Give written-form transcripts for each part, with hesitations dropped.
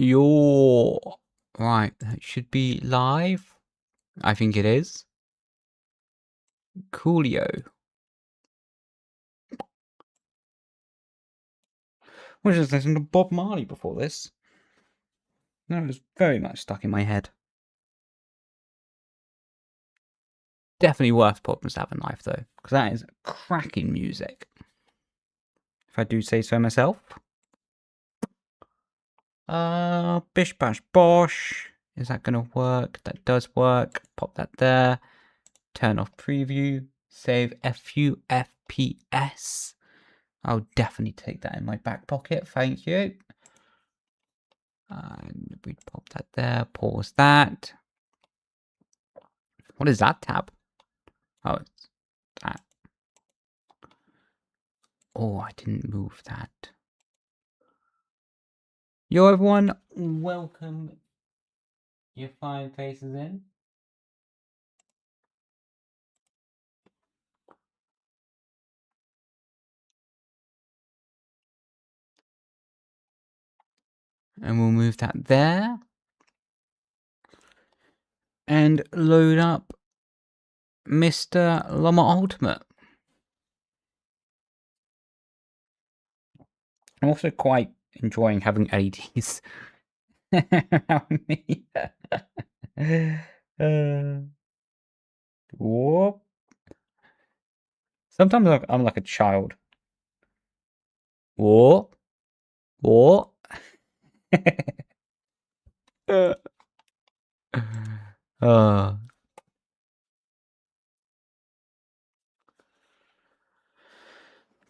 Yo. Right, that should be live. I think it is. Coolio. I was just listening to Bob Marley before this. That was very much stuck in my head. Definitely worth Podmas having live though, because that is cracking music. If I do say so myself. Bish bash bosh. Is that gonna work? That does work. Pop that there. Turn off preview. Save a few FPS. I'll definitely take that in my back pocket. Thank you. And we pop that there. Pause that. What is that tab? Oh, it's that. Oh, I didn't move that. Yo, everyone. Welcome your fine faces in. And we'll move that there. And load up Mr. Llama Ultimate. I'm also quite enjoying having LEDs around me. Whoop. Sometimes I'm like a child. Whoop. Whoop.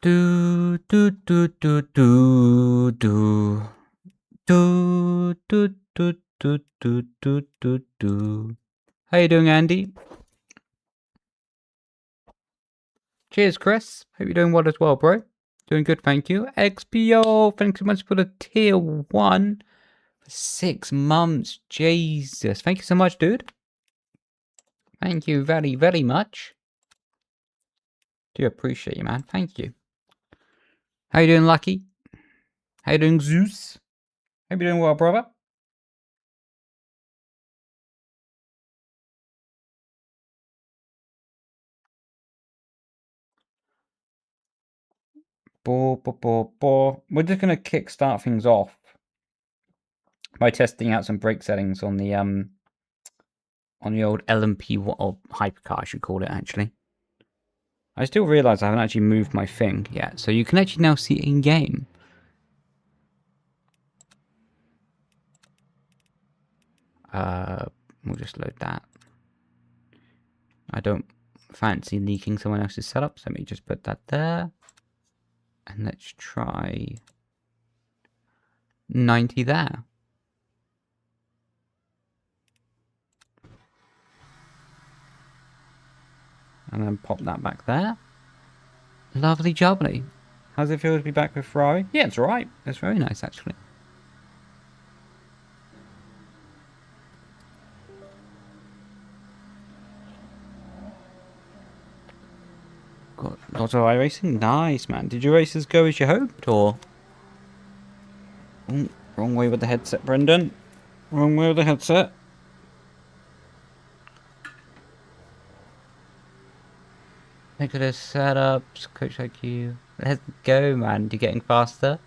Do do do do do do do do do do do do do do. How you doing, Andy? Cheers, Chris. Hope you're doing well as well, bro. Doing good, thank you. XPO, thanks so much for the tier 1 for 6 months. Jesus, thank you so much, dude. Thank you very, very much. Do appreciate you, man. Thank you. How you doing, Lucky? How you doing, Zeus? Hope you're doing well, brother. We're just gonna kickstart things off by testing out some brake settings on the old LMP or Hypercar, I should call it actually. I still realise I haven't actually moved my thing yet, so you can actually now see it in game. We'll just load that. I don't fancy leaking someone else's setup, so let me just put that there. And let's try 90 there. And then pop that back there. Lovely jubbly. How's it feel to be back with Ferrari? Yeah, it's alright. It's very nice, actually. Got lots of iRacing? Nice, man. Did your races go as you hoped, or? Ooh, wrong way with the headset, Brendon. Wrong way with the headset. Look at the setups, Coach IQ. Let's go, man. You're getting faster.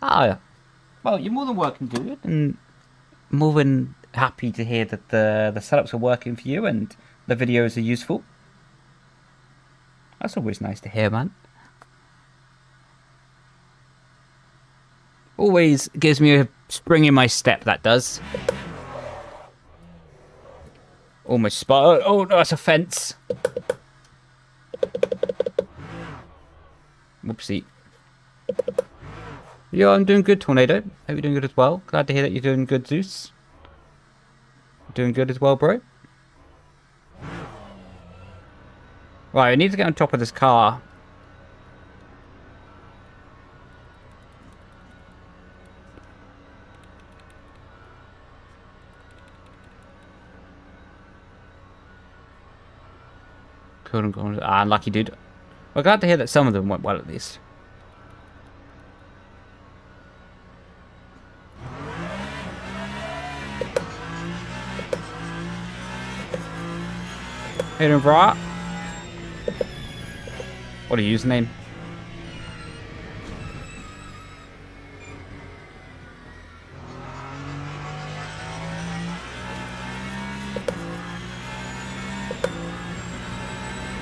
Ah, well, you're more than welcome, dude, and more than happy to hear that the setups are working for you and the videos are useful. That's always nice to hear, man. Always gives me a spring in my step, that does. Almost spot. Oh, no, that's a fence. Whoopsie. Yeah, I'm doing good, Tornado. Hope you're doing good as well. Glad to hear that you're doing good, Zeus. Doing good as well, bro. Right, I need to get on top of this car. Ah, unlucky, dude. We're glad to hear that some of them went well, at least. Hidden right. What a username.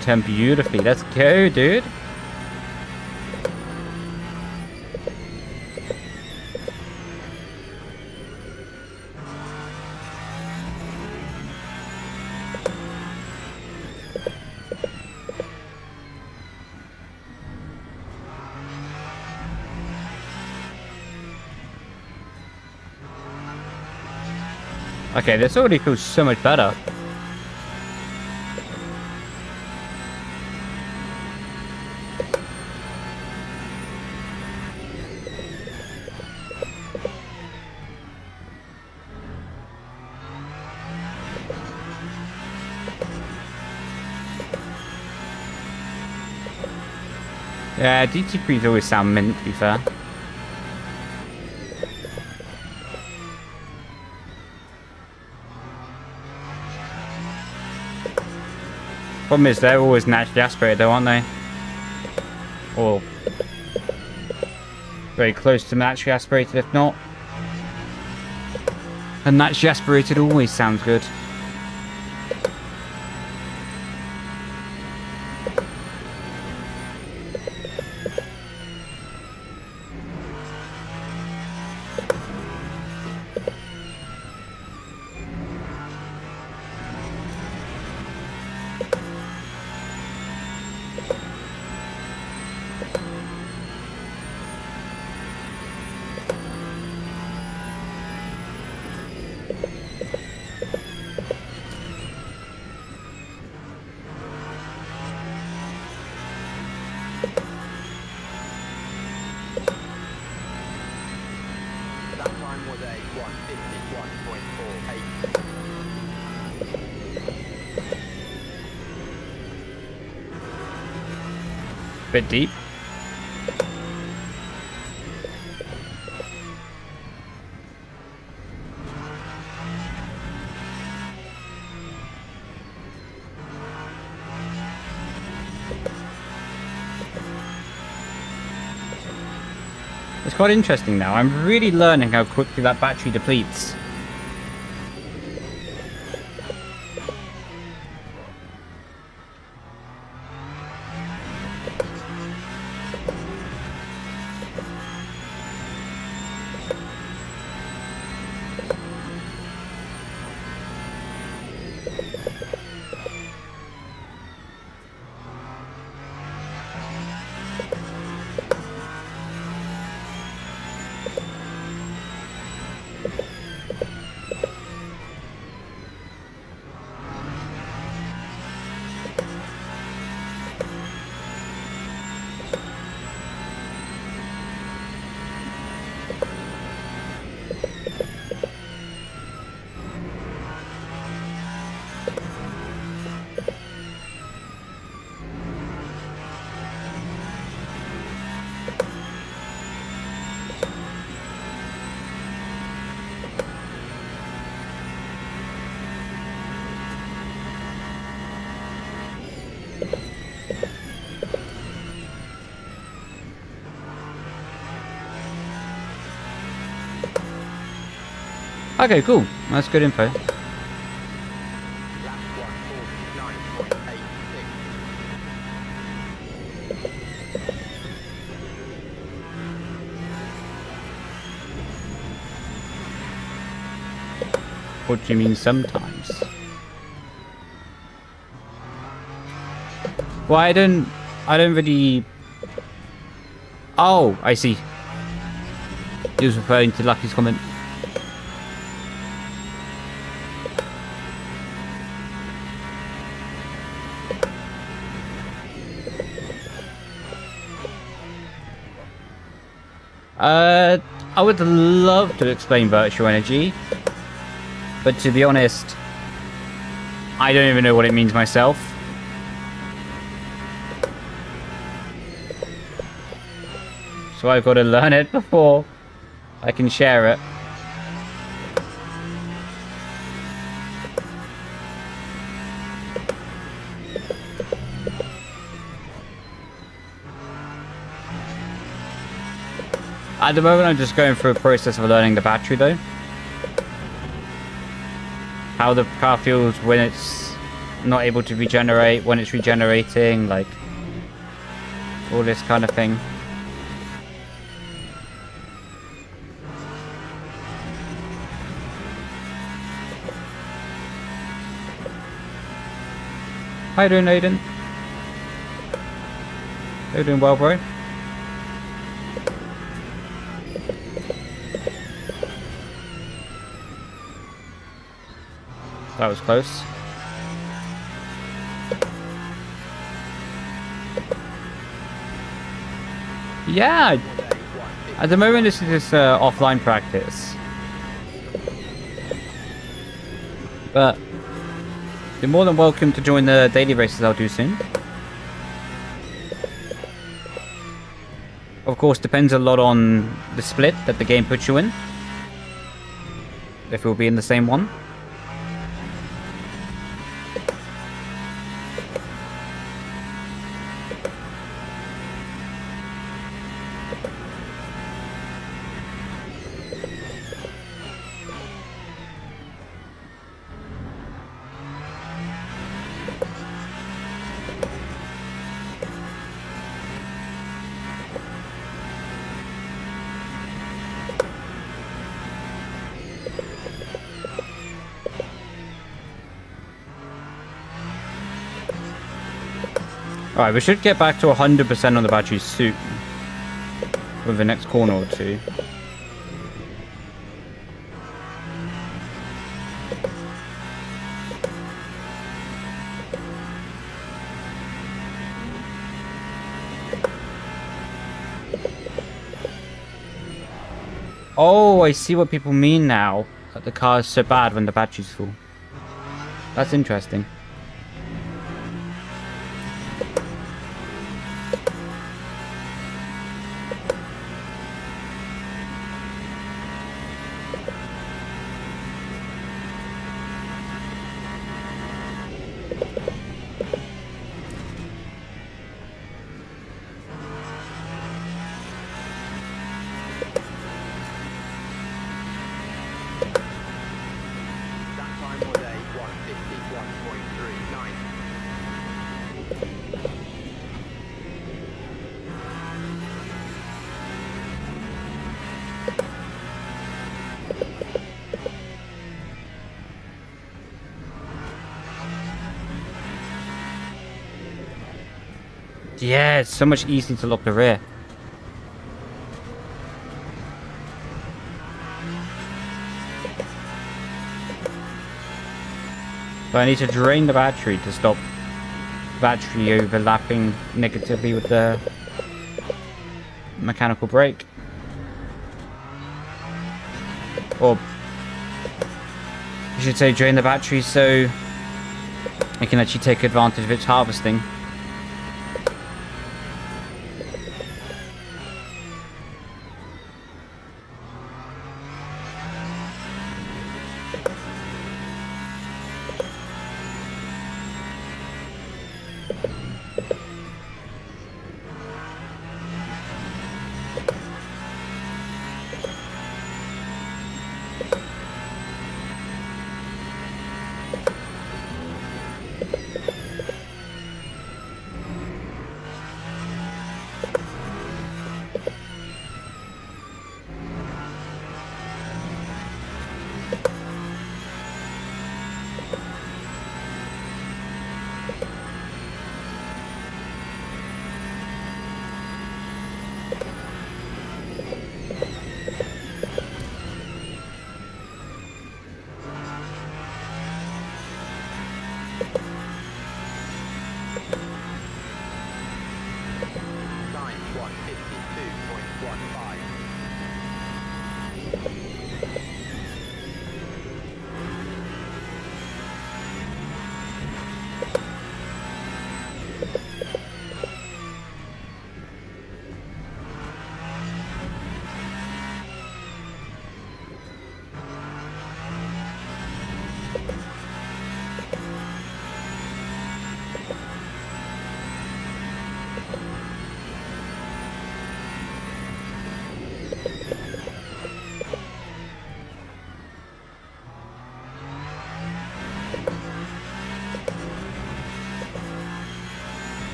Turn beautifully. Let's go, dude. Okay, this already feels so much better. Yeah, DT3s always sound mint, to be fair. Problem is, they're always naturally aspirated though, aren't they? Or very close to naturally aspirated, if not. And naturally aspirated always sounds good. Bit deep. It's quite interesting now. I'm really learning how quickly that battery depletes. Okay, cool. That's good info. What do you mean sometimes? Well, I don't really... Oh, I see. He was referring to Lucky's comment. I would love to explain virtual energy, but to be honest, I don't even know what it means myself. So I've got to learn it before I can share it. At the moment, I'm just going through a process of learning the battery, though. How the car feels when it's not able to regenerate, when it's regenerating, like all this kind of thing. How you doing, Aiden? How you doing well, bro? That was close. Yeah! At the moment, this is just offline practice. But you're more than welcome to join the daily races I'll do soon. Of course, depends a lot on the split that the game puts you in. If we'll be in the same one. Alright, we should get back to 100% on the battery soon. With the next corner or two. Oh, I see what people mean now. That the car is so bad when the battery's full. That's interesting. Yeah, it's so much easier to lock the rear. So I need to drain the battery to stop the battery overlapping negatively with the mechanical brake. Or I should say drain the battery so I can actually take advantage of its harvesting.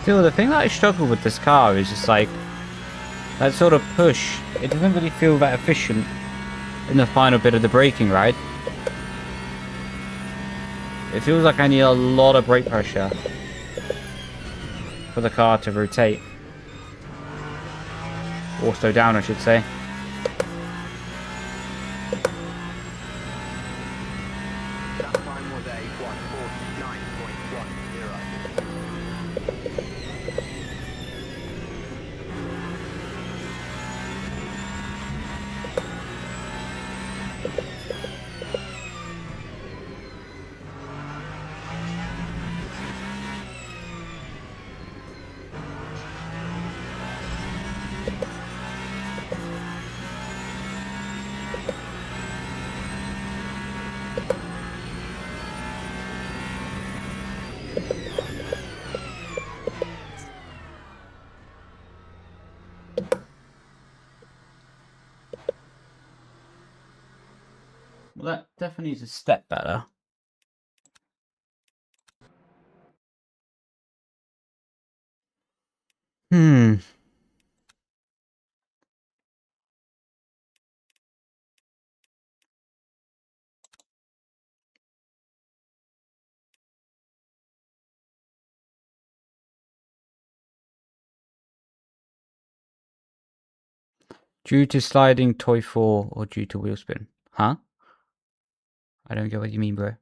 Still, the thing that I struggle with this car is just like that sort of push. It doesn't really feel that efficient in the final bit of the braking, right? It feels like I need a lot of brake pressure for the car to rotate. Or slow down, I should say. Well, that definitely is a step better. Due to sliding toy 4 or due to wheel spin? Huh? I don't get what you mean, bro.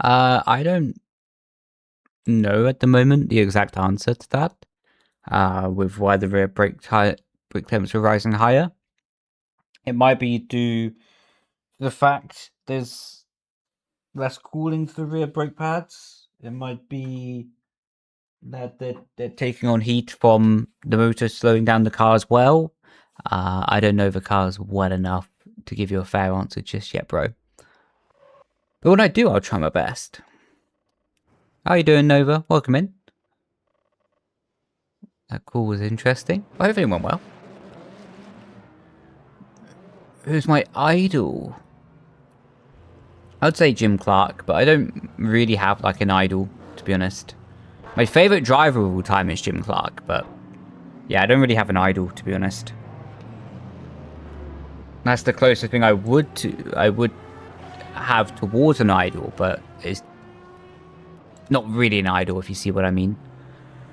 I don't know at the moment the exact answer to that. With why the rear brake temps are rising higher. It might be due to the fact there's less cooling to the rear brake pads. It might be that they're taking on heat from the motor slowing down the car as well. I don't know the cars well enough to give you a fair answer just yet, bro. But when I do, I'll try my best. How you doing, Nova? Welcome in. That call was interesting. I hope it went well. Who's my idol? I'd say Jim Clark, but I don't really have like an idol, to be honest. My favorite driver of all time is Jim Clark, but yeah, I don't really have an idol, to be honest. That's the closest thing I would have towards an idol, but it's not really an idol, if you see what I mean.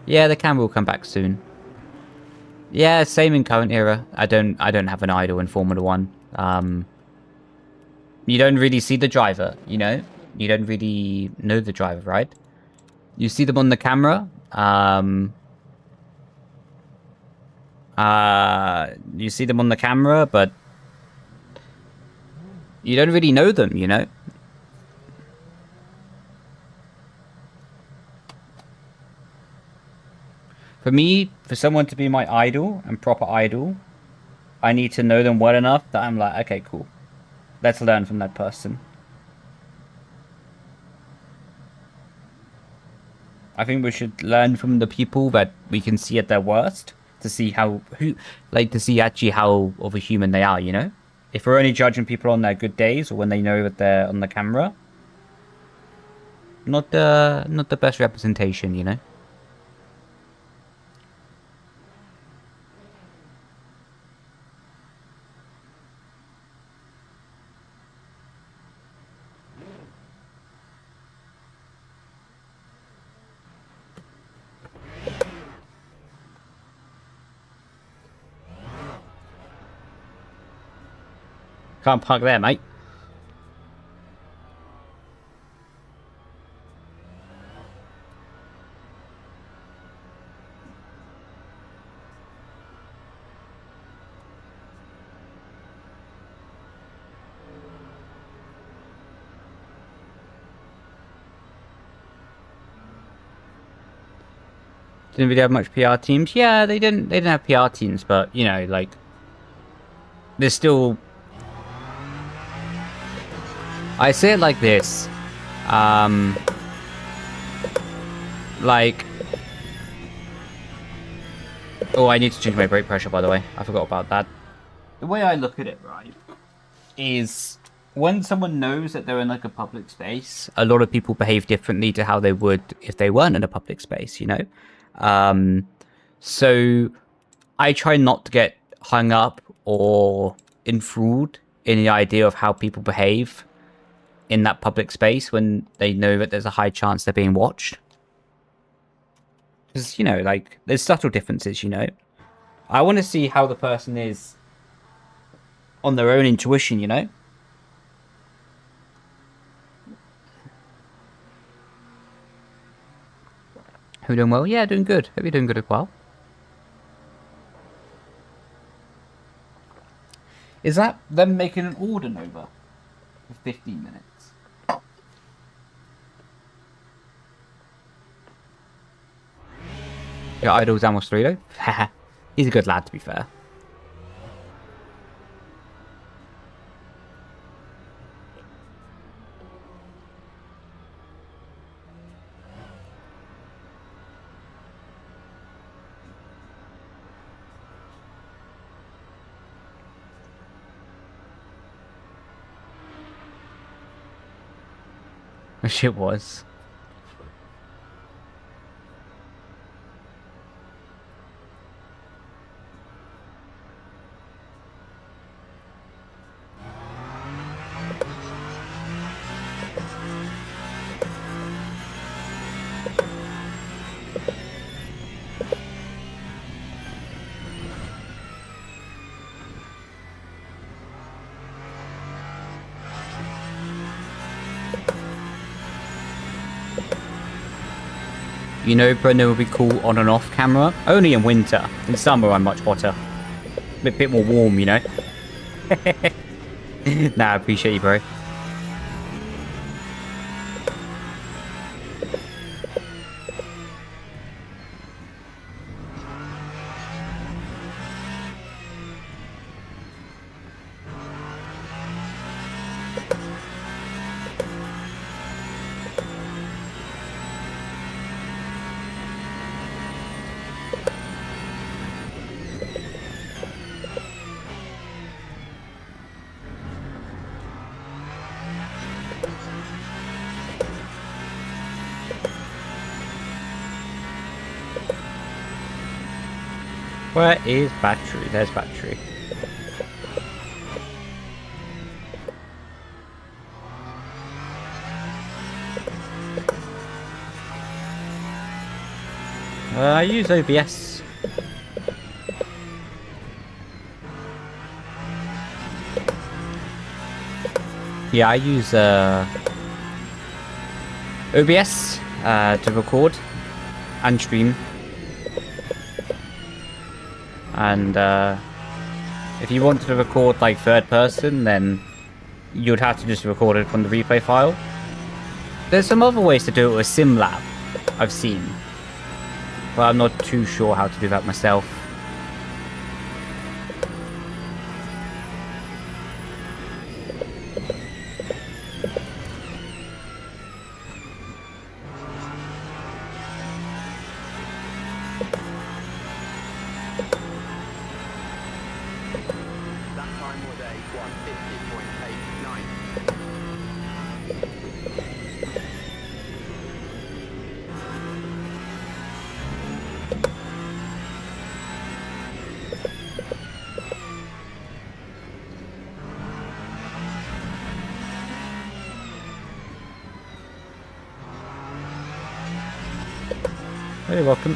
Yeah, the camera will come back soon. Yeah, same in current era. I don't have an idol in Formula 1. You don't really see the driver, you know? You don't really know the driver, right? You see them on the camera. You see them on the camera, but you don't really know them, you know? For me, for someone to be my idol and proper idol, I need to know them well enough that I'm like, okay, cool. Let's learn from that person. I think we should learn from the people that we can see at their worst to see to see actually how of a human they are, you know? If we're only judging people on their good days or when they know that they're on the camera, Not the best representation, you know. Can't park there, mate. Didn't really have much PR teams. Yeah, they didn't have PR teams, but you know, like, there's still. I say it like this, like, oh, I need to change my brake pressure, by the way. I forgot about that. The way I look at it, right, is when someone knows that they're in like a public space, a lot of people behave differently to how they would if they weren't in a public space, you know? So I try not to get hung up or enthralled in the idea of how people behave in that public space when they know that there's a high chance they're being watched. Because, you know, like, there's subtle differences, you know? I want to see how the person is on their own intuition, you know? Who doing well? Yeah, doing good. Hope you're doing good as well. Is that them making an order over for 15 minutes? Your idol's Amos Dorito? Haha. He's a good lad, to be fair. Shit was. You know, Brendon will be cool on and off camera. Only in winter. In summer, I'm much hotter. A bit more warm, you know? Nah, I appreciate you, bro. Where is battery? There's battery. I use OBS. Yeah, I use OBS to record and stream. And if you wanted to record like third person, then you'd have to just record it from the replay file. There's some other ways to do it with SimLab, I've seen, but I'm not too sure how to do that myself. Very welcome.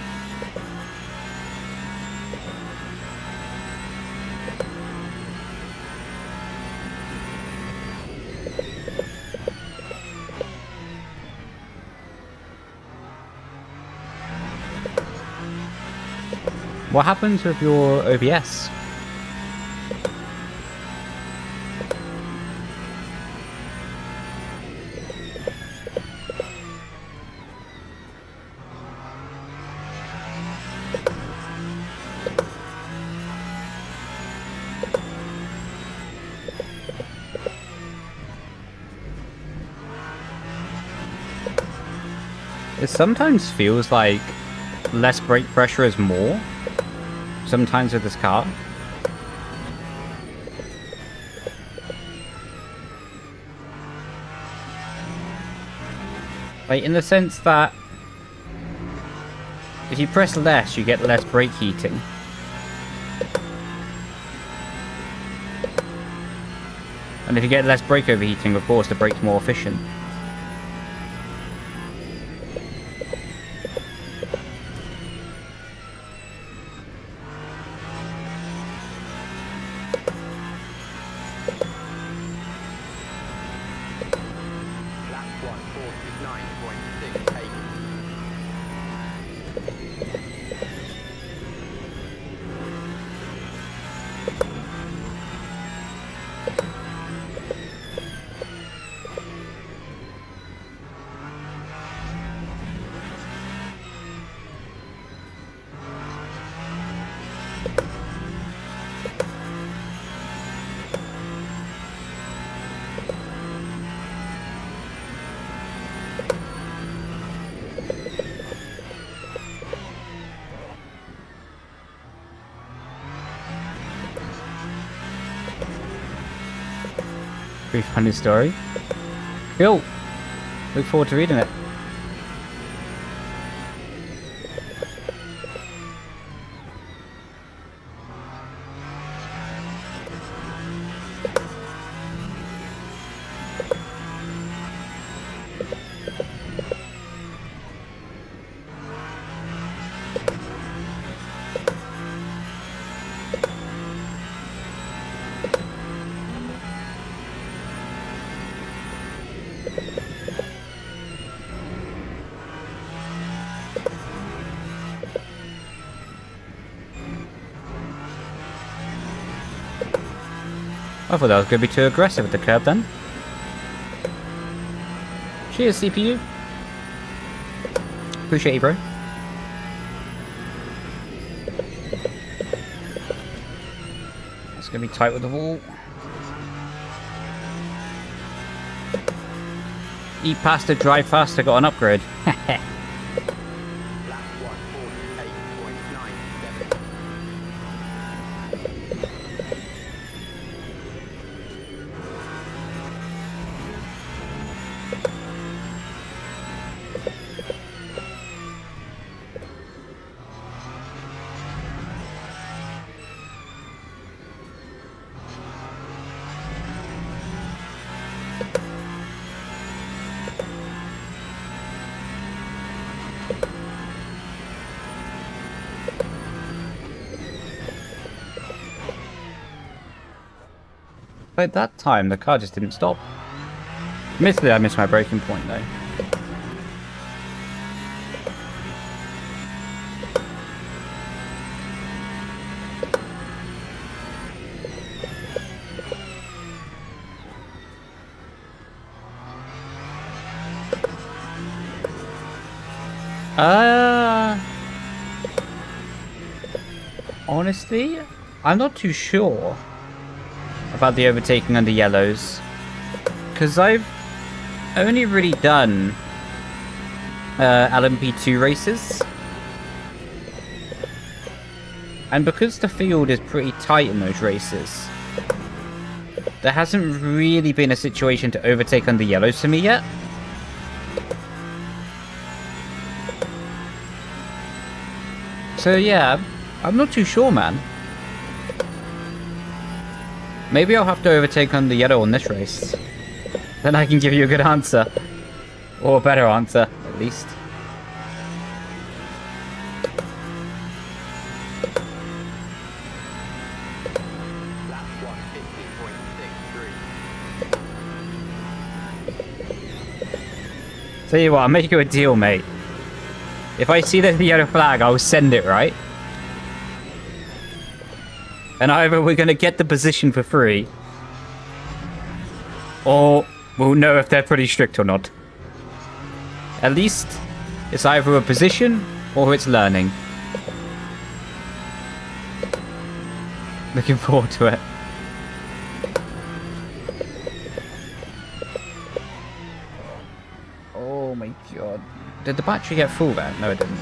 What happens with your OBS? It sometimes feels like less brake pressure is more. Sometimes with this car. Like, in the sense that if you press less, you get less brake heating. And if you get less brake overheating, of course, the brake's more efficient. Pretty funny story. Cool. Look forward to reading it. I thought that was going to be too aggressive with the curb then. Cheers, CPU. Appreciate you, bro. It's going to be tight with the wall. Eat pasta, drive faster, got an upgrade. At that time, the car just didn't stop. Admittedly, I missed my braking point though. Honestly, I'm not too sure about the overtaking under yellows, because I've only really done LMP2 races, and because the field is pretty tight in those races, there hasn't really been a situation to overtake under yellows for me yet. So yeah, I'm not too sure, man. Maybe I'll have to overtake under yellow on this race. Then I can give you a good answer. Or a better answer, at least. Tell you what, I'll make you a deal, mate. If I see the yellow flag, I'll send it, right? And either we're going to get the position for free, or we'll know if they're pretty strict or not. At least it's either a position or it's learning. Looking forward to it. Oh my god. Did the battery get full there? No, it didn't.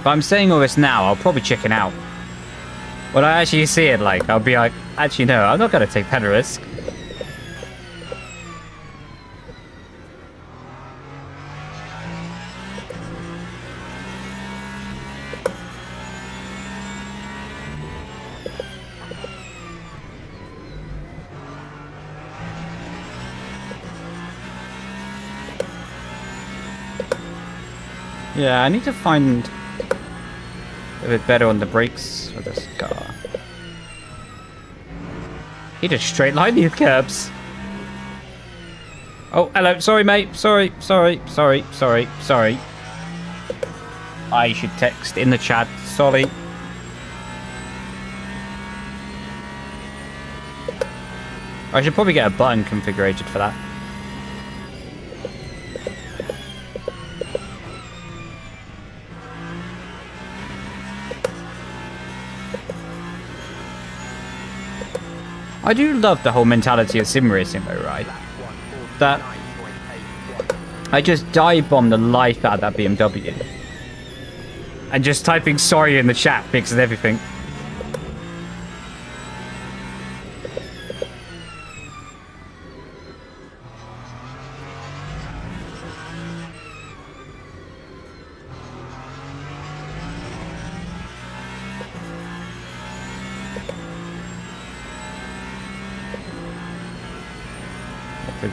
But I'm saying all this now, I'll probably chicken out. When I actually see it, like, I'll be like, actually no, I'm not going to take that risk. Yeah, I need to find a bit better on the brakes for this car. He just straight line these curbs. Oh, hello. Sorry, mate. Sorry. I should text in the chat. Sorry. I should probably get a button configured for that. I do love the whole mentality of sim racing though, right? That I just dive bomb the life out of that BMW. And just typing sorry in the chat fixes everything.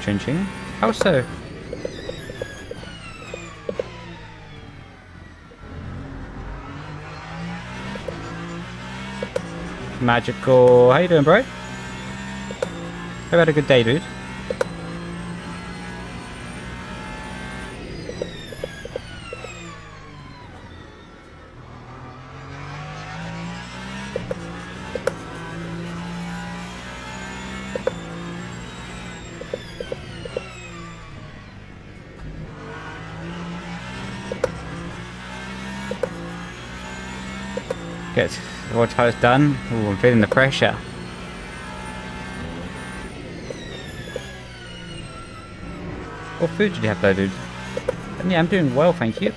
Changing. How so? Magical. How you doing, bro? Hope you had a good day, dude. Get all tires done. Ooh, I'm feeling the pressure. What food did you have though, dude? And yeah, I'm doing well, thank you.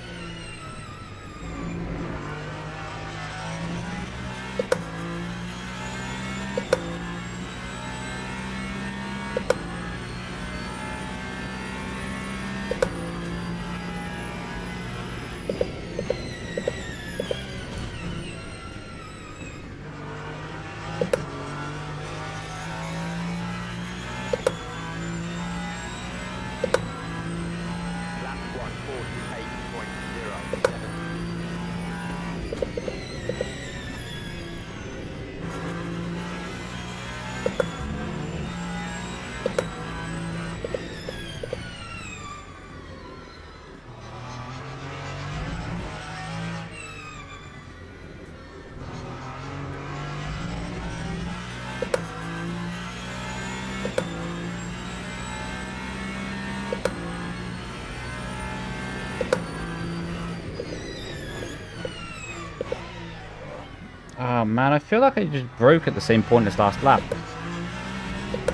Oh man, I feel like I just broke at the same point as last lap.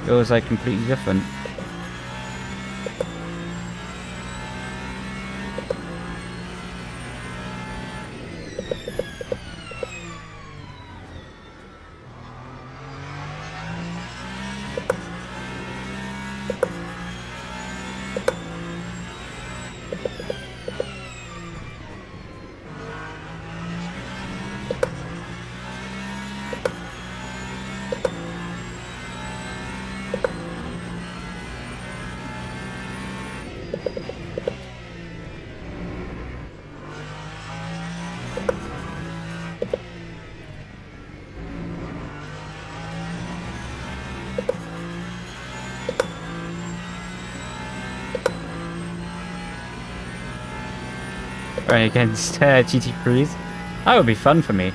It was like completely different. Going against GT3s. That would be fun for me.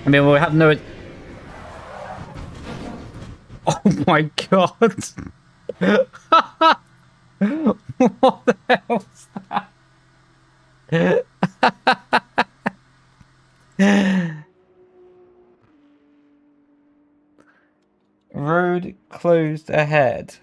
I mean, we'll have no... Oh my god! What the hell's that? Road closed ahead.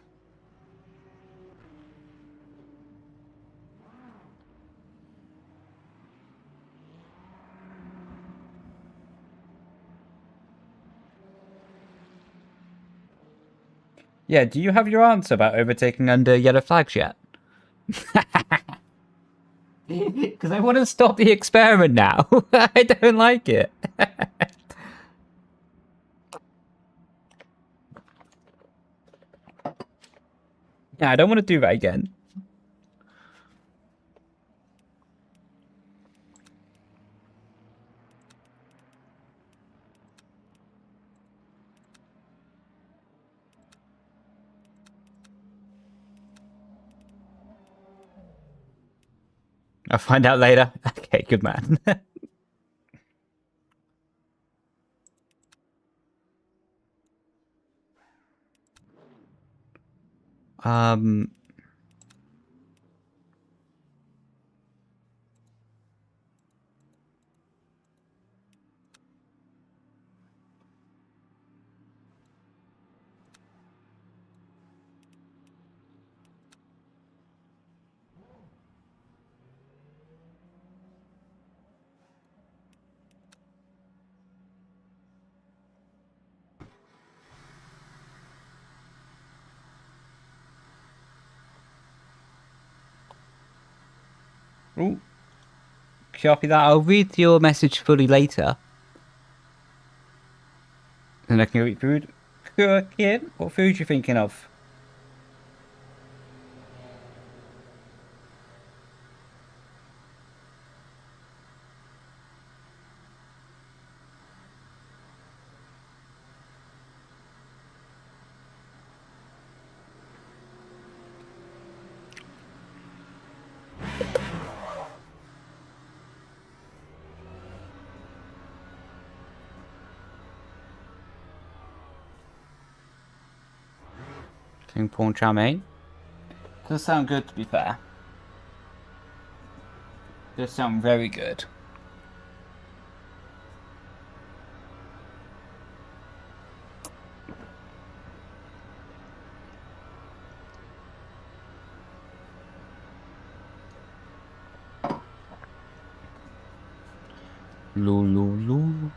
Yeah, do you have your answer about overtaking under yellow flags yet? Because I want to stop the experiment now. I don't like it. Yeah, I don't want to do that again. I'll find out later. Okay, good man. Ooh. Copy that. I'll read your message fully later. And I can eat food. Cooking? What food you thinking of? King Pawn Chame. Does sound good, to be fair. Does sound very good. Lulu.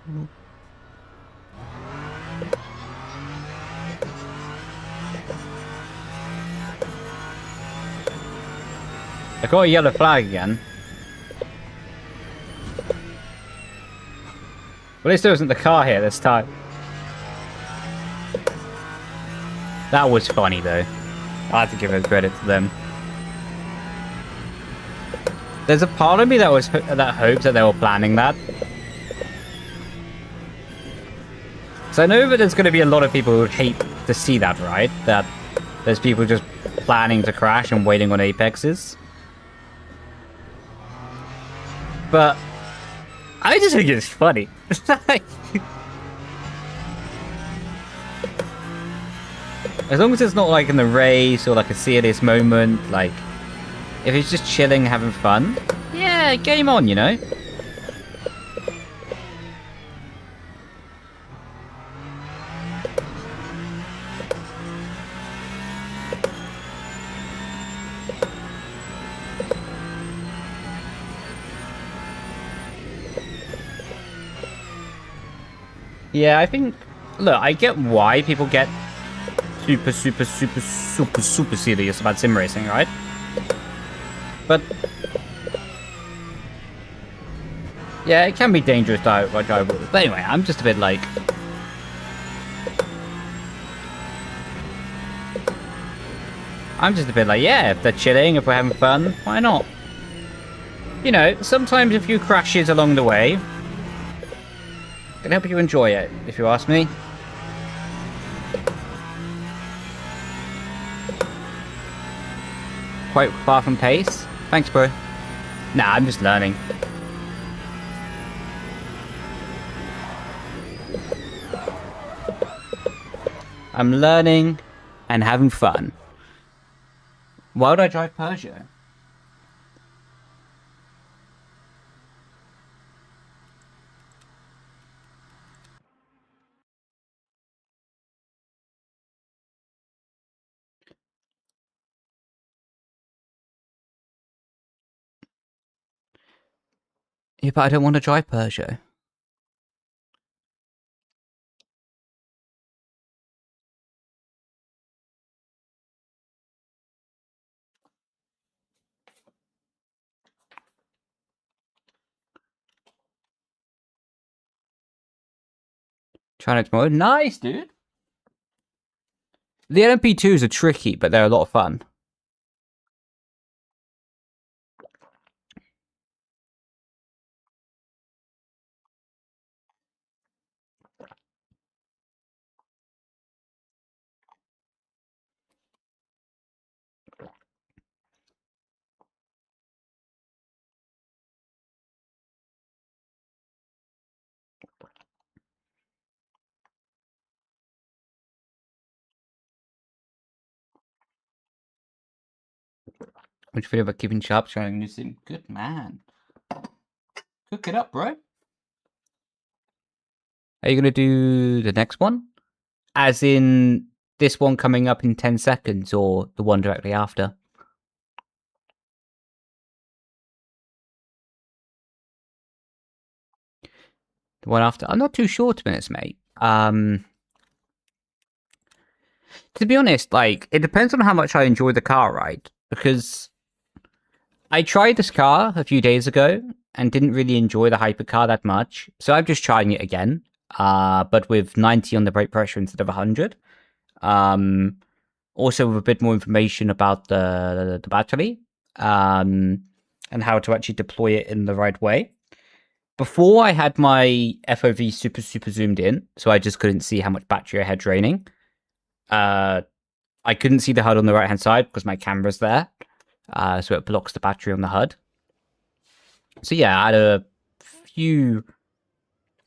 I got a yellow flag again. Well, at least there wasn't the car here this time. That was funny though. I had to give it credit to them. There's a part of me that hopes that they were planning that. So I know that there's going to be a lot of people who would hate to see that, right? That there's people just planning to crash and waiting on apexes. But I just think it's funny. As long as it's not like in the race or like a serious moment, like if it's just chilling, having fun, yeah, game on, you know? Yeah, I think, look, I get why people get super serious about sim racing, right? But yeah, it can be dangerous to drive with. But anyway, I'm just a bit like, yeah, if they're chilling, if we're having fun, why not? You know, sometimes a few crashes along the way can help you enjoy it, if you ask me. quite far from pace. Thanks, bro. Nah, I'm just learning. I'm learning and having fun. Why would I drive Peugeot? Yeah, but I don't want to drive Peugeot. Trying it tomorrow. Nice, dude. The LMP2s are tricky, but they're a lot of fun. What do you feel about keeping sharp, trying new sim? Good man. Cook it up, bro. Are you going to do the next one? As in this one coming up in 10 seconds or the one directly after? The one after? I'm not too sure, to be honest, mate. To be honest, like, it depends on how much I enjoy the car, right? Because I tried this car a few days ago and didn't really enjoy the Hypercar that much. So I'm just trying it again, but with 90 on the brake pressure instead of 100. Also with a bit more information about the battery and how to actually deploy it in the right way. Before, I had my FOV super zoomed in, so I just couldn't see how much battery I had draining. I couldn't see the HUD on the right-hand side because my camera's there, so it blocks the battery on the HUD. So yeah, I had a few,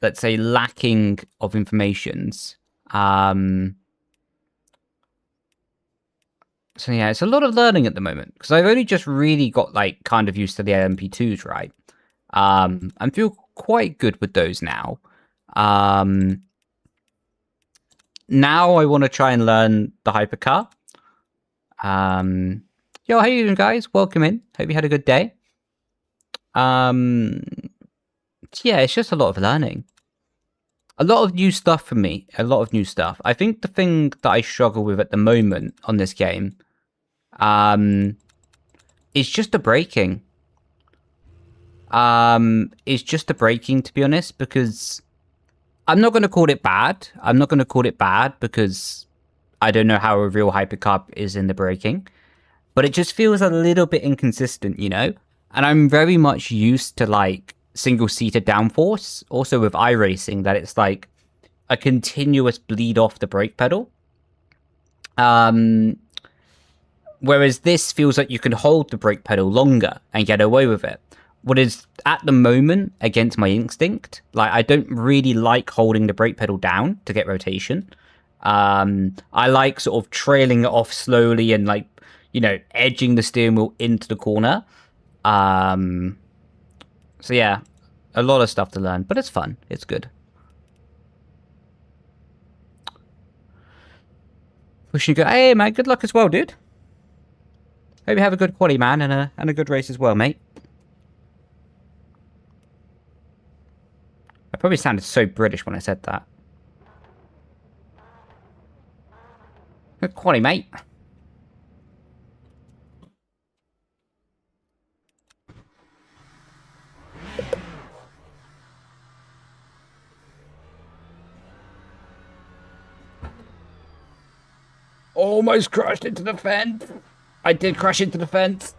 let's say, lacking of informations. So yeah, it's a lot of learning at the moment because I've only just really got like kind of used to the LMP2s, right? I feel quite good with those now. Now I want to try and learn the Hypercar. Yo, how you doing, guys? Welcome in. Hope you had a good day. Yeah, it's just a lot of learning. A lot of new stuff for me. A lot of new stuff. I think the thing that I struggle with at the moment on this game, is just the braking. It's just the braking, to be honest, because I'm not going to call it bad. I'm not going to call it bad because I don't know how a real Hypercar is in the braking, but it just feels a little bit inconsistent, you know? And I'm very much used to like single-seater downforce, also with iRacing, that it's like a continuous bleed off the brake pedal. Whereas this feels like you can hold the brake pedal longer and get away with it. What is at the moment against my instinct, like I don't really like holding the brake pedal down to get rotation. I like sort of trailing it off slowly and like, you know, edging the steering wheel into the corner. So yeah, a lot of stuff to learn, but it's fun. It's good. Wishing you good. Hey, man, good luck as well, dude. Hope you have a good quali, man, and a good race as well, mate. I probably sounded so British when I said that. Good quali, mate. Almost crashed into the fence. I did crash into the fence.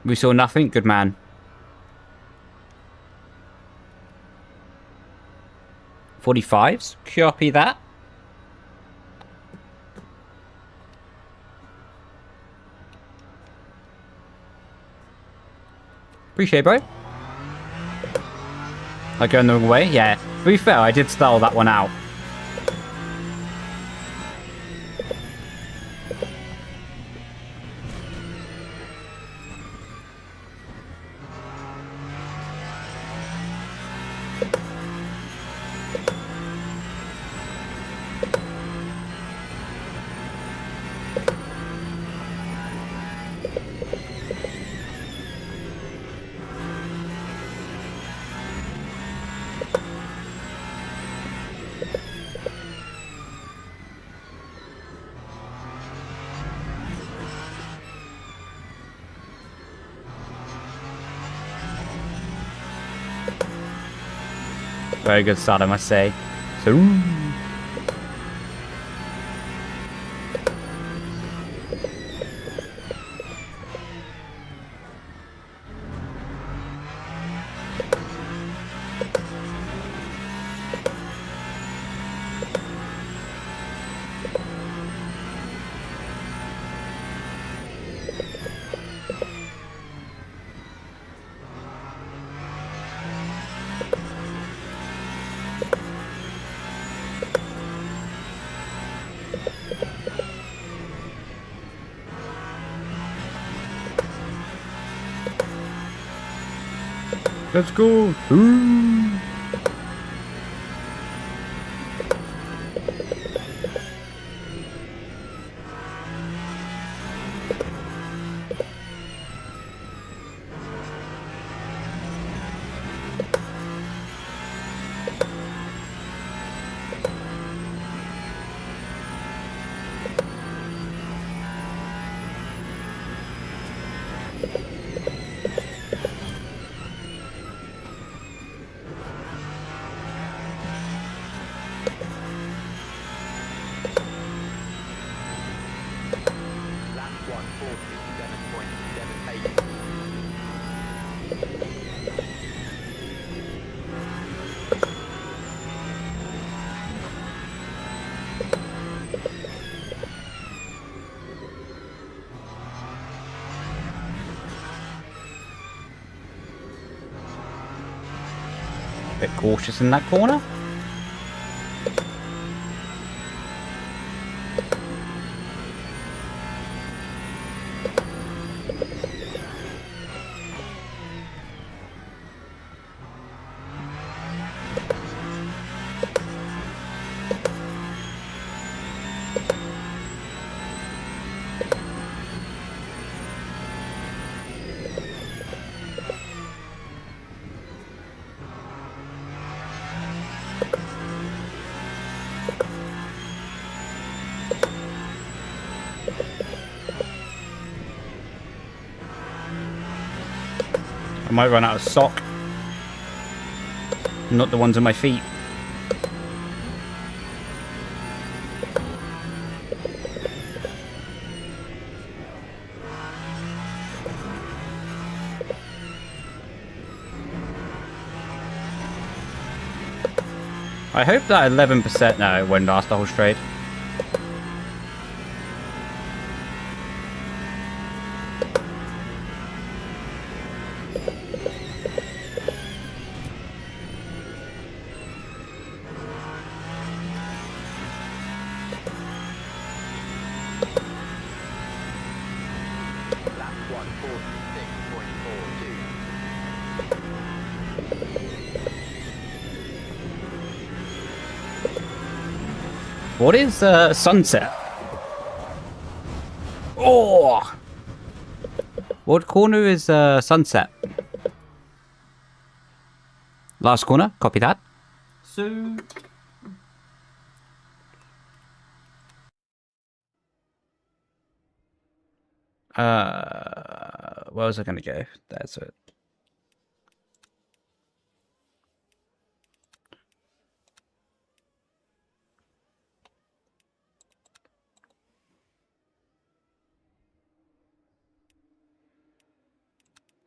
We saw nothing. Good man. 45s. Copy that. Appreciate it, bro. Like going the wrong way? Yeah. To be fair, I did style that one out. Very good start, I must say. So, let's go. Bit cautious in that corner. I might run out of sock. Not the ones on my feet. I hope that 11%... No, it won't last the whole straight. What is sunset? Oh! What corner is sunset? Last corner, copy that. So... where was I going to go? That's it.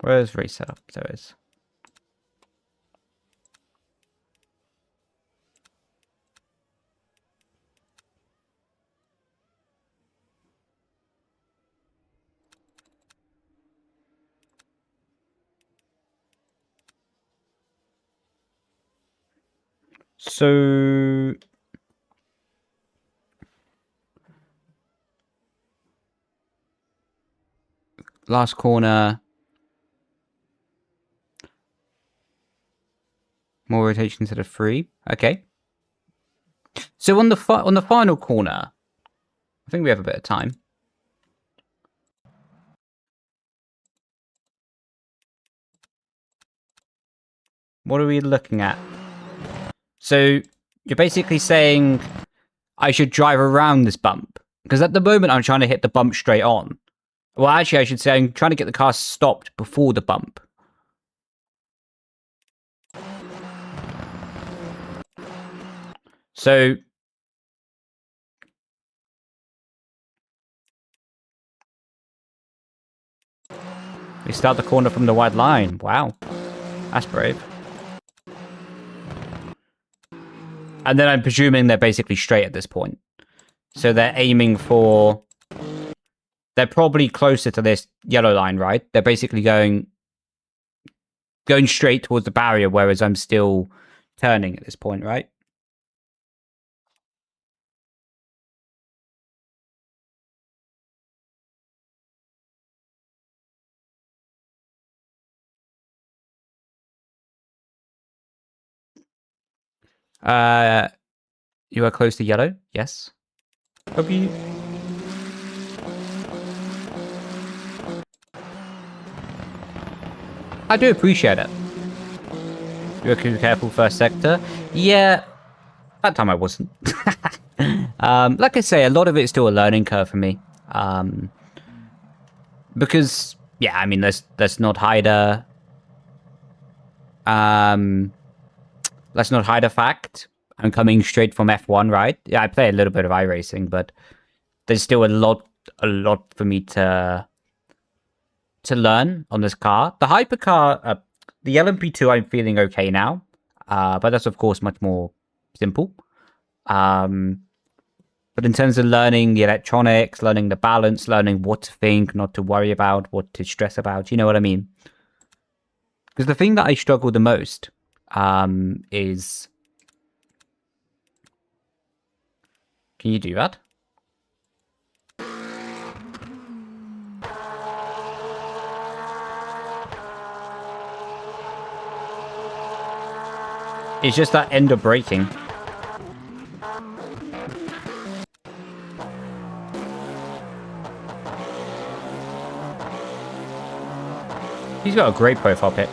Where's race setup? There it is. So... last corner. More rotation instead of 3. Okay. So on the final corner, I think we have a bit of time. What are we looking at? So you're basically saying I should drive around this bump. Because at the moment I'm trying to hit the bump straight on. Well, actually I should say I'm trying to get the car stopped before the bump. So we start the corner from the wide line. Wow. That's brave. And then I'm presuming they're basically straight at this point. So they're aiming for... they're probably closer to this yellow line, right? They're basically going straight towards the barrier, whereas I'm still turning at this point, right? You are close to yellow, yes. Hope you... I do appreciate it. You're careful first sector. Yeah, that time I wasn't. Like I say, a lot of it's still a learning curve for me. Because, yeah, I mean, let's not hide a... let's not hide a fact. I'm coming straight from F1, right? Yeah, I play a little bit of iRacing, but there's still a lot for me to learn on this car. The Hypercar, the LMP2, I'm feeling okay now, but that's of course much more simple. But in terms of learning the electronics, learning the balance, learning what to think, not to worry about, what to stress about, you know what I mean? Because the thing that I struggle the most is... Can you do that? It's just that end of braking. He's got a great profile pic.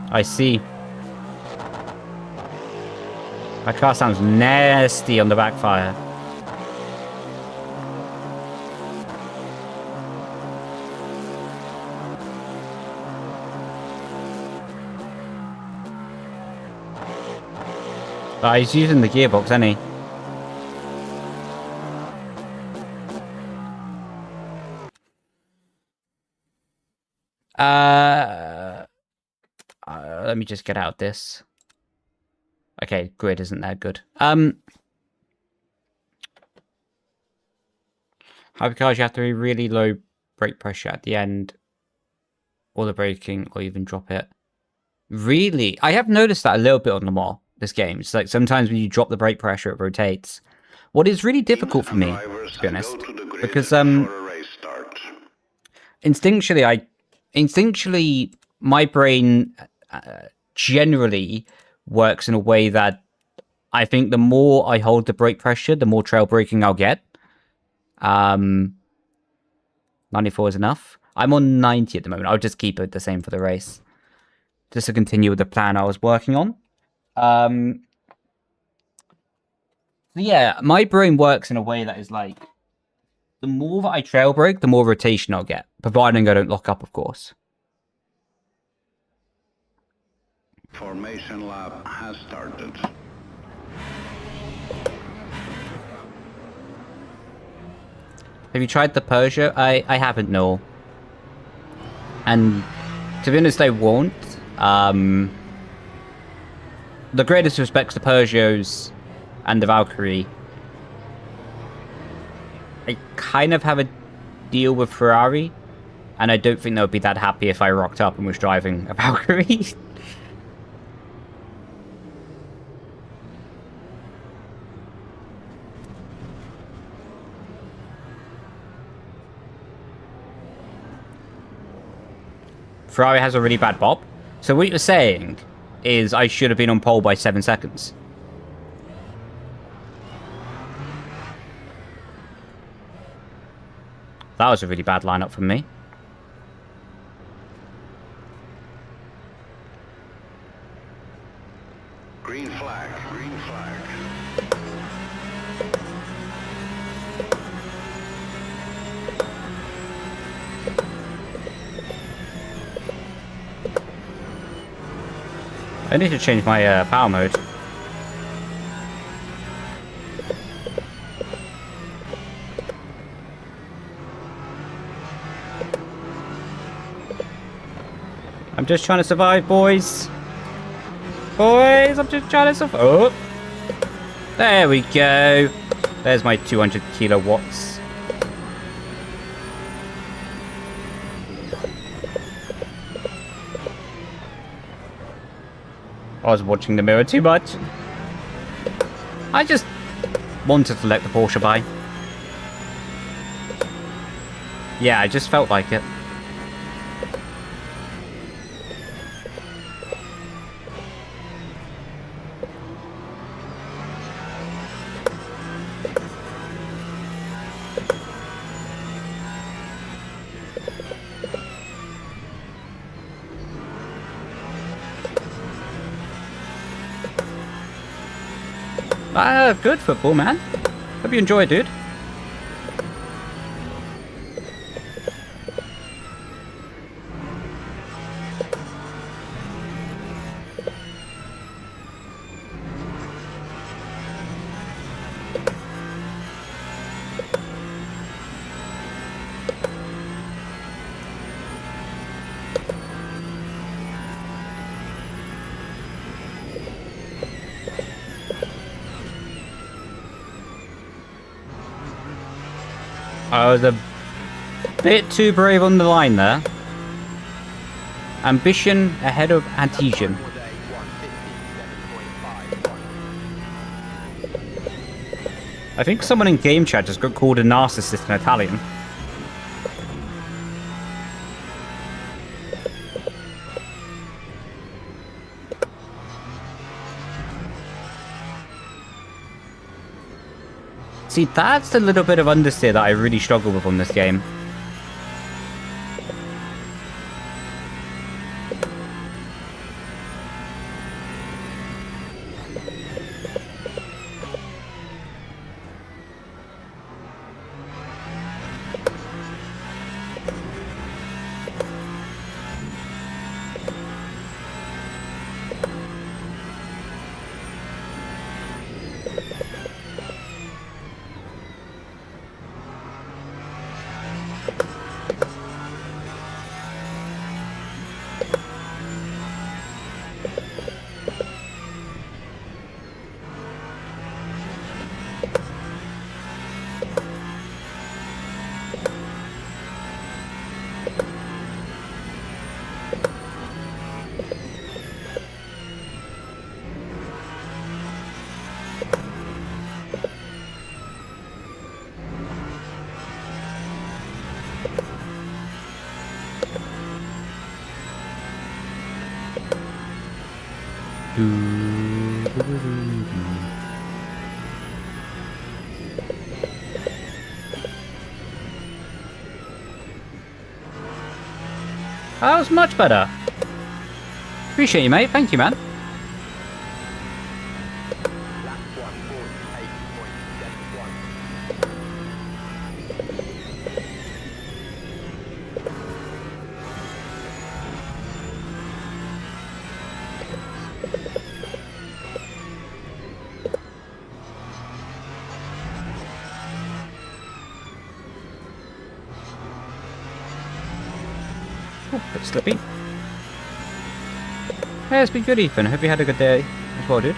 I see. My car sounds nasty on the backfire. He's using the gearbox, isn't he? Let me just get out this. Okay, grid isn't that good. Hypercars, you have to be really low brake pressure at the end, or the braking, or even drop it. Really? I have noticed that a little bit on the more this game. It's like sometimes when you drop the brake pressure, it rotates. What is really difficult for me, to be honest, because instinctually, my brain generally works in a way that I think the more I hold the brake pressure, the more trail braking I'll get. 94 is enough. I'm on 90 at the moment. I'll just keep it the same for the race, just to continue with the plan I was working on. Yeah, my brain works in a way that is like, the more that I trail brake, the more rotation I'll get, providing I don't lock up, of course. Formation lap has started. Have you tried the Peugeot? I haven't, no. And to be honest, I won't. The greatest respects to Peugeots and the Valkyrie. I kind of have a deal with Ferrari And I don't think they would be that happy if I rocked up and was driving a Valkyrie. Ferrari has a really bad bob. So what you're saying is I should have been on pole by 7 seconds. That was a really bad lineup from me. Green flag, green flag. I need to change my power mode. I'm just trying to survive, boys. Boys, I'm just trying to survive. Oh, there we go. There's my 200 kilowatts. I was watching the mirror too much. I just wanted to let the Porsche by. Yeah, I just felt like it. Good football, man. Hope you enjoy it, dude. I was a bit too brave on the line there. Ambition ahead of adhesion. I think someone in game chat just got called a narcissist in Italian. See, that's the little bit of understeer that I really struggle with on this game. That was much better. Appreciate you, mate. Thank you, man. Bit slippy. Hey, it's been good, Ethan. Hope you had a good day as well, dude.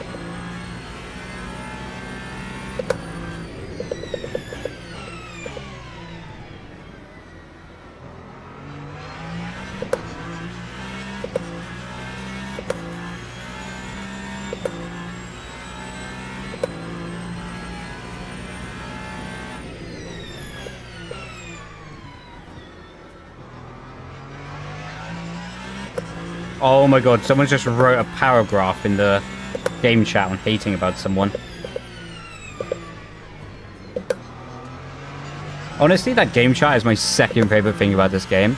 Oh my god, someone just wrote a paragraph in the game chat on hating about someone. Honestly, that game chat is my second favorite thing about this game.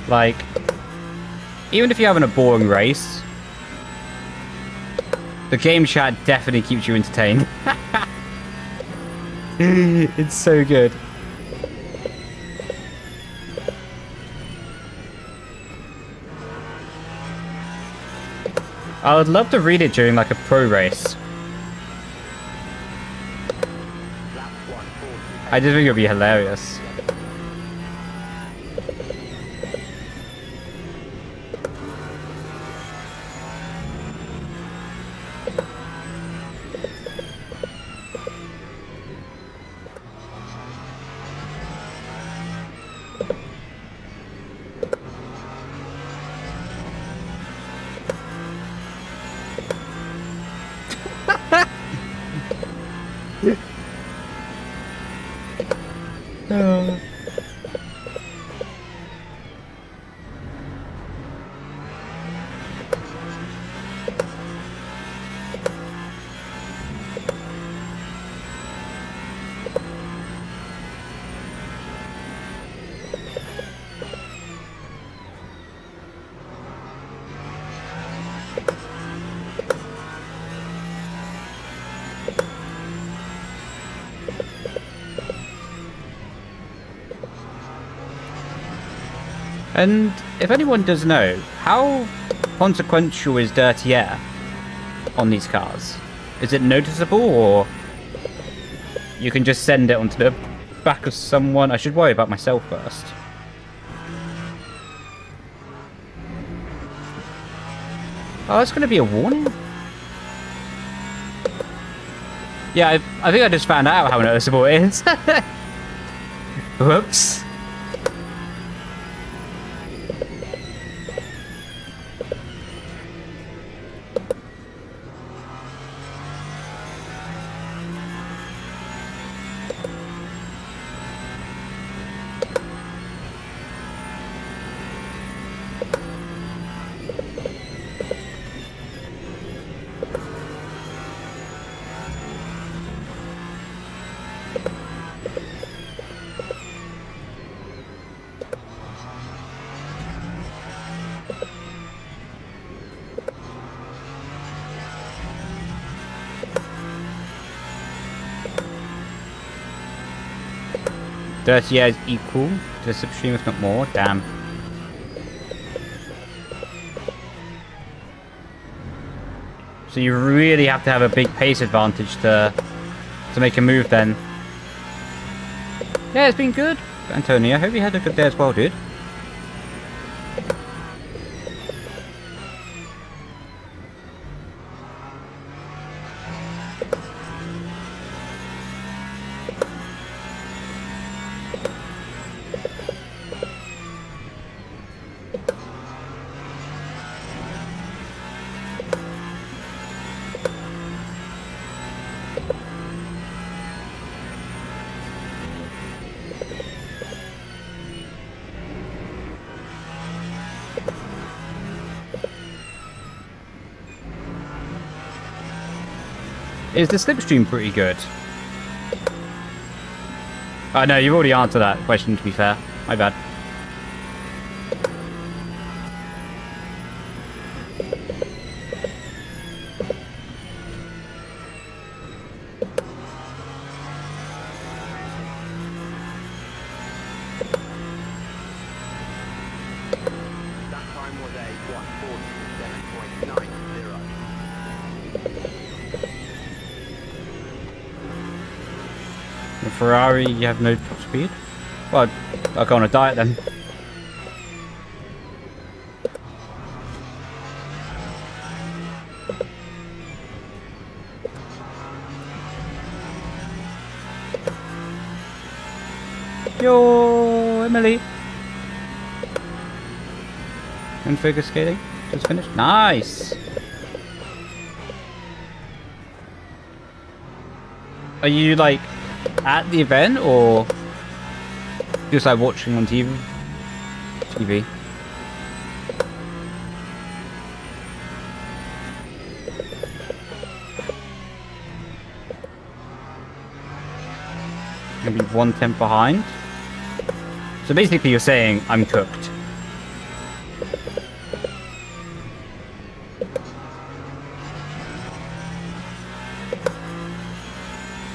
Like, even if you're having a boring race, the game chat definitely keeps you entertained. It's so good. I would love to read it during like a pro race. I just think it would be hilarious. And if anyone does know, how consequential is dirty air on these cars? Is it noticeable, or you can just send it onto the back of someone? I should worry about myself first. Oh, that's going to be a warning? Yeah, I think I just found out how noticeable it is. Whoops. Dirty air is equal to the slipstream, if not more. Damn. So you really have to have a big pace advantage to make a move then. Yeah, it's been good. Antonio, I hope you had a good day as well, dude. Is the slipstream pretty good? Oh no, you've already answered that question, to be fair. My bad. Ferrari, you have no top speed? Well, I'll go on a diet then. Yo, Emily. And figure skating. Just finished. Nice! Are you, like, at the event, or just, like, watching on TV? TV. Maybe 1/10 behind. So basically you're saying I'm cooked.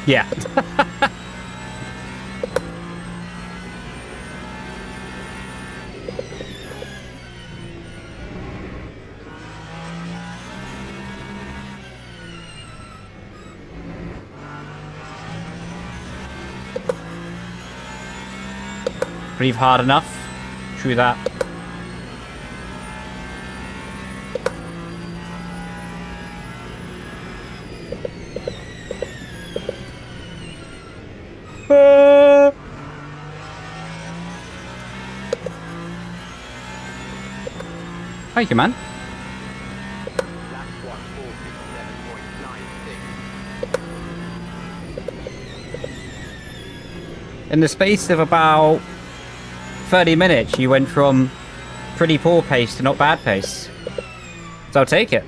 Yeah. Breathe hard enough. True that. Thank you, man. In the space of about 30 minutes, you went from pretty poor pace to not bad pace. So I'll take it.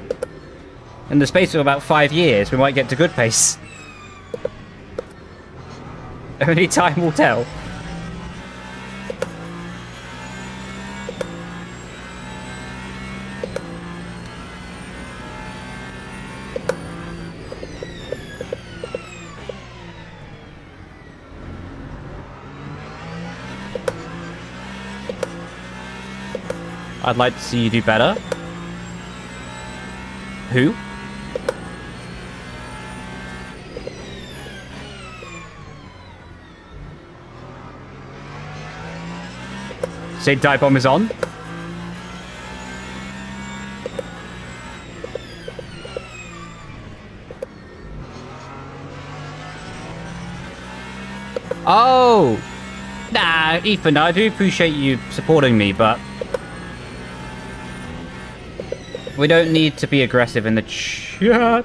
In the space of about 5 years, we might get to good pace. Only time will tell. I'd like to see you do better. Who? Say dive bomb is on. Oh! Nah, Ethan, I do appreciate you supporting me, but we don't need to be aggressive in the chat.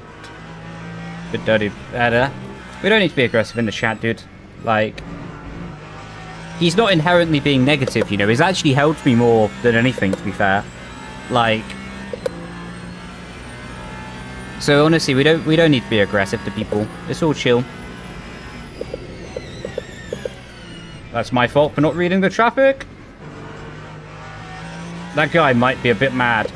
But dirty better. We don't need to be aggressive in the chat, dude. Like, he's not inherently being negative, you know. He's actually helped me more than anything, to be fair. Like, so honestly, we don't need to be aggressive to people. It's all chill. That's my fault for not reading the traffic. That guy might be a bit mad.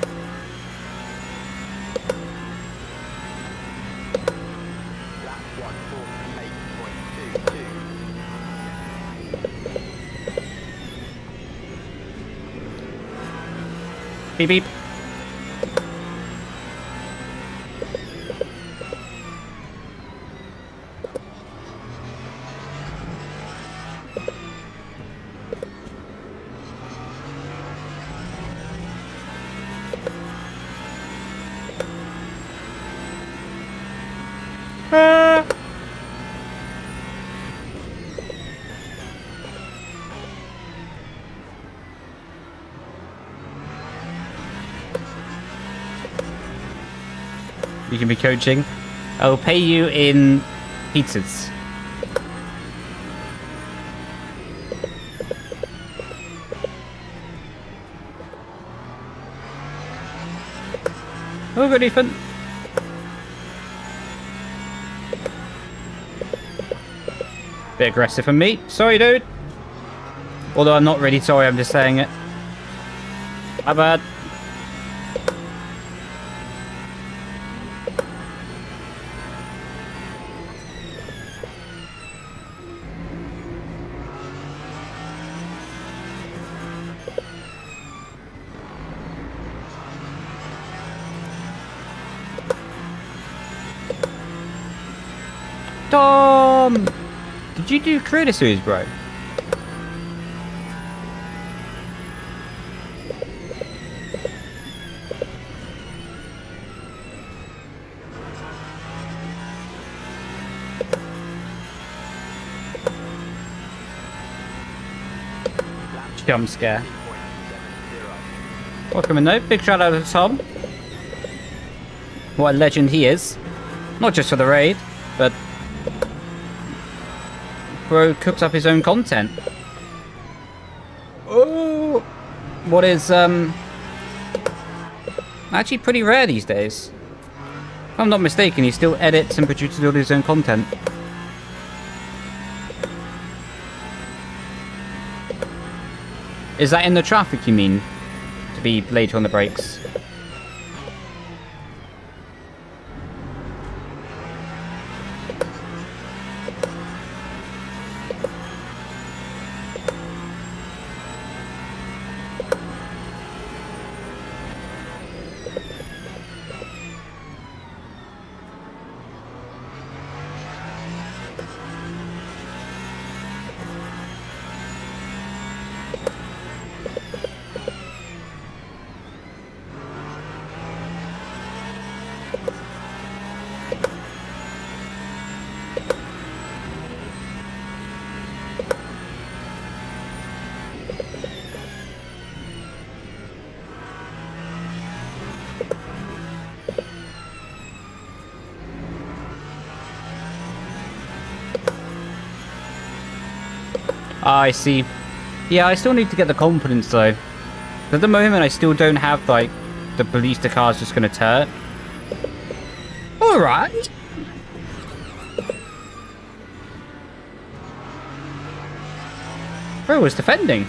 Beep beep. You can be coaching. I'll pay you in pizzas. Oh, good, Ethan. Bit aggressive from me. Sorry, dude. Although I'm not really sorry, I'm just saying it. My bad. Tom! Did you do Creator Series, bro? Jump scare. Welcome in though. Big shout out to Tom. What a legend he is. Not just for the raid, but bro cooks up his own content. Oh, what is actually pretty rare these days. If I'm not mistaken, he still edits and produces all his own content. Is that in the traffic, you mean? To be later on the brakes? I see. Yeah, I still need to get the confidence though. At the moment, I still don't have like the belief the car's just gonna turn. All right. Bro was defending.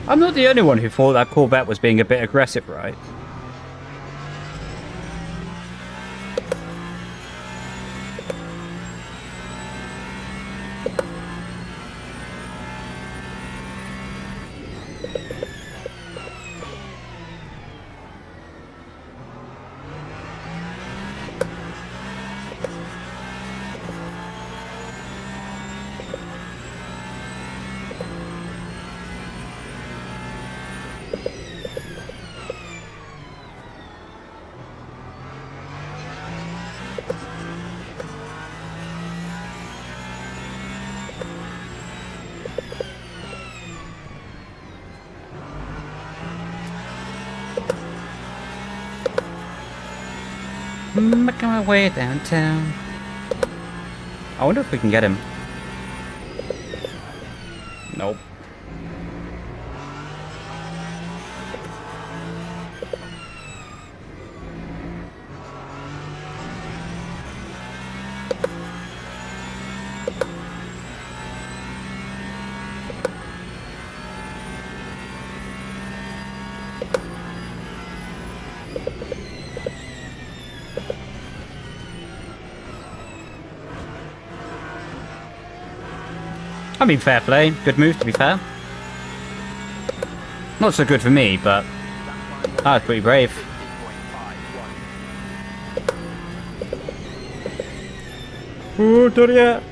I'm not the only one who thought that Corvette was being a bit aggressive, right? Making my way downtown. I wonder if we can get him. Nope. I mean, fair play. Good move, to be fair. Not so good for me, but that was pretty brave. Ooh, done yet?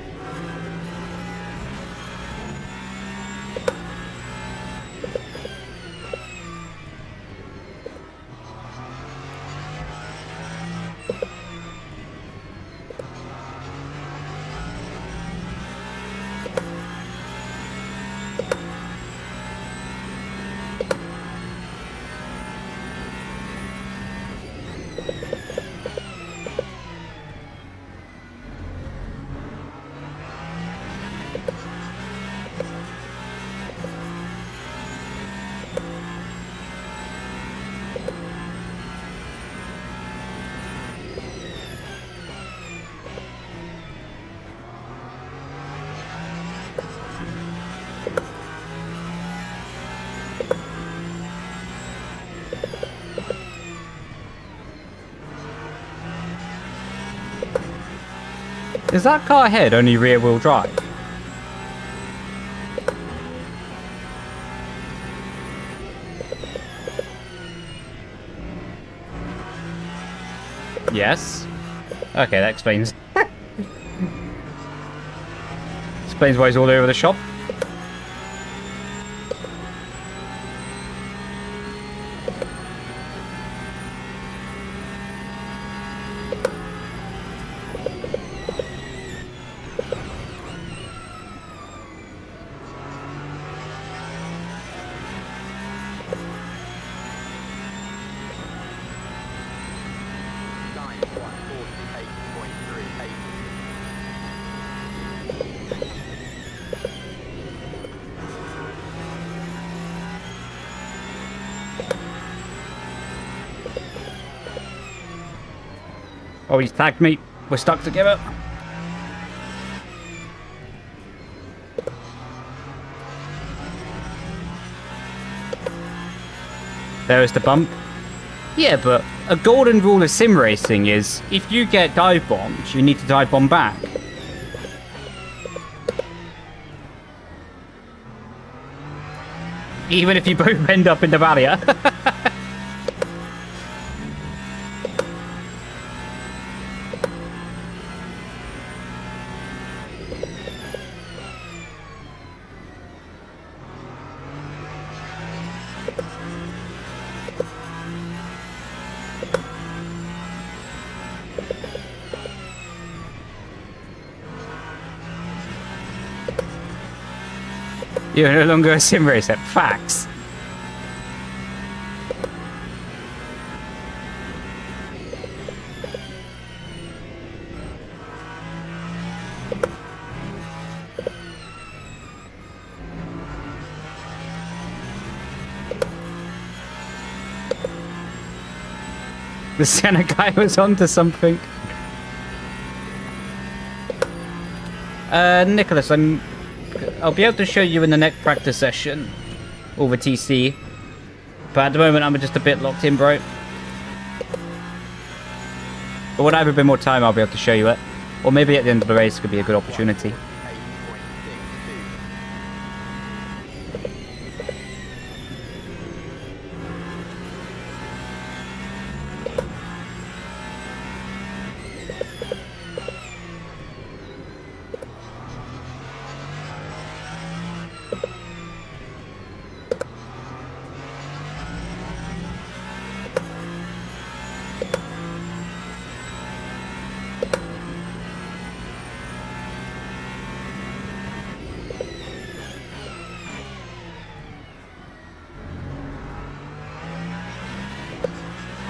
Is that car ahead only rear-wheel drive? Yes. Okay, that explains. explains why he's all over the shop. Oh, he's tagged me. We're stuck together. There's the bump. Yeah, but a golden rule of sim racing is if you get dive bombed, you need to dive bomb back. Even if you both end up in the barrier. You're no longer a sim racer. Facts. The Senna guy was onto something. Nicholas, I'll be able to show you in the next practice session over TC, but at the moment I'm just a bit locked in, bro. But when I have a bit more time, I'll be able to show you it, or maybe at the end of the race could be a good opportunity.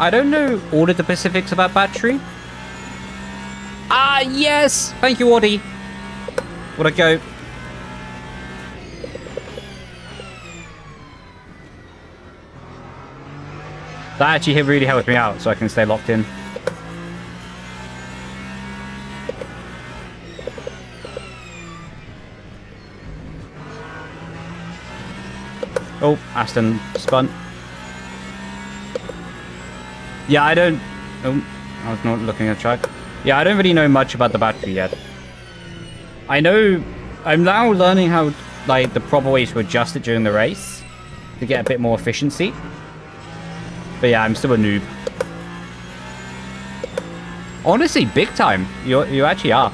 I don't know all of the specifics about battery. Ah, yes! Thank you, Audie. Would I go? That actually really helped me out so I can stay locked in. Oh, Aston spun. Yeah, I don't... Oh, I was not looking at track. Yeah, I don't really know much about the battery yet. I know... I'm now learning how, like, the proper ways to adjust it during the race to get a bit more efficiency. But yeah, I'm still a noob. Honestly, big time. You actually are.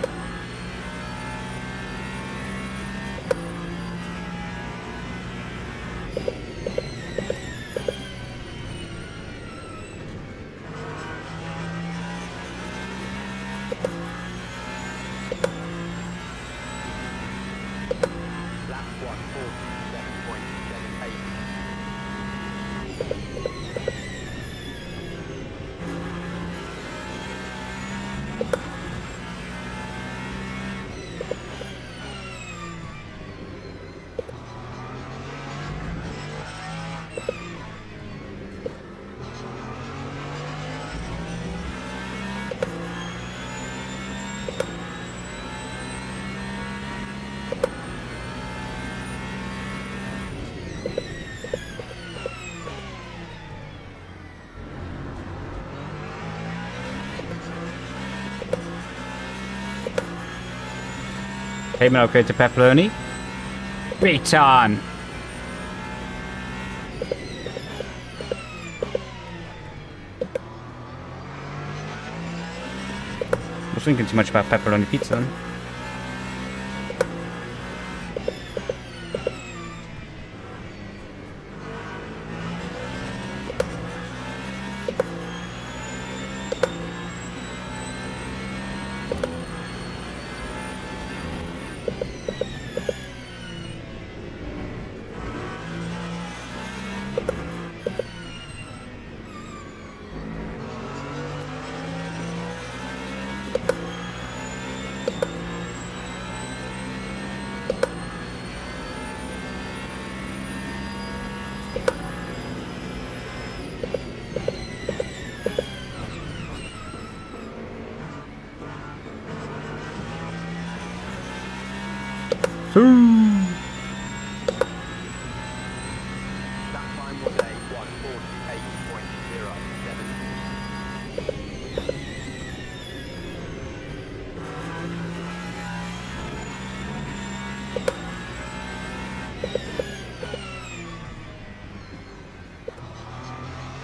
Payment upgrade to pepperoni. Return. I was thinking too much about pepperoni pizza then.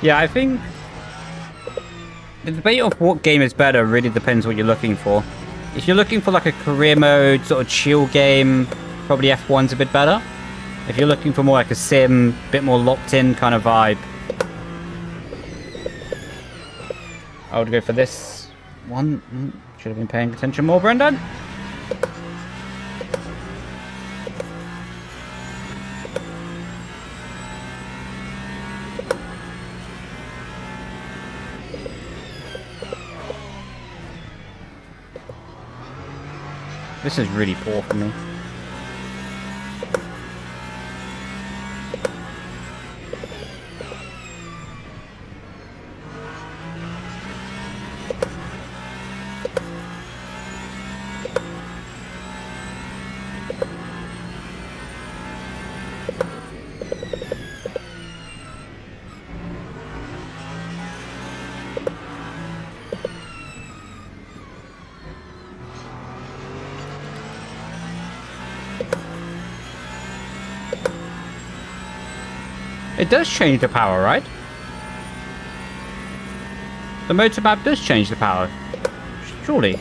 Yeah, I think the debate of what game is better really depends what you're looking for. If you're looking for like a career mode, sort of chill game, probably F1's a bit better. If you're looking for more like a sim, bit more locked in kind of vibe, I would go for this one. Should have been paying attention more, Brendon. This is really poor for me. It does change the power, right? The motor map does change the power. Surely.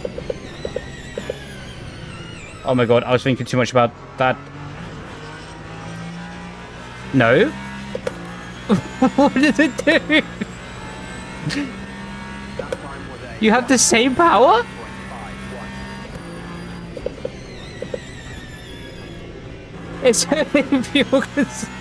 Oh my god, I was thinking too much about that. No? What does it do? You have the same power? It's only fuel consumption.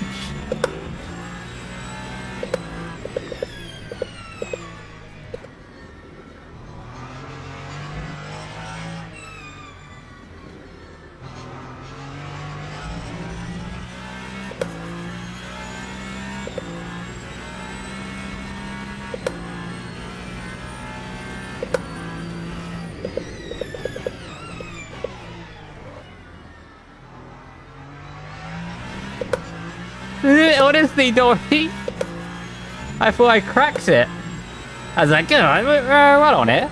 Honestly, Dory, I thought I cracked it. I was like, oh, what on it?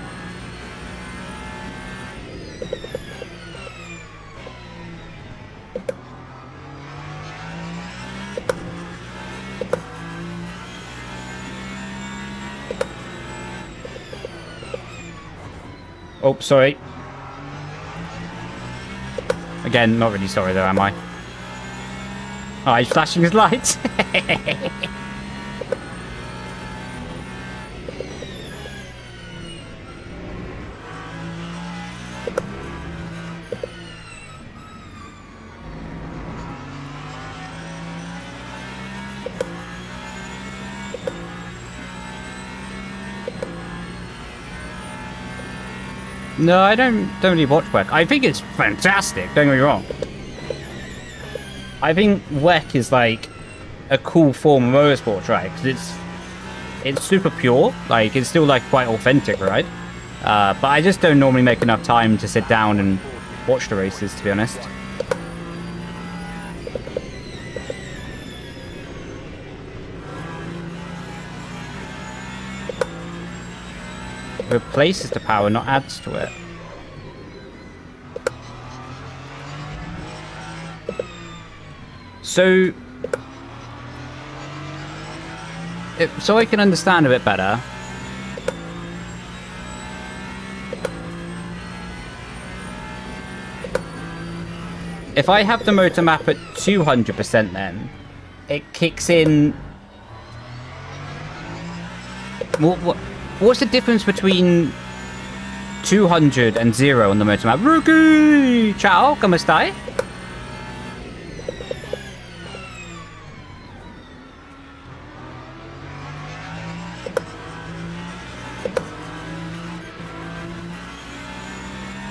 Oh, sorry. Again, not really sorry though, am I? Oh, he's flashing his lights. No, I don't really watch WEC. I think it's fantastic, don't get me wrong. I think WEC is like a cool form of motorsport, right? Because it's super pure, like it's still like quite authentic, right? But I just don't normally make enough time to sit down and watch the races, to be honest. It replaces the power, not adds to it. So I can understand a bit better. If I have the motor map at 200%, then it kicks in. What's the difference between 200 and 0 on the motor map? Rookie! Ciao, come stai?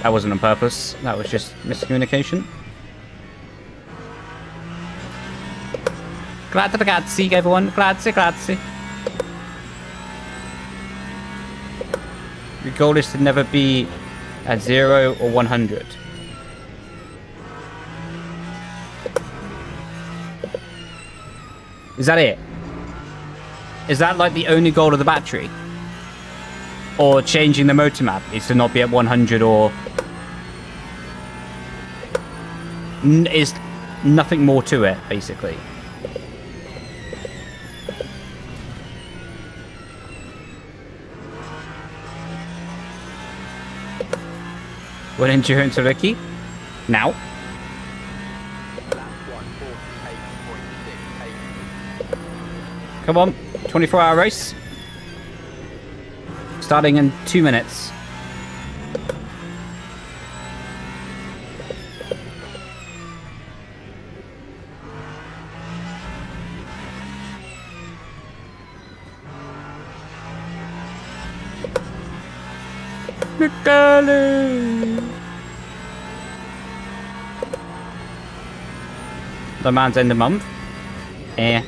That wasn't on purpose. That was just miscommunication. Grazie ragazzi, everyone. Grazie, grazie. Your goal is to never be at 0 or 100. Is that it? Is that like the only goal of the battery? Or changing the motor map is to not be at 100 or... is nothing more to it, basically. One endurance rookie. Now. Come on. 24-hour race. Starting in 2 minutes. The man's in the month. Eh.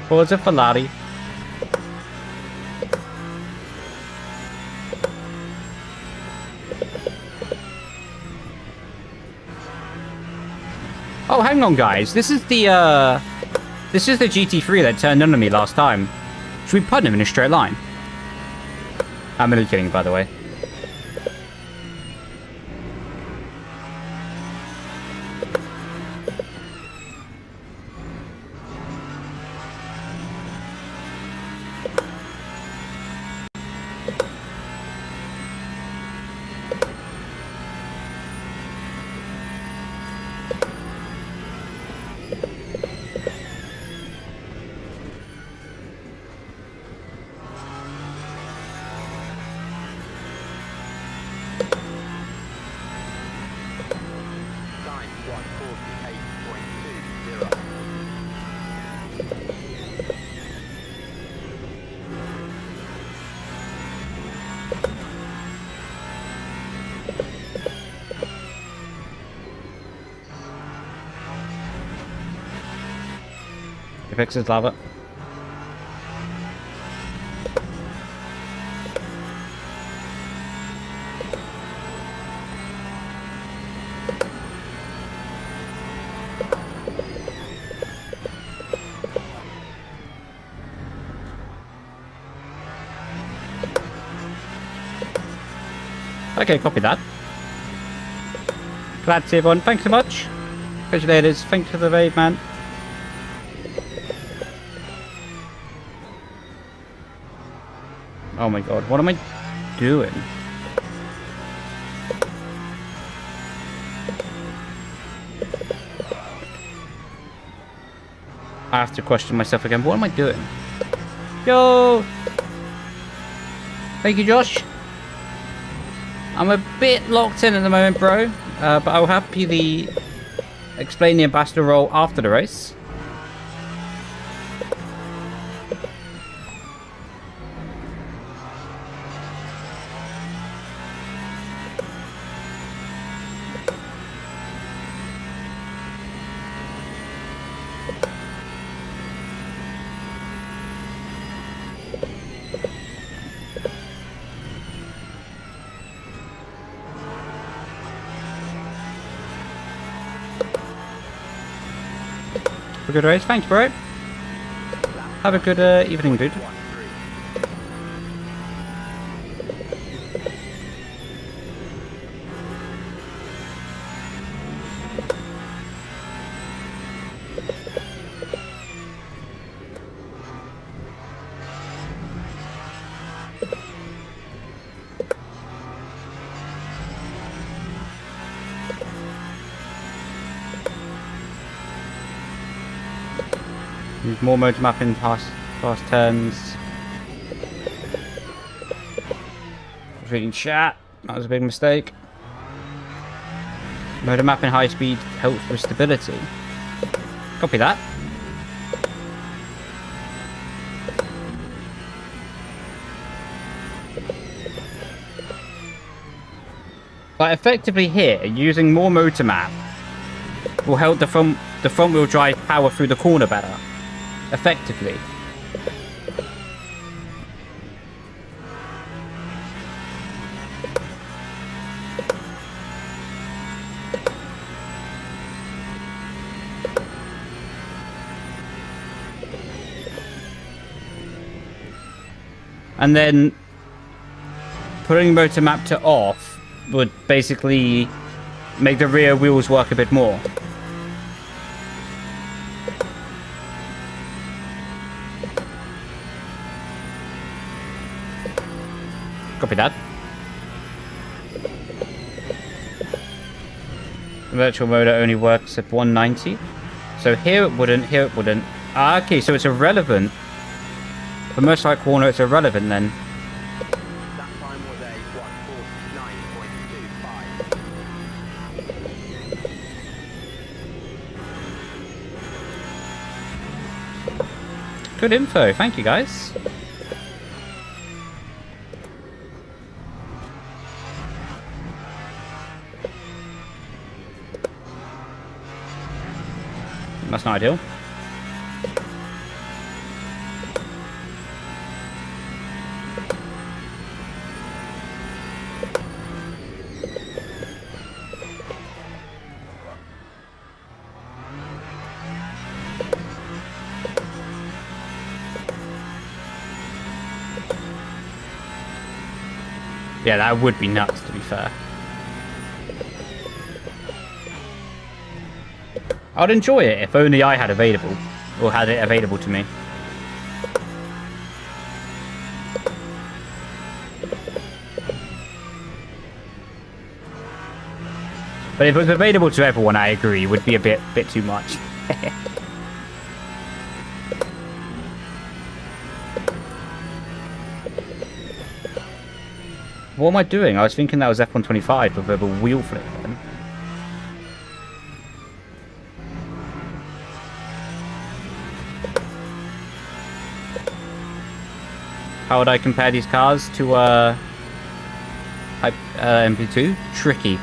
Was it Ferrari? Oh, hang on, guys. This is the GT3 that turned on me last time. Should we put him in a straight line? I'm only kidding, by the way. Fixes lava. Okay, copy that. Glad to see everyone. Thanks so much. Appreciate Thanks for the raid, man. Oh my god, what am I doing? I have to question myself again. What am I doing? Yo! Thank you, Josh. I'm a bit locked in at the moment, bro. But I'll happily explain the ambassador role after the race. A good race. Thanks, bro. Have a good evening, dude. More motor mapping past turns. Reading chat. That was a big mistake. Motor mapping high speed helps with stability. Copy that. But effectively here, using more motor map will help the front wheel drive power through the corner better. Effectively. And then putting motor map to off would basically make the rear wheels work a bit more. Copy that. Virtual motor only works at 190. So here it wouldn't, here it wouldn't. Ah, okay, so it's irrelevant. For most right corner, it's irrelevant then. That time was a 149.25. Good info, thank you guys. That's not ideal. Yeah, that would be nuts, to be fair. I'd enjoy it if only I had available, or had it available to me. But if it was available to everyone, I agree, it would be a bit too much. What am I doing? I was thinking that was F125 with a wheel flip then. How would I compare these cars to M.2? Tricky.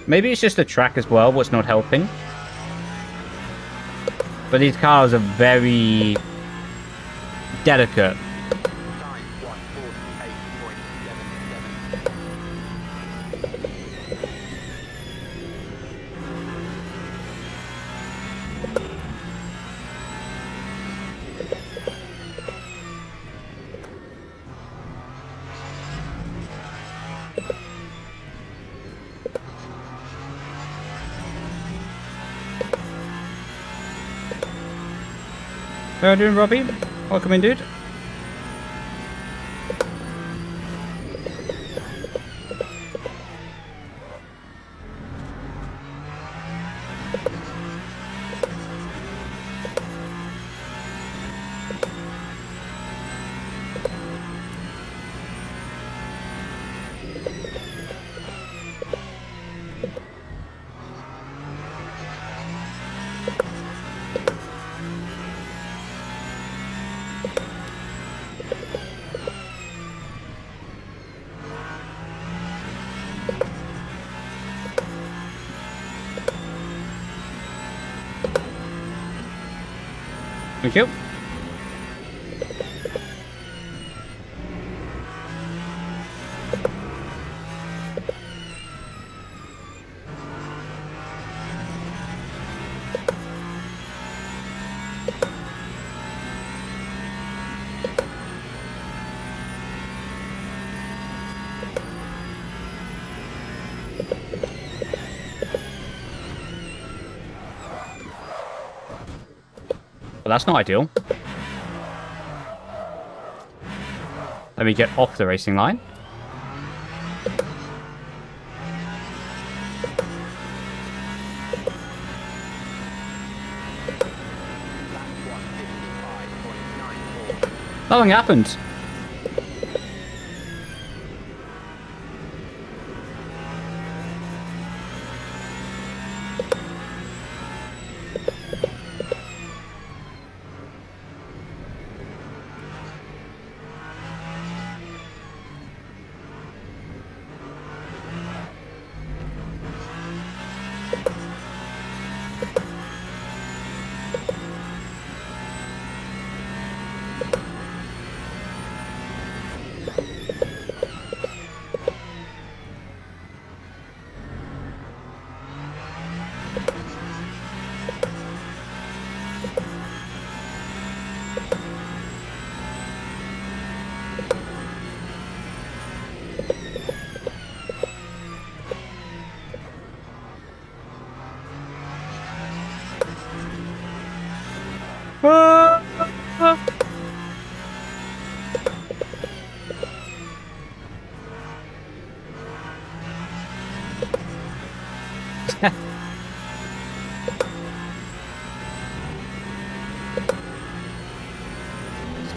Maybe it's just the track as well, what's not helping. But these cars are very delicate. Time 148.77. How are you doing, Robbie? Welcome in, dude. Thank you. Well, that's not ideal. Let me get off the racing line. Nothing happened.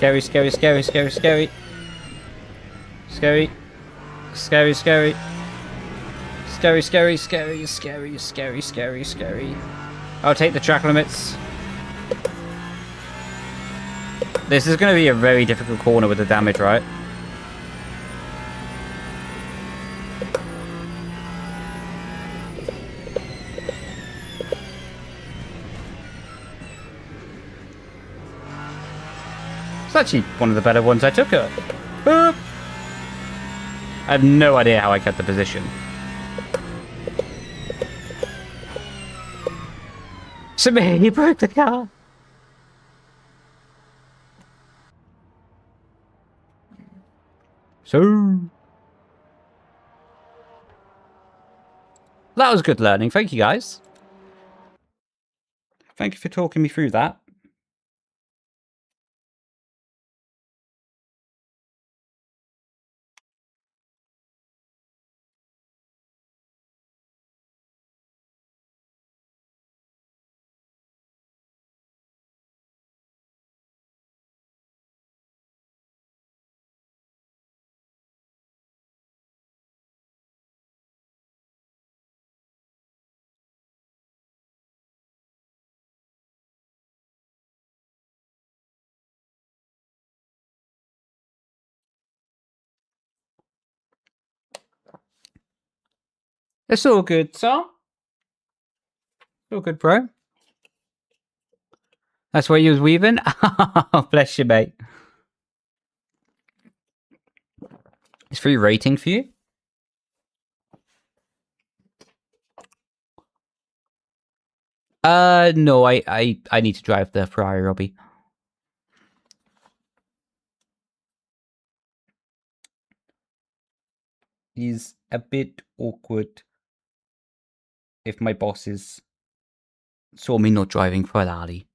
Scary, scary, scary, scary, scary. Scary. Scary, scary. Scary, scary, scary, scary, scary, scary, scary. I'll take the track limits. This is going to be a very difficult corner with the damage, right? It's actually one of the better ones I took it. Boop. I have no idea how I kept the position. Samir, you broke the car. So that was good learning. Thank you, guys. Thank you for talking me through that. It's all good, sir. All good, bro. That's what you was weaving? Oh, bless you, mate. It's free rating for you? No, I need to drive the Ferrari, Robbie. Is a bit awkward if my bosses saw me not driving Ferrari.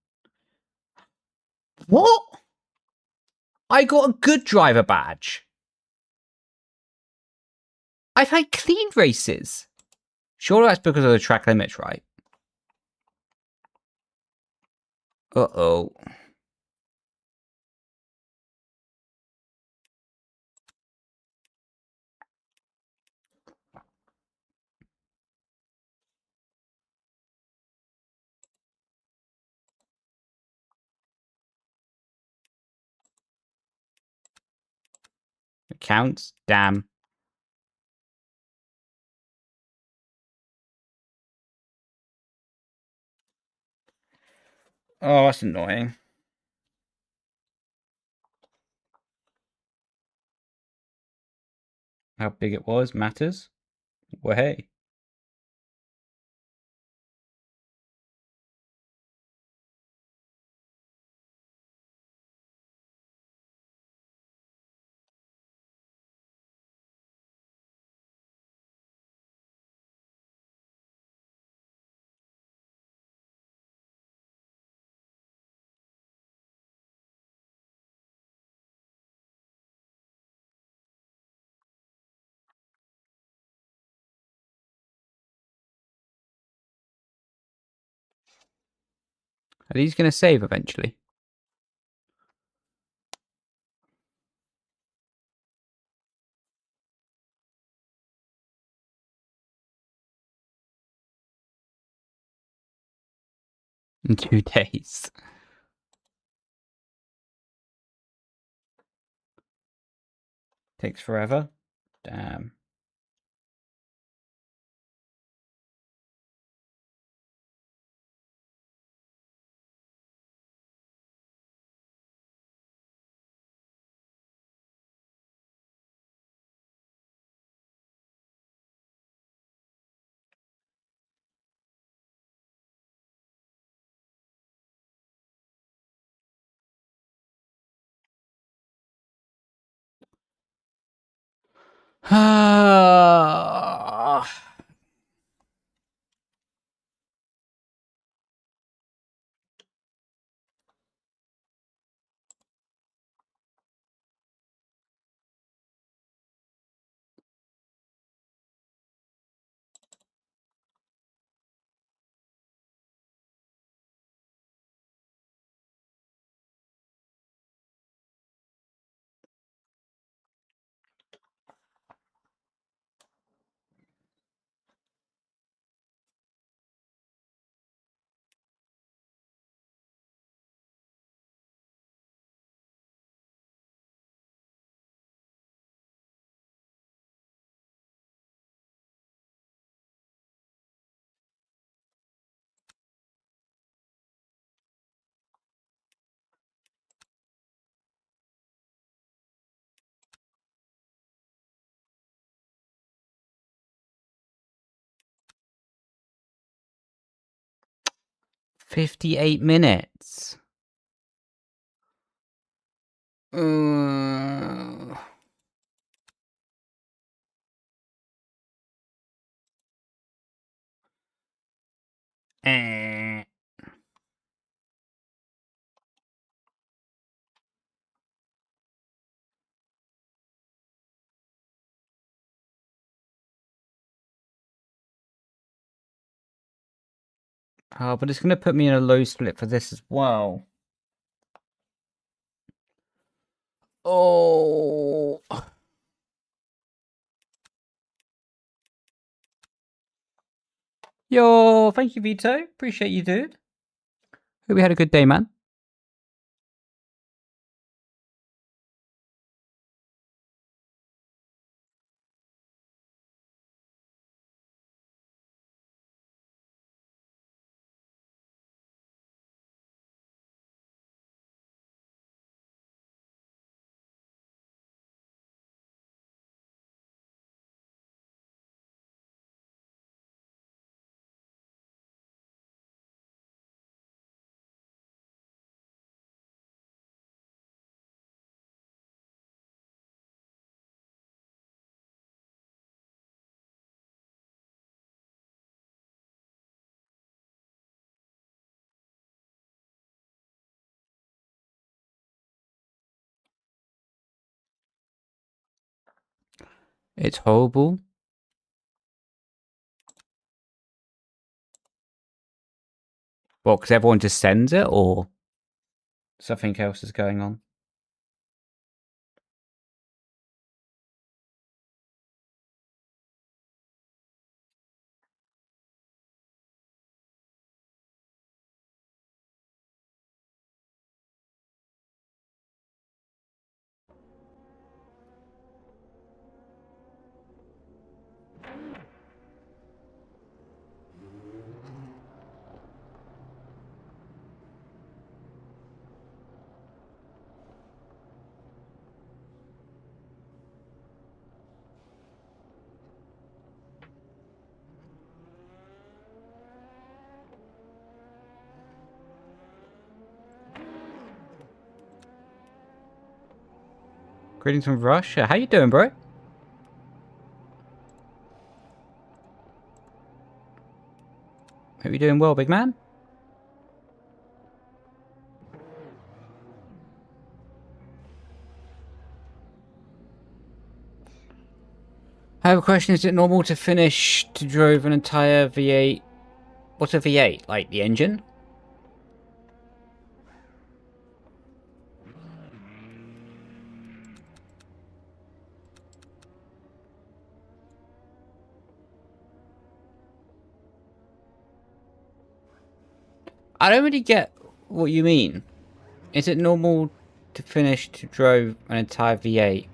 What? I got a good driver badge. I've had clean races. Sure, that's because of the track limits, right? Uh-oh. It counts? Damn. Oh, that's annoying. How big it was matters. Well, hey. Are these going to save eventually? In 2 days. Takes forever. Damn. 58 minutes. Eh. Oh, but it's going to put me in a low split for this as well. Oh. Yo, thank you, Vito. Appreciate you, dude. Hope we had a good day, man. It's horrible. What, because everyone just sends it, or something else is going on? Greetings from Russia. How you doing, bro? Hope you're doing well, big man. I have a question. Is it normal to finish to drove an entire V8? What's a V8? Like the engine? I don't really get what you mean. Is it normal to finish to drove an entire V8?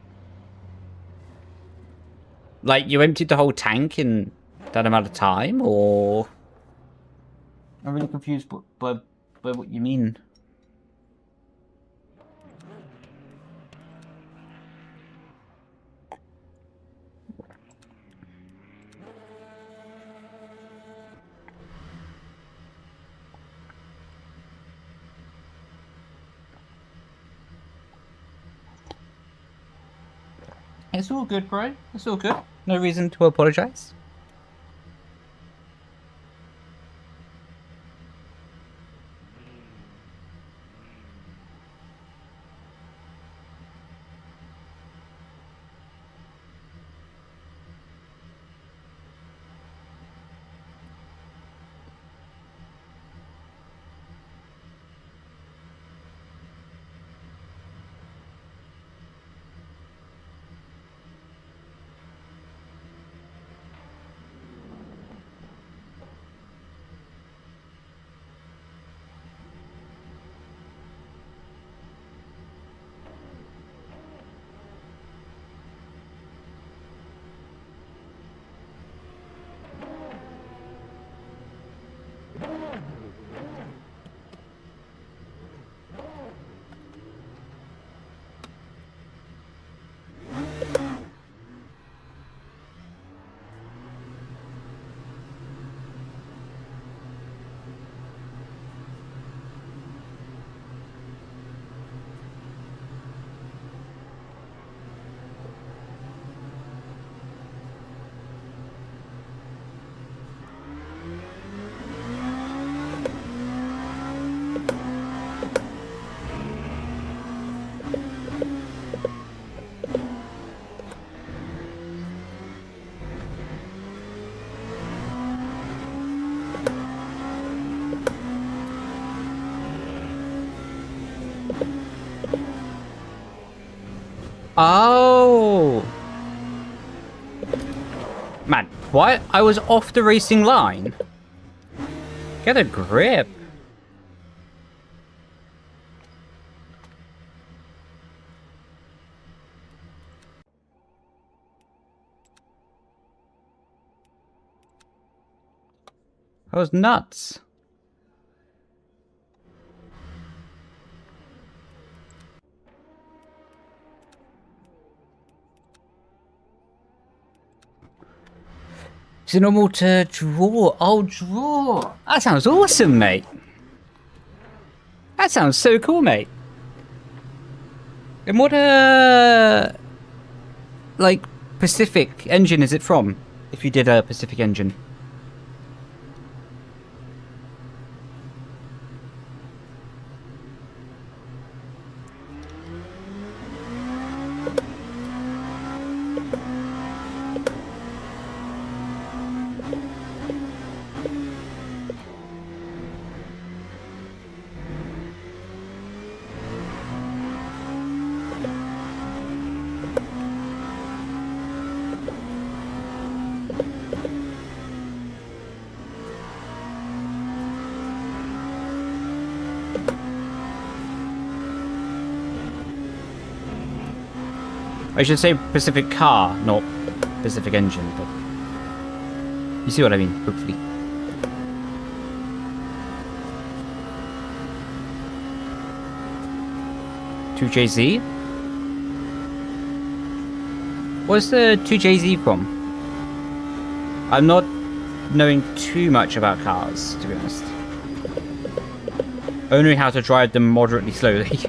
Like you emptied the whole tank in that amount of time, or? I'm really confused by what you mean. It's all good, bro. It's all good. No reason to apologize. Oh! Man, what? I was off the racing line. Get a grip. That was nuts. Is it normal to draw? Oh, draw. That sounds awesome, mate. That sounds so cool, mate. And what, like, Pacific engine is it from? If you did a Pacific engine. I should say Pacific car, not Pacific engine, but you see what I mean, hopefully. .2JZ? What's the 2JZ from? I'm not knowing too much about cars, to be honest. Only how to drive them moderately slowly.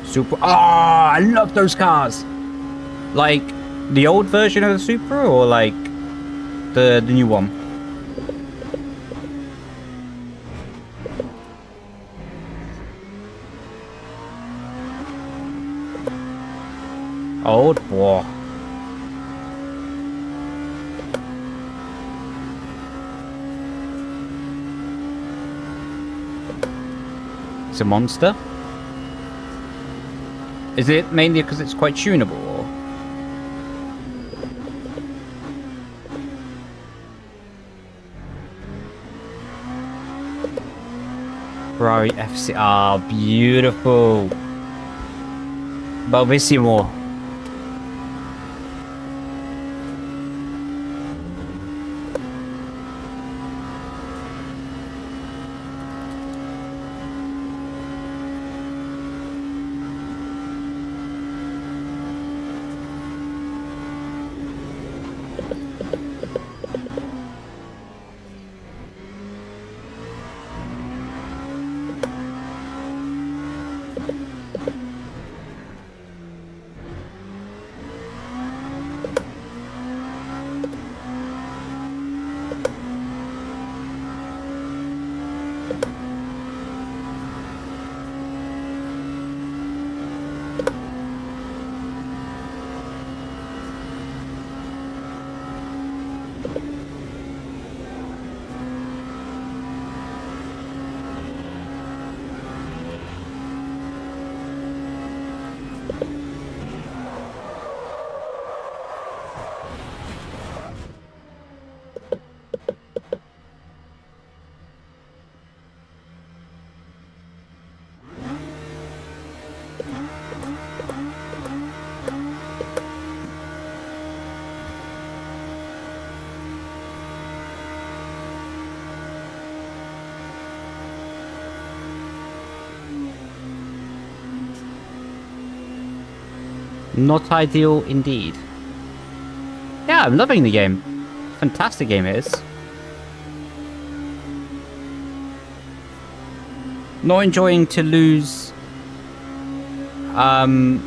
Super. Oh, I love those cars. Like the old version of the Supra, or like the new one. Old boy. It's a monster. Is it mainly because it's quite tunable, or? Ferrari FC. Ah, beautiful. Bellissimo. Not ideal indeed. Yeah, I'm loving the game. Fantastic game it is. Not enjoying to lose the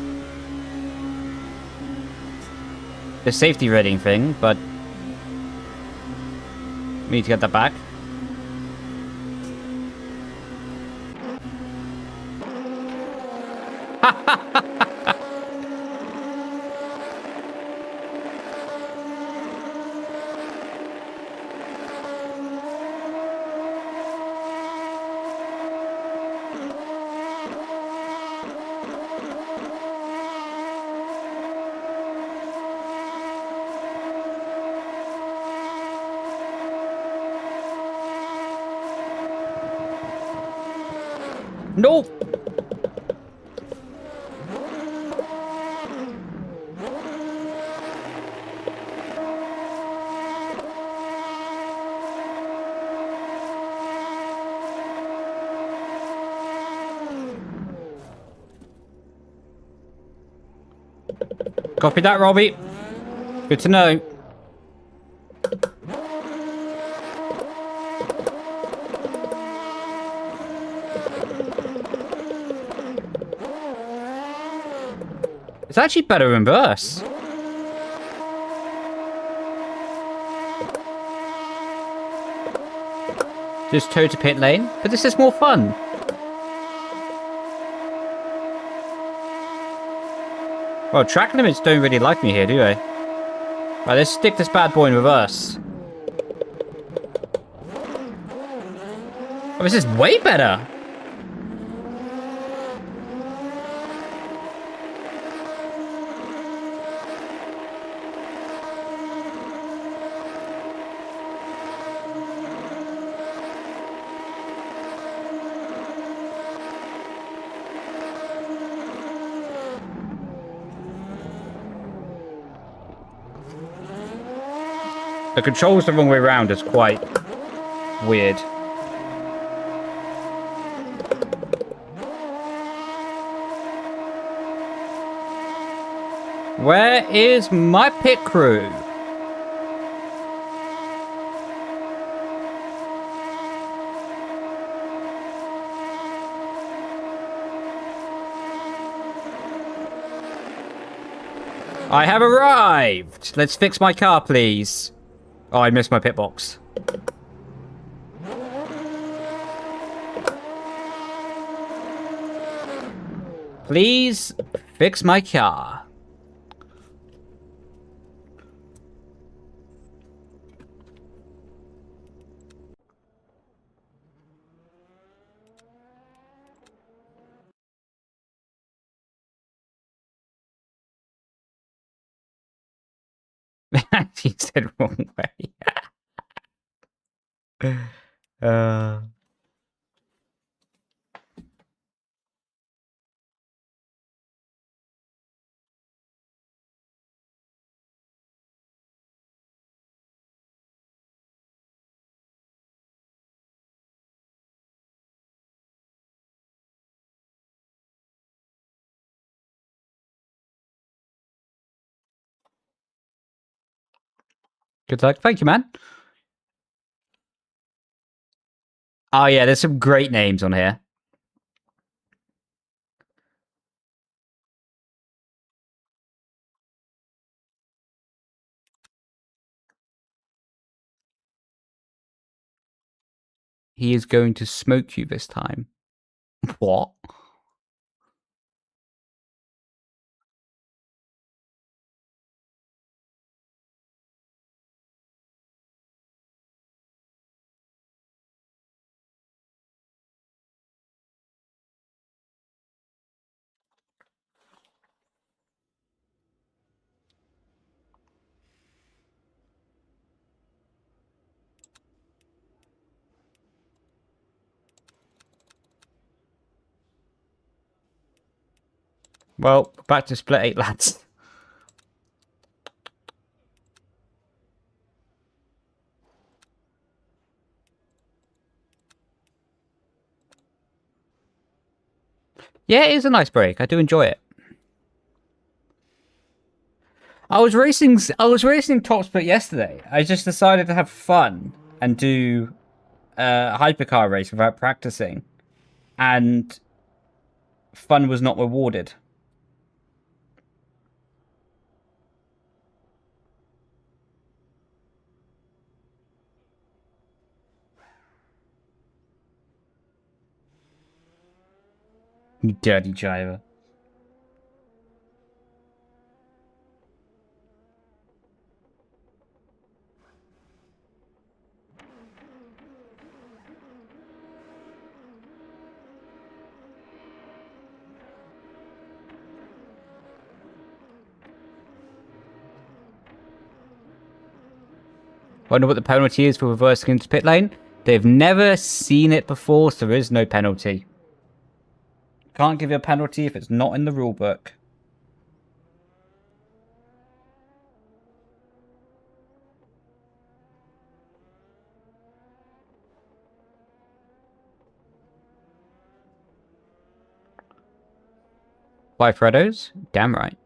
safety rating thing, but we need to get that back. No! Copy that, Robbie. Good to know. It's actually better in reverse. Just toe to pit lane, but this is more fun. Well, track limits don't really like me here, do they? Right, let's stick this bad boy in reverse. Oh, this is way better. The controls the wrong way around is quite weird. Where is my pit crew? I have arrived! Let's fix my car, please. Oh, I missed my pit box. Please fix my car. He said wrong way. Good luck. Thank you, man. Oh, yeah, there's some great names on here. He is going to smoke you this time. What? Well, back to split 8, lads. Yeah, it is a nice break. I do enjoy it. I was racing top split yesterday. I just decided to have fun and do a hypercar race without practicing, and fun was not rewarded. You dirty driver. Wonder what the penalty is for reversing into pit lane. They've never seen it before, so there is no penalty. Can't give you a penalty if it's not in the rule book. Why Freddos? Damn right.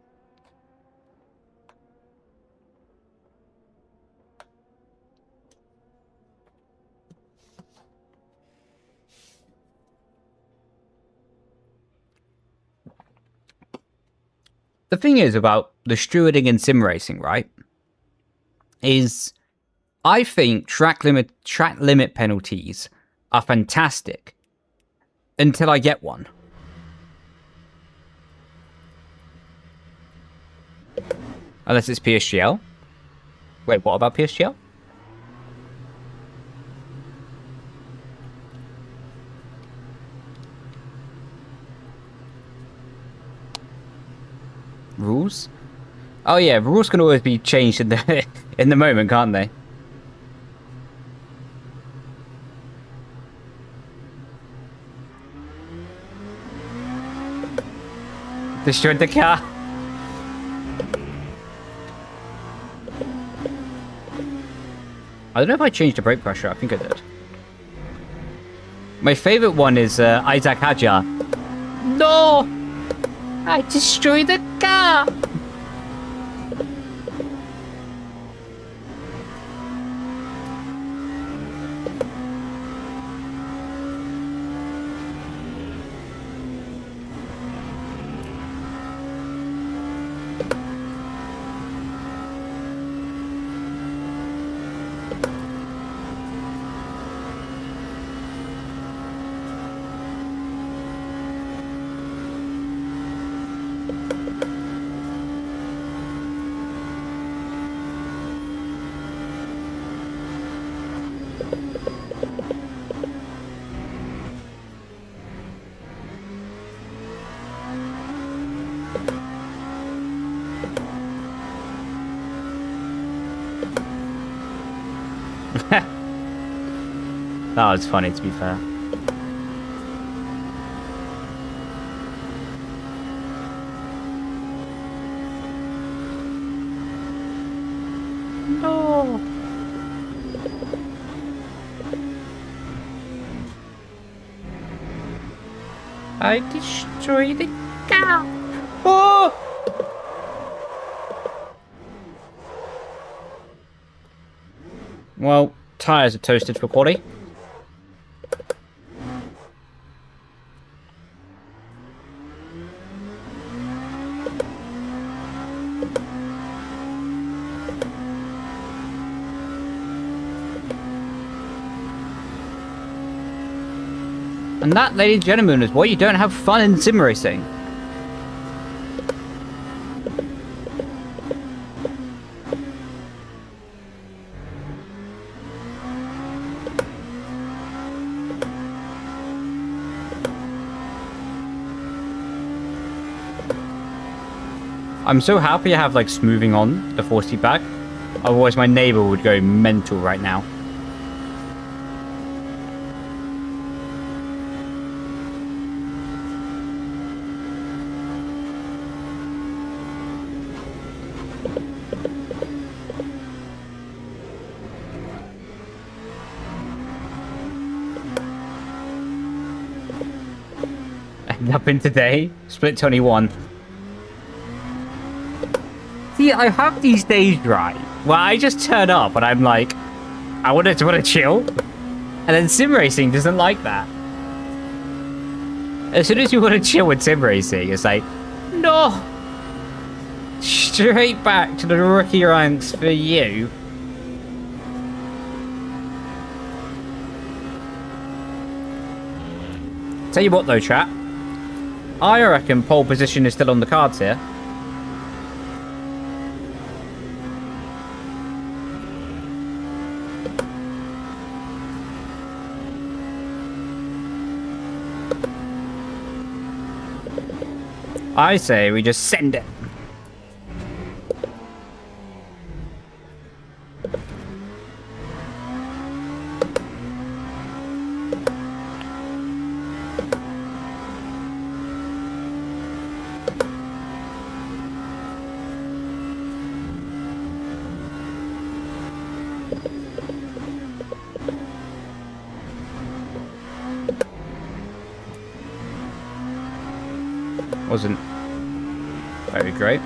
The thing is about the stewarding in sim racing, right? Is I think track limit penalties are fantastic until I get one. Unless it's PSGL. Wait, what about PSGL? Rules? Oh yeah, rules can always be changed in the in the moment, can't they? Destroyed the car. I don't know if I changed the brake pressure. I think I did. My favorite one is Isaac Hadjar. No! I destroyed the car! That was funny, to be fair. No. I destroyed the car. Oh! Well, tires are toasted for quality. And that, ladies and gentlemen, is why you don't have fun in sim racing. I'm so happy I have like smoothing on the 4 seat back. Otherwise my neighbor would go mental right now. Happened today. Split 21. See, I have these days, right, where I just turn up and I'm like, I want to chill. And then sim racing doesn't like that. As soon as you want to chill with sim racing, it's like, no. Straight back to the rookie ranks for you. Tell you what though, chat. I reckon pole position is still on the cards here. I say we just send it. Wasn't very great.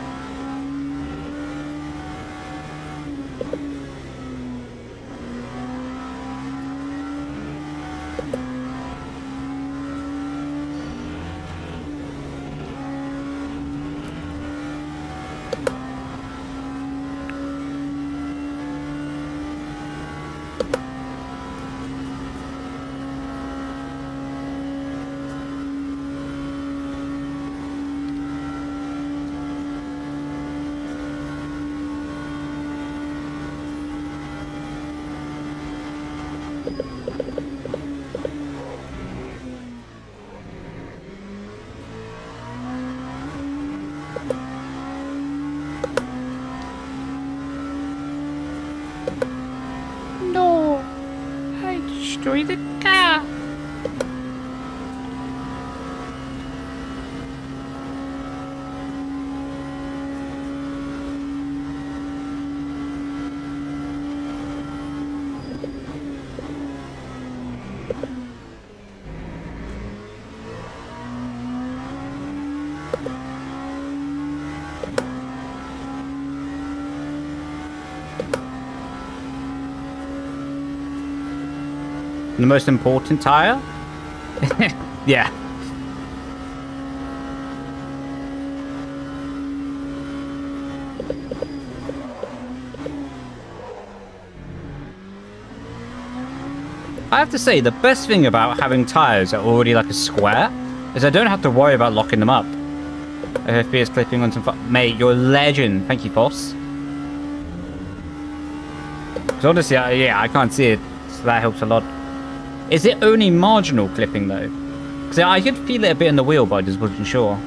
No! I destroyed the car! The most important tire? Yeah. I have to say, the best thing about having tires that are already like a square is I don't have to worry about locking them up. FFP is clipping on some mate, you're a legend. Thank you, boss. Because honestly, yeah, I can't see it, so that helps a lot. Is it only marginal clipping though? Because I could feel it a bit in the wheel, but I just wasn't sure.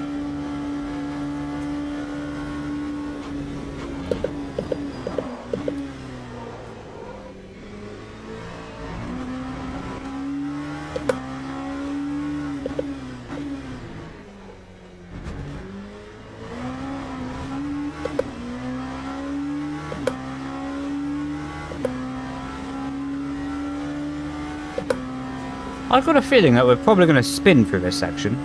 I've got a feeling that we're probably going to spin through this section.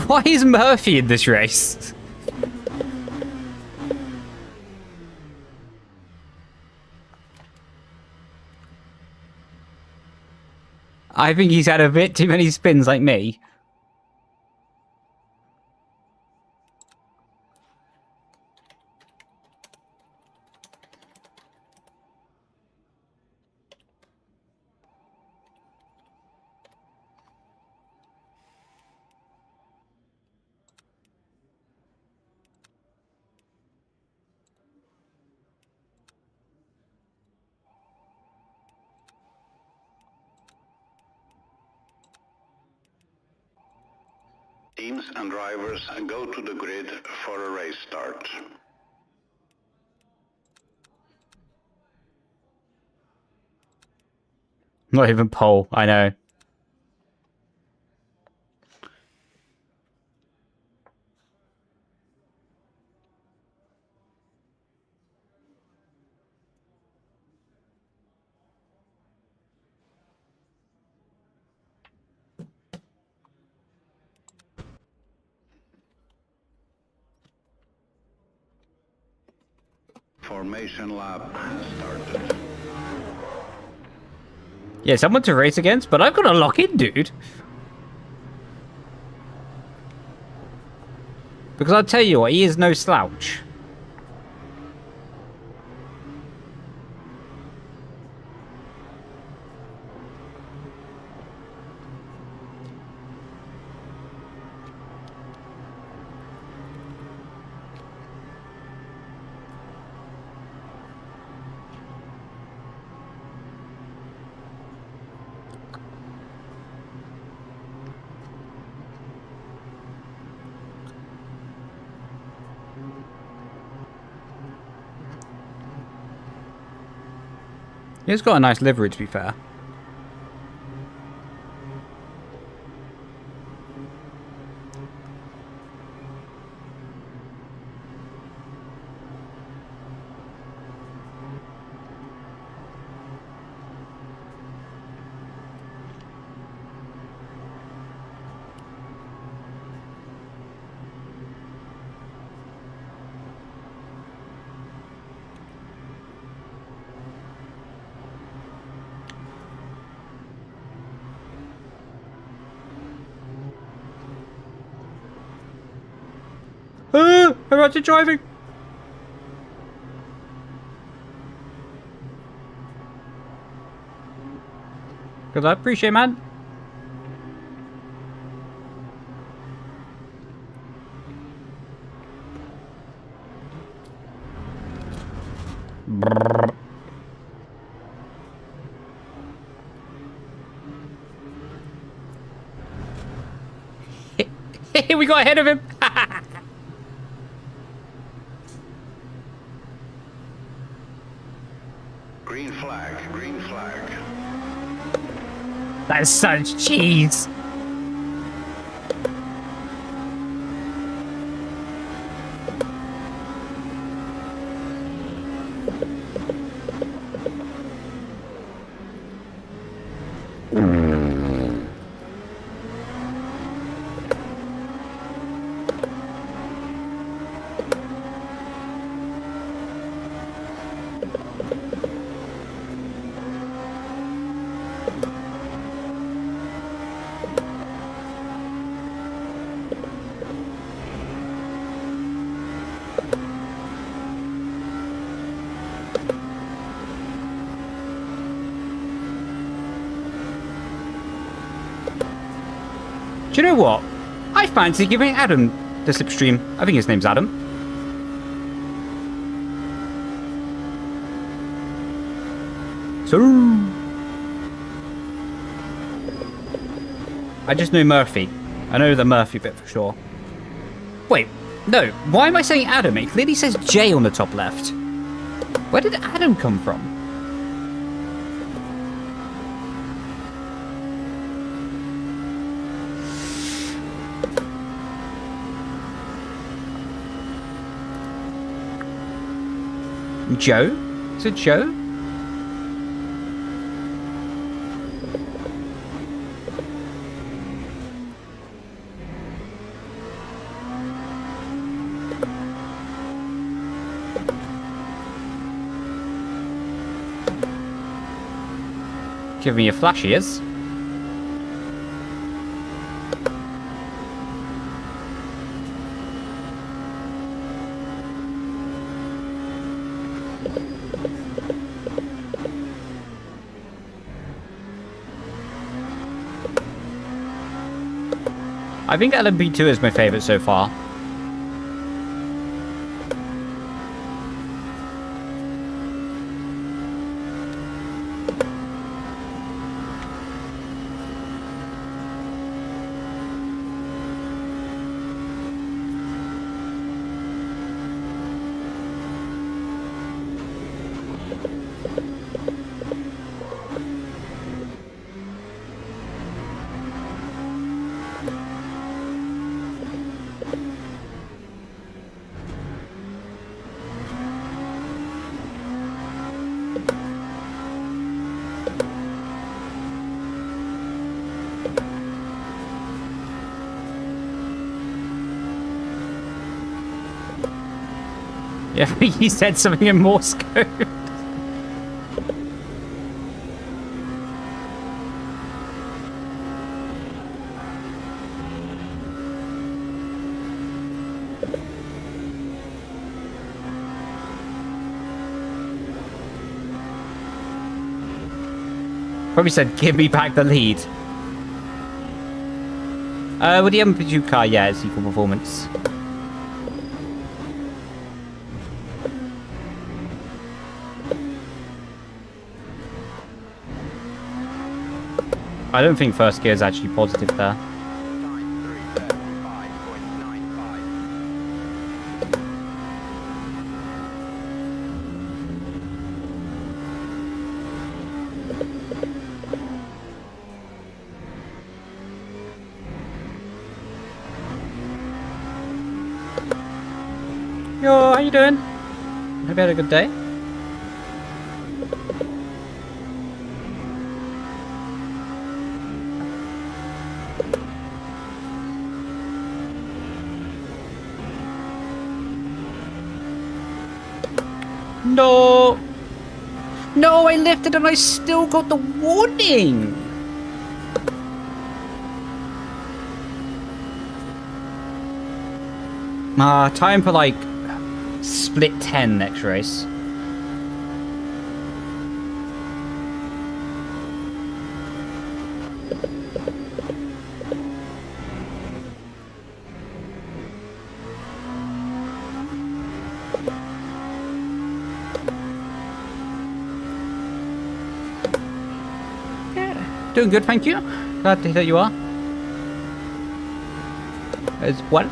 Why is Murphy in this race? I think he's had a bit too many spins like me. Teams and drivers go to the grid for a race start. Not even pole, I know. Formation lap has started. Yeah, someone to race against, but I've got to lock in, dude. Because I'll tell you what, he is no slouch. It's got a nice livery, to be fair. I'm out to driving. Good luck, appreciate it, man. Brrr. We got ahead of him. Green flag, green flag. That's such cheese. Do you know what? I fancy giving Adam the slipstream. I think his name's Adam. So I just know Murphy. I know the Murphy bit for sure. Wait, no. Why am I saying Adam? It clearly says J on the top left. Where did Adam come from? Joe? Is it Joe? Give me a flash, he is. I think LMP2 is my favourite so far. Yeah, he said something in Morse code. Probably said, give me back the lead. With the M.2 car, yeah, it's equal performance. I don't think first gear is actually positive there. Time 3:35.95. Yo, how you doing? Hope you had a good day. No! No, I lifted and I still got the warning! Time for like split 10 next race. Yeah, doing good, thank you. Glad to hear that you are. As well.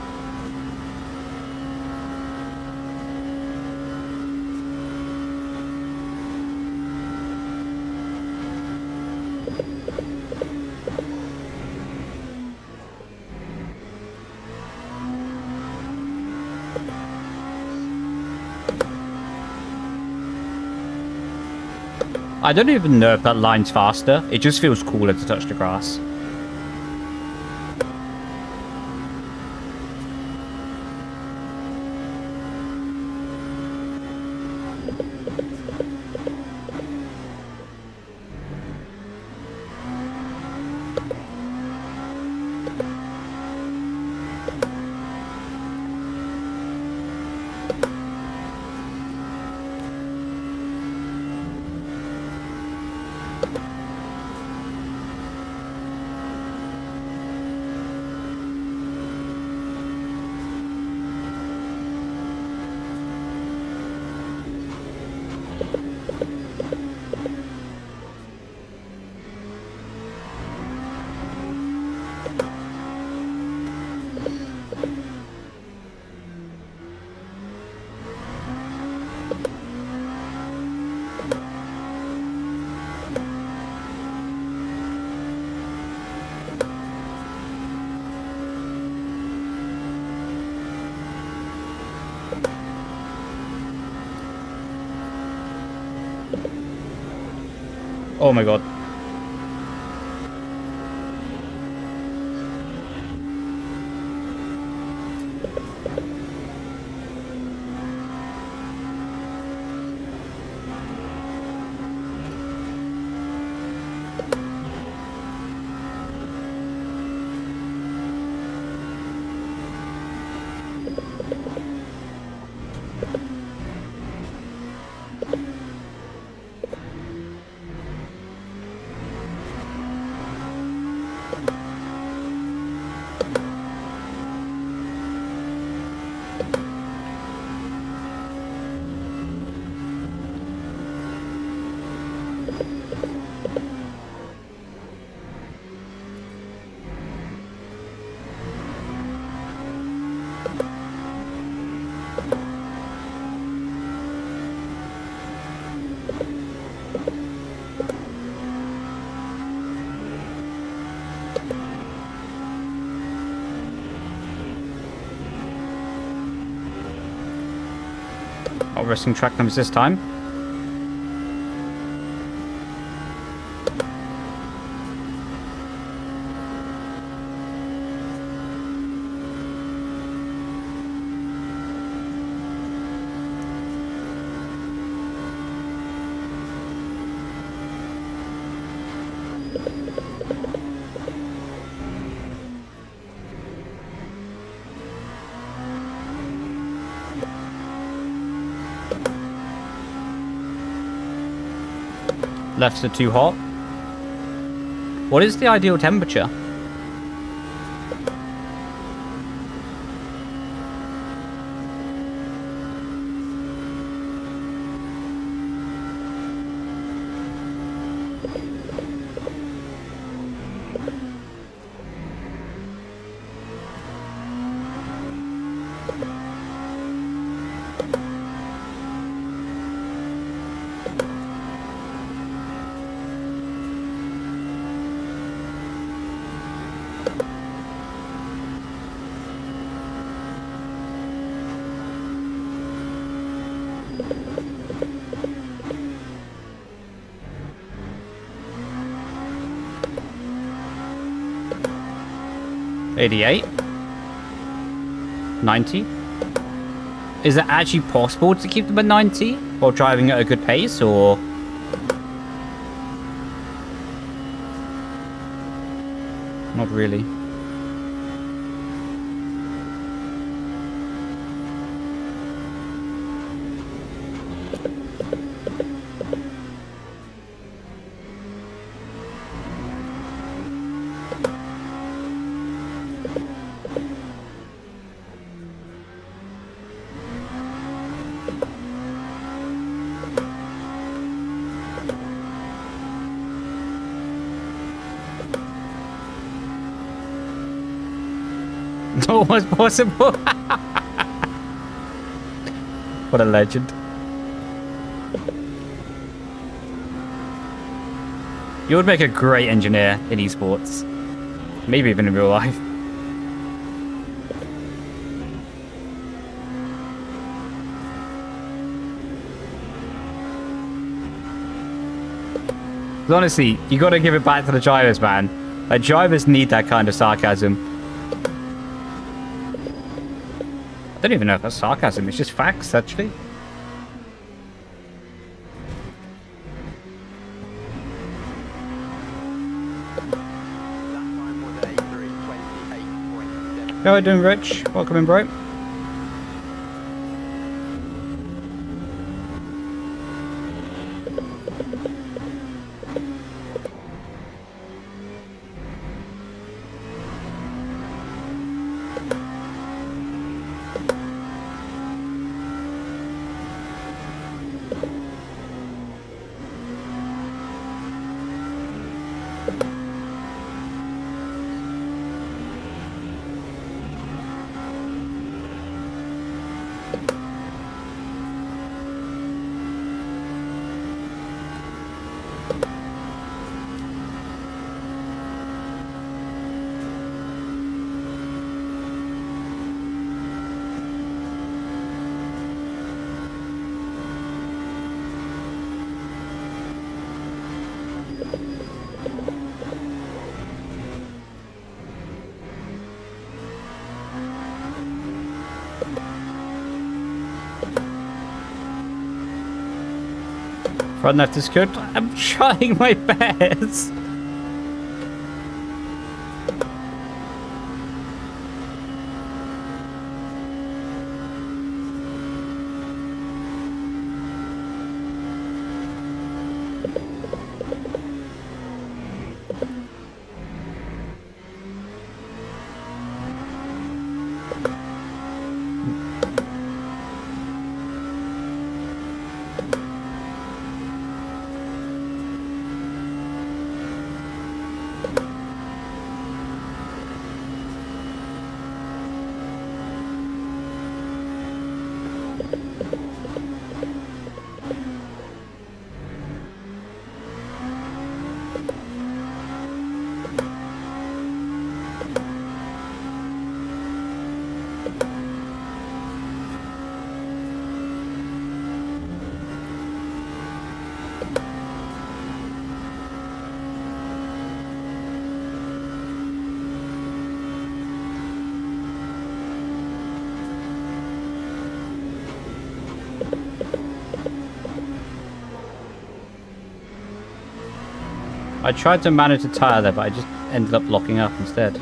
I don't even know if that line's faster. It just feels cooler to touch the grass. Oh my god. Risking track numbers this time. Lefts are too hot. What is the ideal temperature? 88. 90. Is it actually possible to keep them at 90 while driving at a good pace, or? Not really. Almost possible. What a legend. You would make a great engineer in esports. Maybe even in real life. But honestly, you gotta give it back to the drivers, man. Like, drivers need that kind of sarcasm. I don't even know if that's sarcasm, it's just facts, actually. How are you doing, Rich? Welcome in, bro. Front left is good. I'm trying my best. I tried to manage the tire there, but I just ended up locking up instead.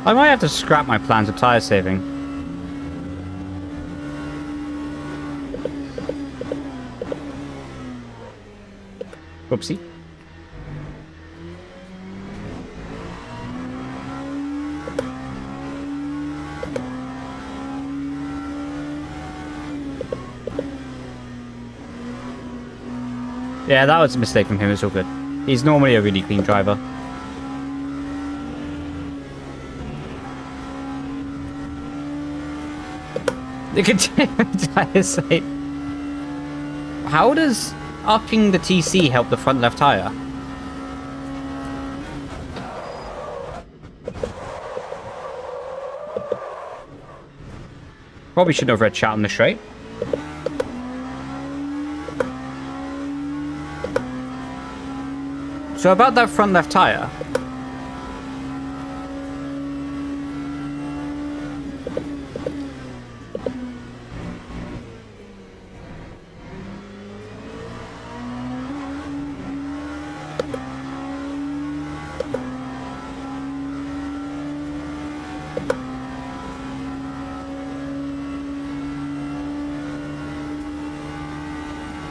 I might have to scrap my plans of tire saving. Whoopsie. Yeah, that was a mistake from him. It's all good. He's normally a really clean driver. The continuing tire save. How does arcing the TC help the front left tire? Probably shouldn't have read chat on the straight. So about that front left tire.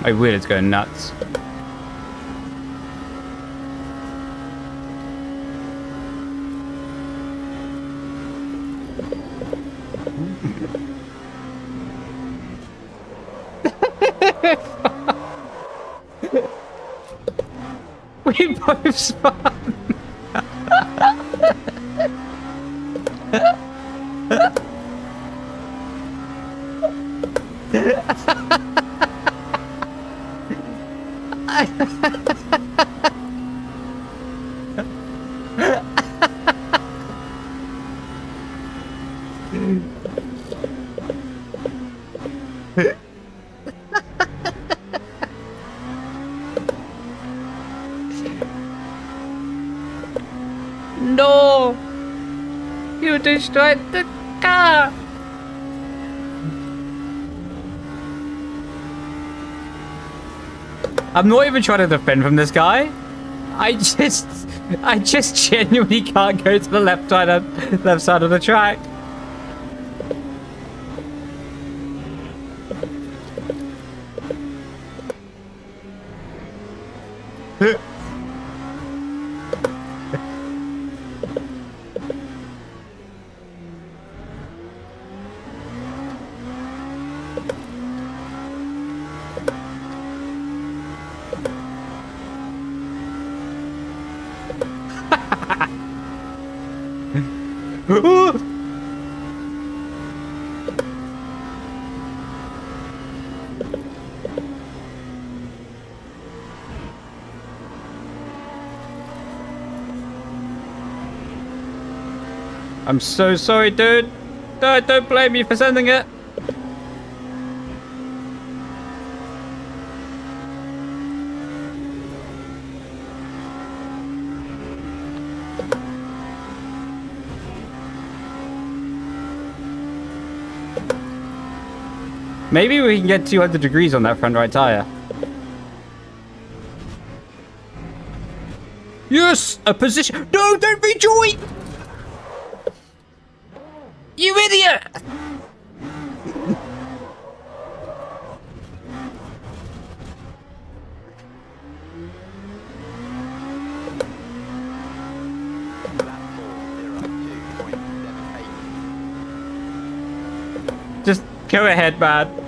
My wheel is going nuts. We both spun. No! You destroyed the car! I'm not even trying to defend from this guy. I just genuinely can't go to the left side of the track. I'm so sorry, dude. No, don't blame me for sending it. Maybe we can get 200 degrees on that front right tire. Yes! A position. No, don't rejoin! You idiot! Just go ahead, man.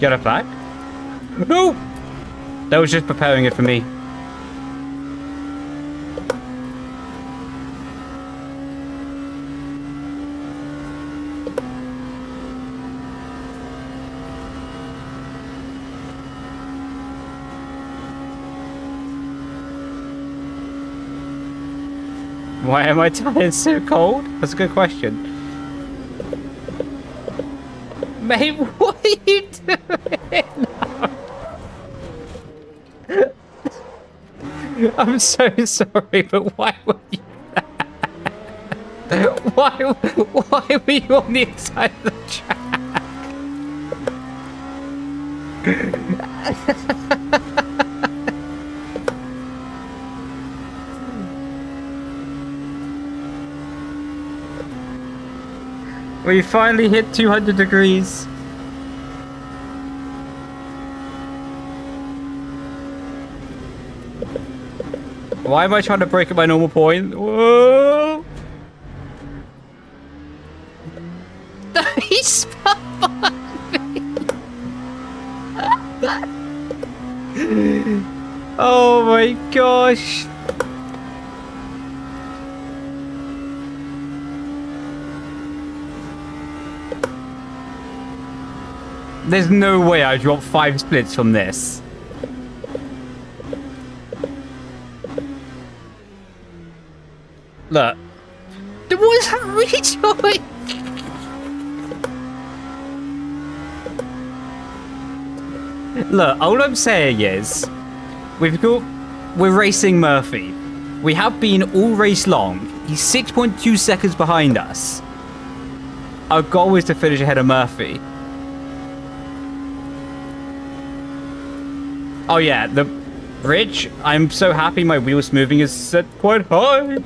Get it back? No! That was just preparing it for me. Why are my tires so cold? That's a good question. Mate, what are you doing? I'm so sorry, but why were you there? Why were you on the inside of the track? We finally hit 200 degrees. Why am I trying to break at my normal point? Whoa! He spun me! Oh my gosh! There's no way I dropped 5 splits from this. Look. What is that rejoin? Look, all I'm saying is, we're racing Murphy. We have been all race long. He's 6.2 seconds behind us. Our goal is to finish ahead of Murphy. Oh yeah, the bridge. I'm so happy my wheel smoothing is set quite high.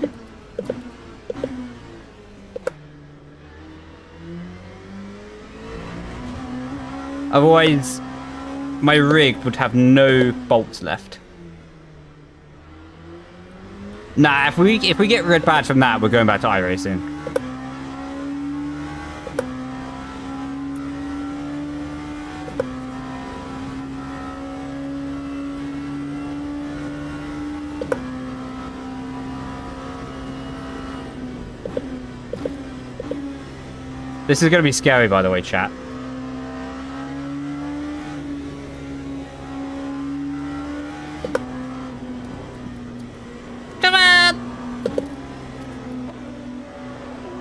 Otherwise, my rig would have no bolts left. Nah, if we get red badge from that, we're going back to iRacing. This is going to be scary, by the way, chat. Come on!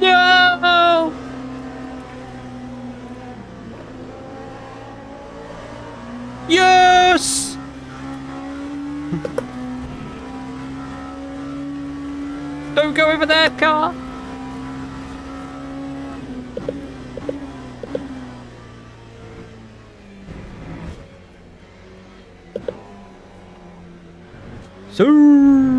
No! Yes! Don't go over there, car! So no.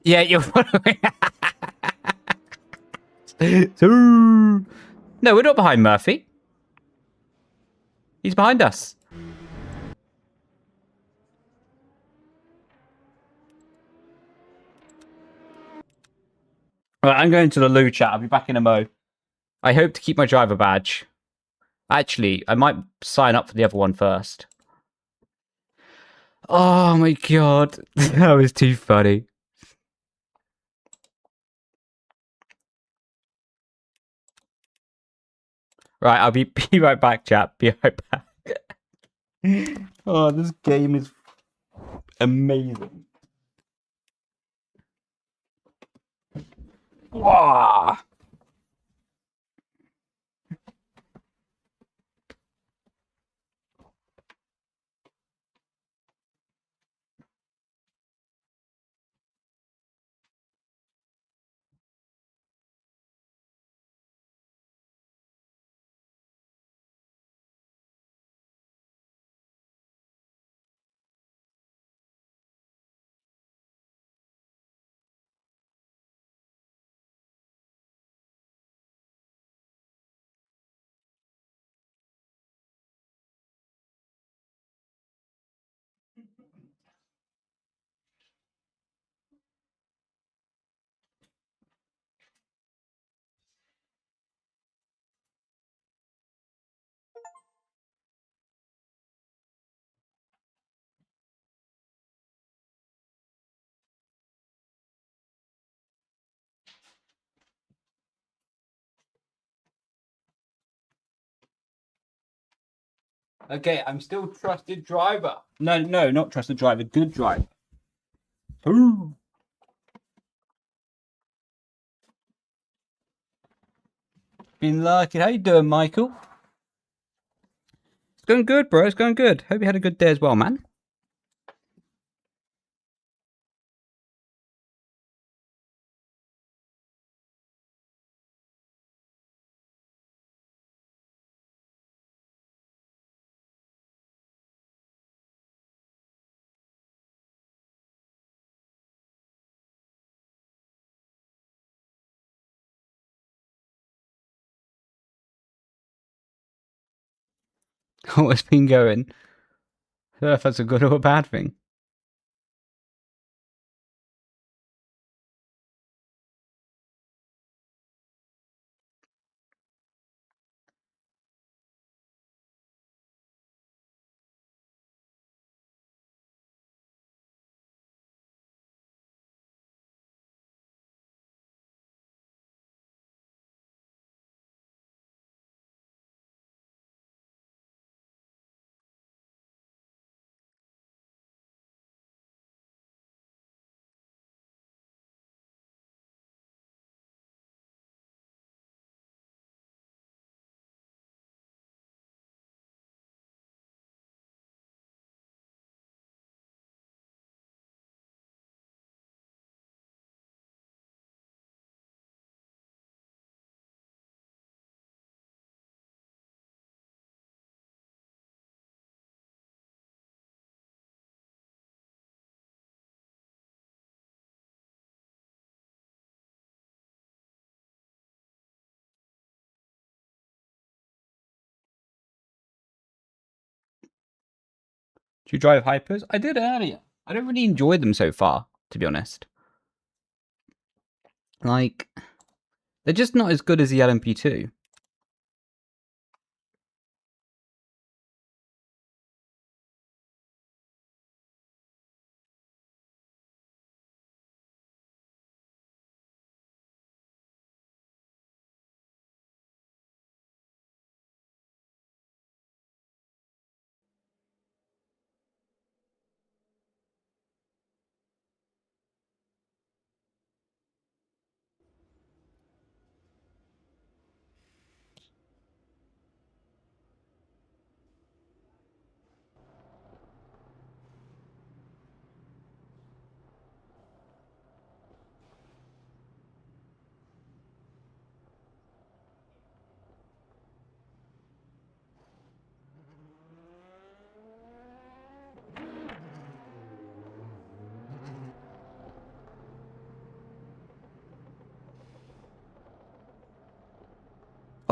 Yeah, you're following. No, we're not behind Murphy. He's behind us. All right, I'm going to the loo chat. I'll be back in a mo. I hope to keep my driver badge. Actually, I might sign up for the other one first. Oh my god. That was too funny. Right, I'll be right back, chat. Be right back. Oh, this game is amazing. Wow. Okay, I'm still trusted driver. No, not trusted driver. Good driver. Ooh. Been lucky. How you doing, Michael? It's going good, bro. It's going good. Hope you had a good day as well, man. How it's been going? I don't know if that's a good or a bad thing. Do you drive Hypers? I did earlier. I don't really enjoy them so far, to be honest. Like, they're just not as good as the LMP2.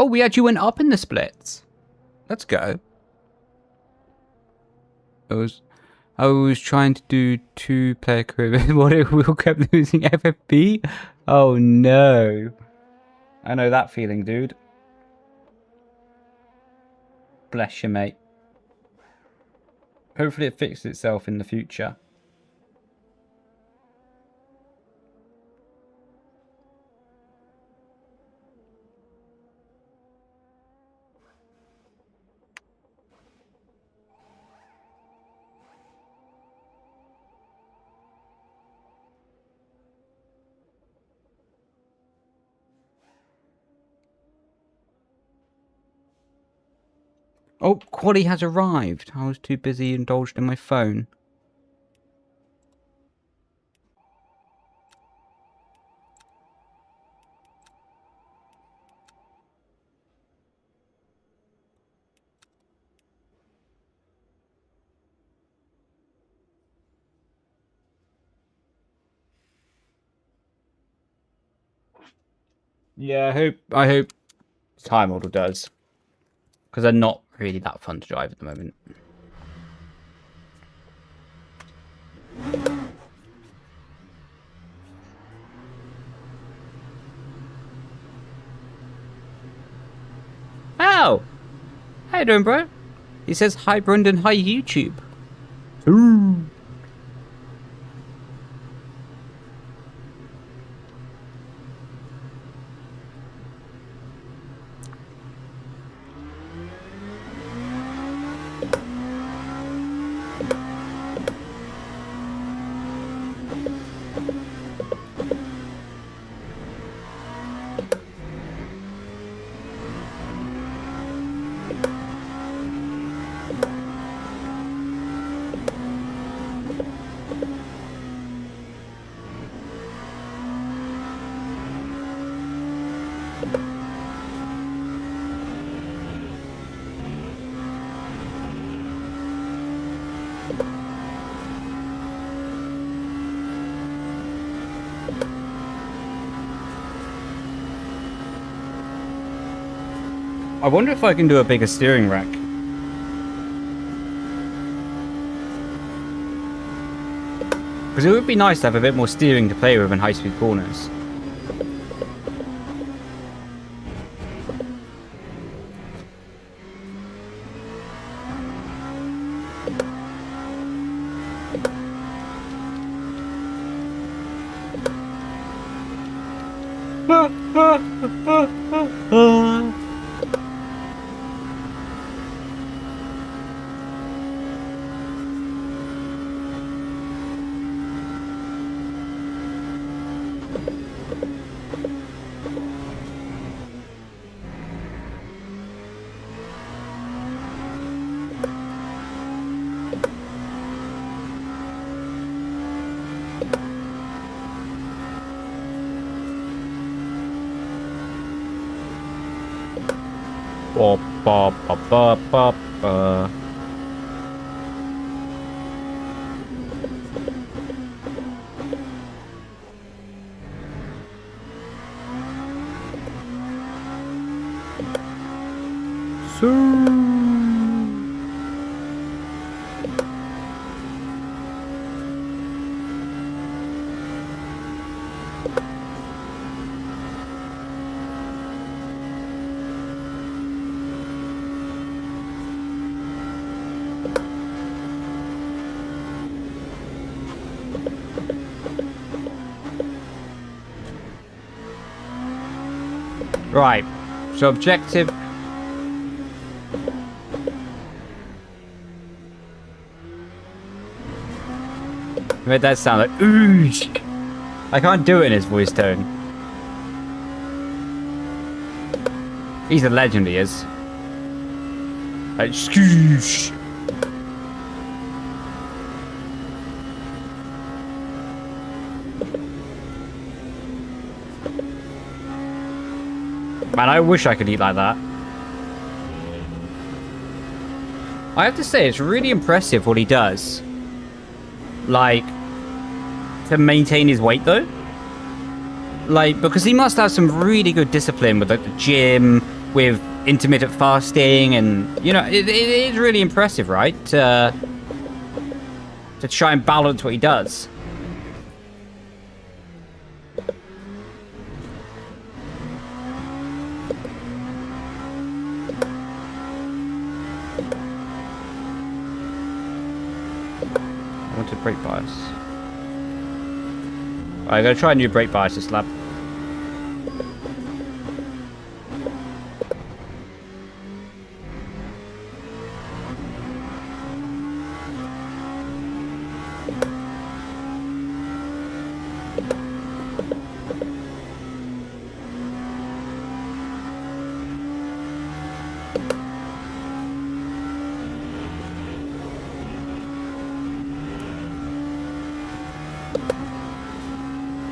Oh, we actually went up in the splits. Let's go. I was trying to do 2-player career, what if we all kept losing FFP? Oh no. I know that feeling, dude. Bless you, mate. Hopefully it fixes itself in the future. Oh, Quaddy has arrived. I was too busy indulged in my phone. Yeah, I hope Time Model does. Because they're not really that fun to drive at the moment. Oh! How you doing, bro? He says, hi, Brendon, hi, YouTube. Ooh. I wonder if I can do a bigger steering rack. Because it would be nice to have a bit more steering to play with in high-speed corners. Ba, ba, ba, ba, ba, ba. Right, so objective. I made that sound like oosh. I can't do it in his voice tone. He's a legend, he is. Like skoosh. Man, I wish I could eat like that. I have to say, it's really impressive what he does. Like, to maintain his weight, though. Like, because he must have some really good discipline with, like, the gym, with intermittent fasting, and, you know, it is really impressive, right? To try and balance what he does. Brake bias. I gotta try a new brake bias this lap.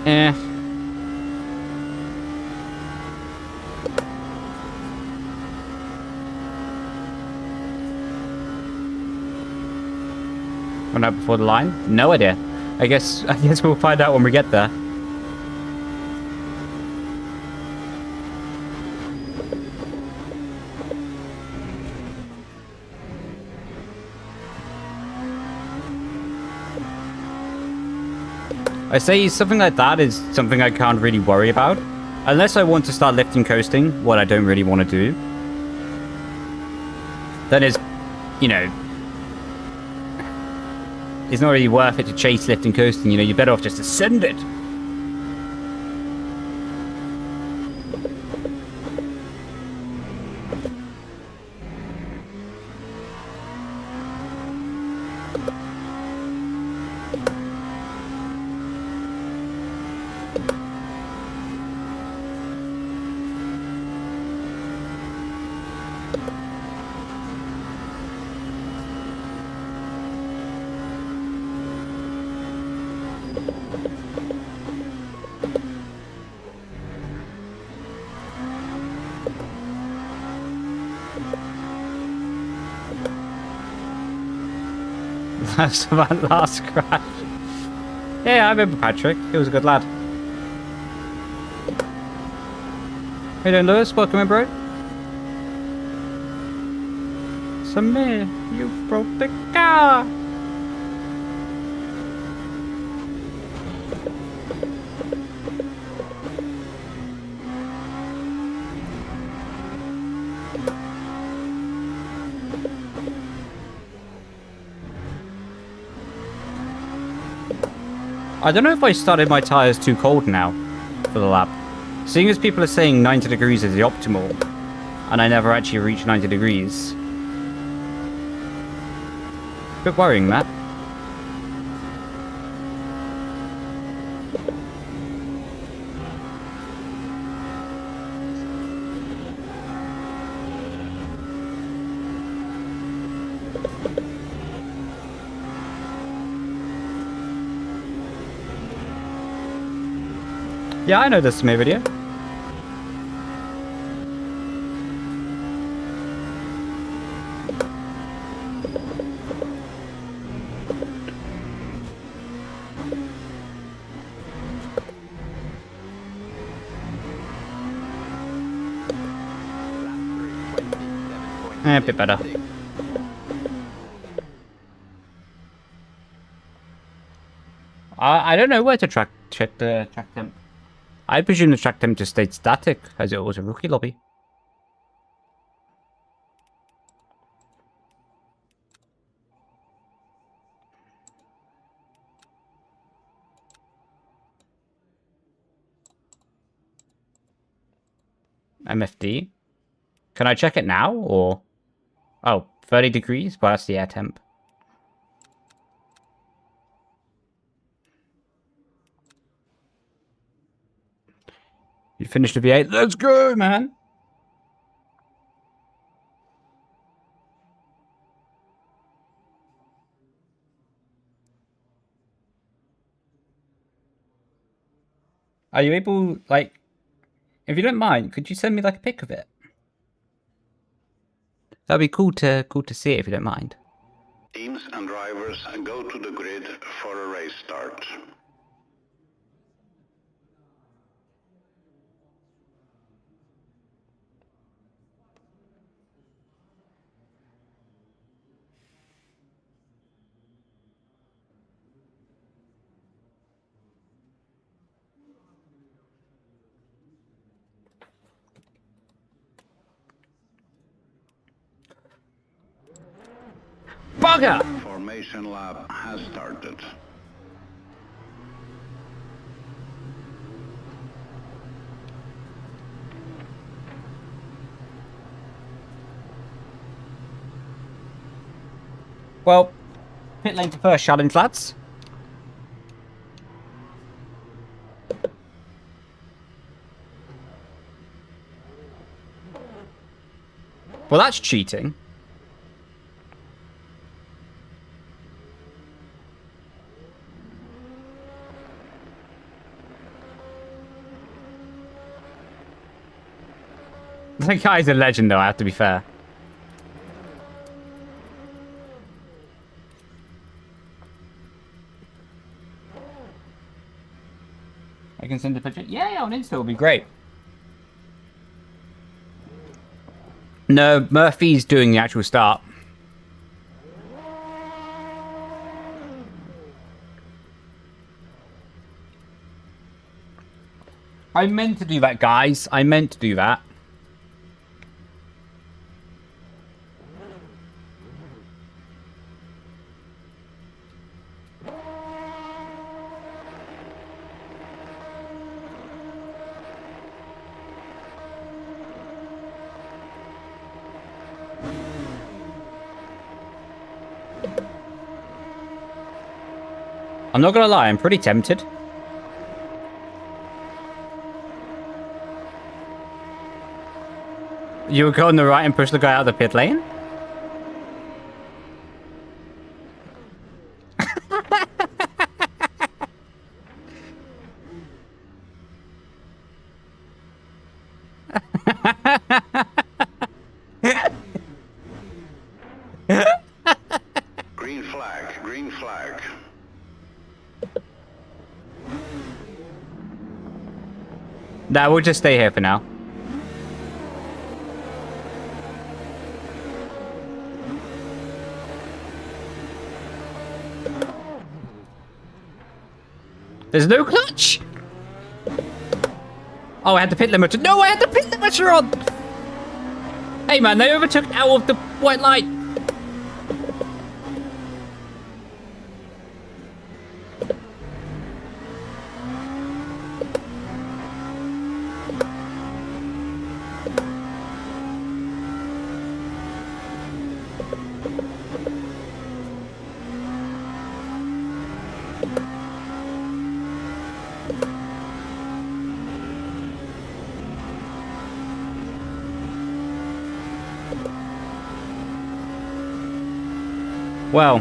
Eh. Run out before the line? No idea. I guess we'll find out when we get there. I say something like that is something I can't really worry about. Unless I want to start lifting coasting, what I don't really want to do. Then it's, you know, it's not really worth it to chase lifting coasting, you know, you're better off just to send it. That's that last crash. Yeah, I remember Patrick. He was a good lad. How you doing, Lewis? Welcome in, bro. because of me. You broke the car. I don't know if I started my tyres too cold now for the lap. Seeing as people are saying 90 degrees is the optimal, and I never actually reached 90 degrees. Bit worrying, that. Yeah, I know this is my video. A bit better. I don't know where to check the track temp. I presume the track temp just stayed static, as it was a rookie lobby. MFD. Can I check it now, or... Oh, 30 degrees? Well, that's the air temp. You finished the V8? Let's go, man! Are you able, like... If you don't mind, could you send me, like, a pic of it? That'd be cool to see it, if you don't mind. Teams and drivers go to the grid for a race start. Bugger! Formation lap has started. Well, pit lane to first challenge, lads. Well, that's cheating. That guy's a legend, though, I have to be fair. I can send a picture. Yeah, on Insta would be great. No, Murphy's doing the actual start. I meant to do that, guys. I meant to do that. I'm not gonna lie, I'm pretty tempted. You would go on the right and push the guy out of the pit lane? Green flag, green flag. Nah, we'll just stay here for now. There's no clutch. Oh, I had the pit limiter. No, I had the pit limiter on. Hey, man, they overtook out of the white light. Well.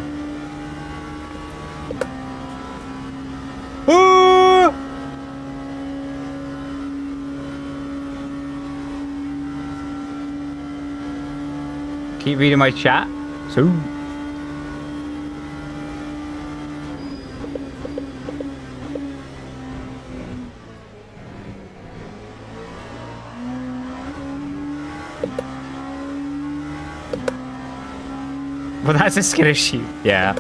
Ah! Keep reading my chat. So. Well, that's a skin issue. Yeah.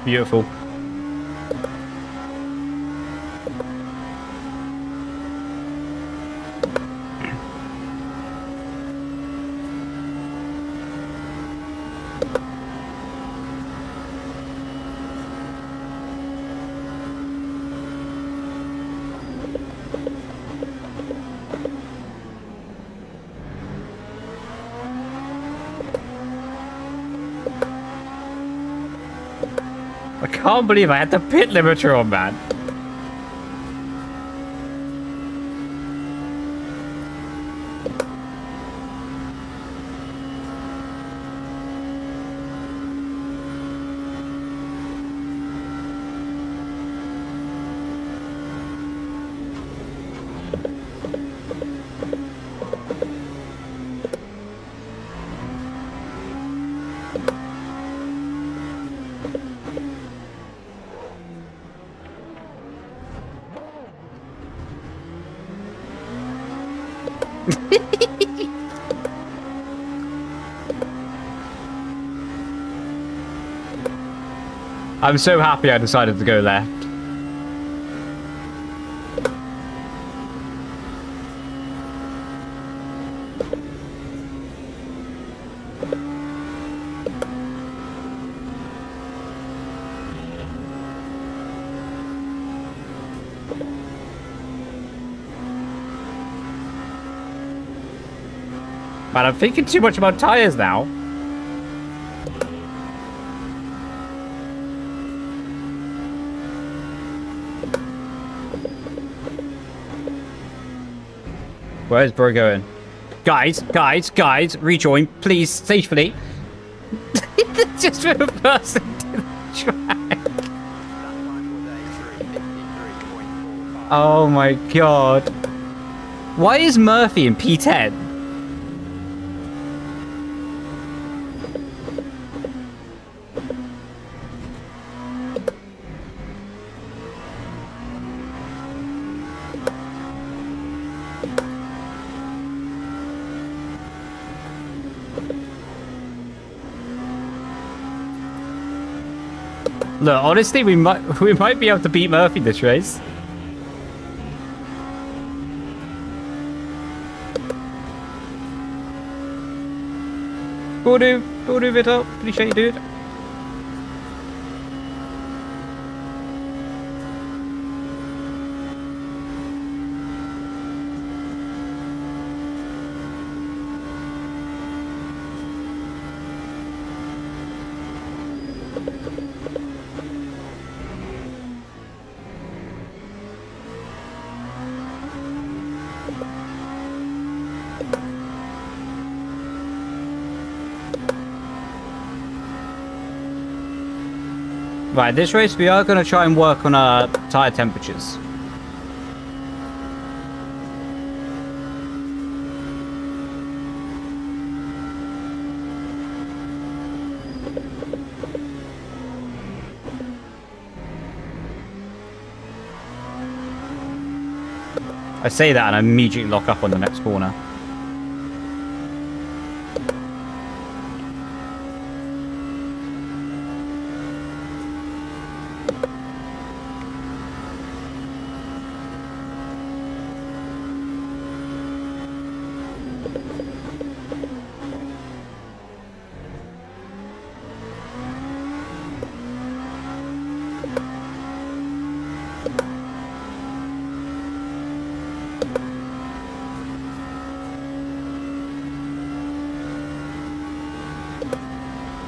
Beautiful. I can't believe I had the pit limiter on, man. I'm so happy I decided to go left. Man, I'm thinking too much about tires now. Where's bro going? Guys, rejoin, please, safely. Just reverse into the track. Oh my god. Why is Murphy in P10? Look, honestly, we might be able to beat Murphy this race. Go do it up. Appreciate you, dude. Right, this race we are going to try and work on our tyre temperatures. I say that and I immediately lock up on the next corner.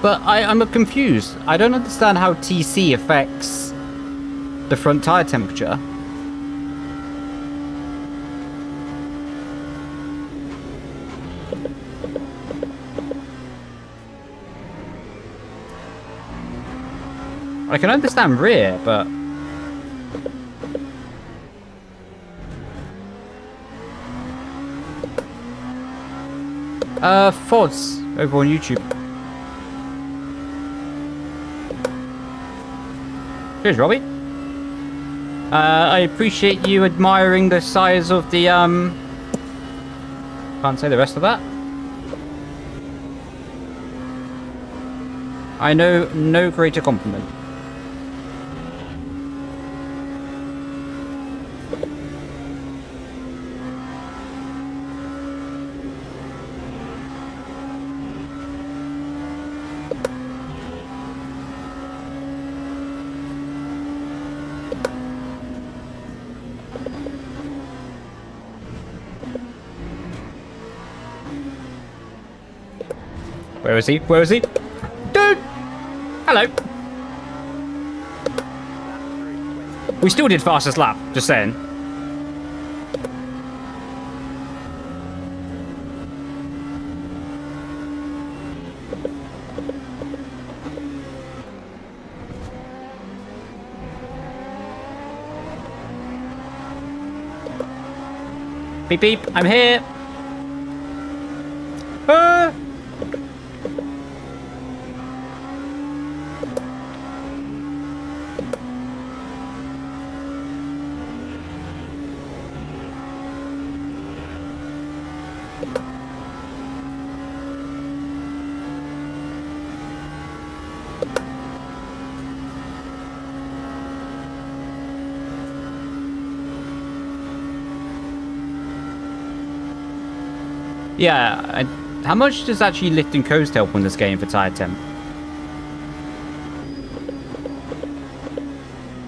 But I'm confused. I don't understand how TC affects the front tire temperature. I can understand rear, but... FODs over on YouTube. Cheers, Robbie. I appreciate you admiring the size of the, Can't say the rest of that. I know no greater compliment. Where is he? Where is he? Dude! Hello. We still did fastest lap, just saying. Beep beep, I'm here. Yeah, how much does actually lift and coast help on this game for tire temp?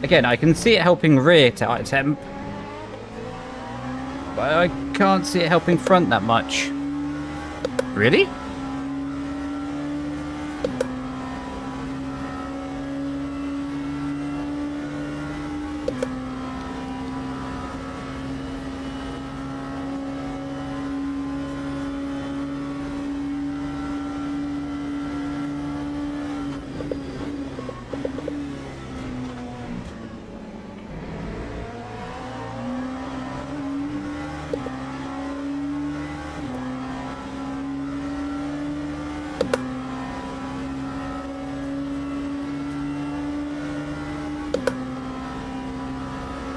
Again, I can see it helping rear tire temp, but I can't see it helping front that much. Really?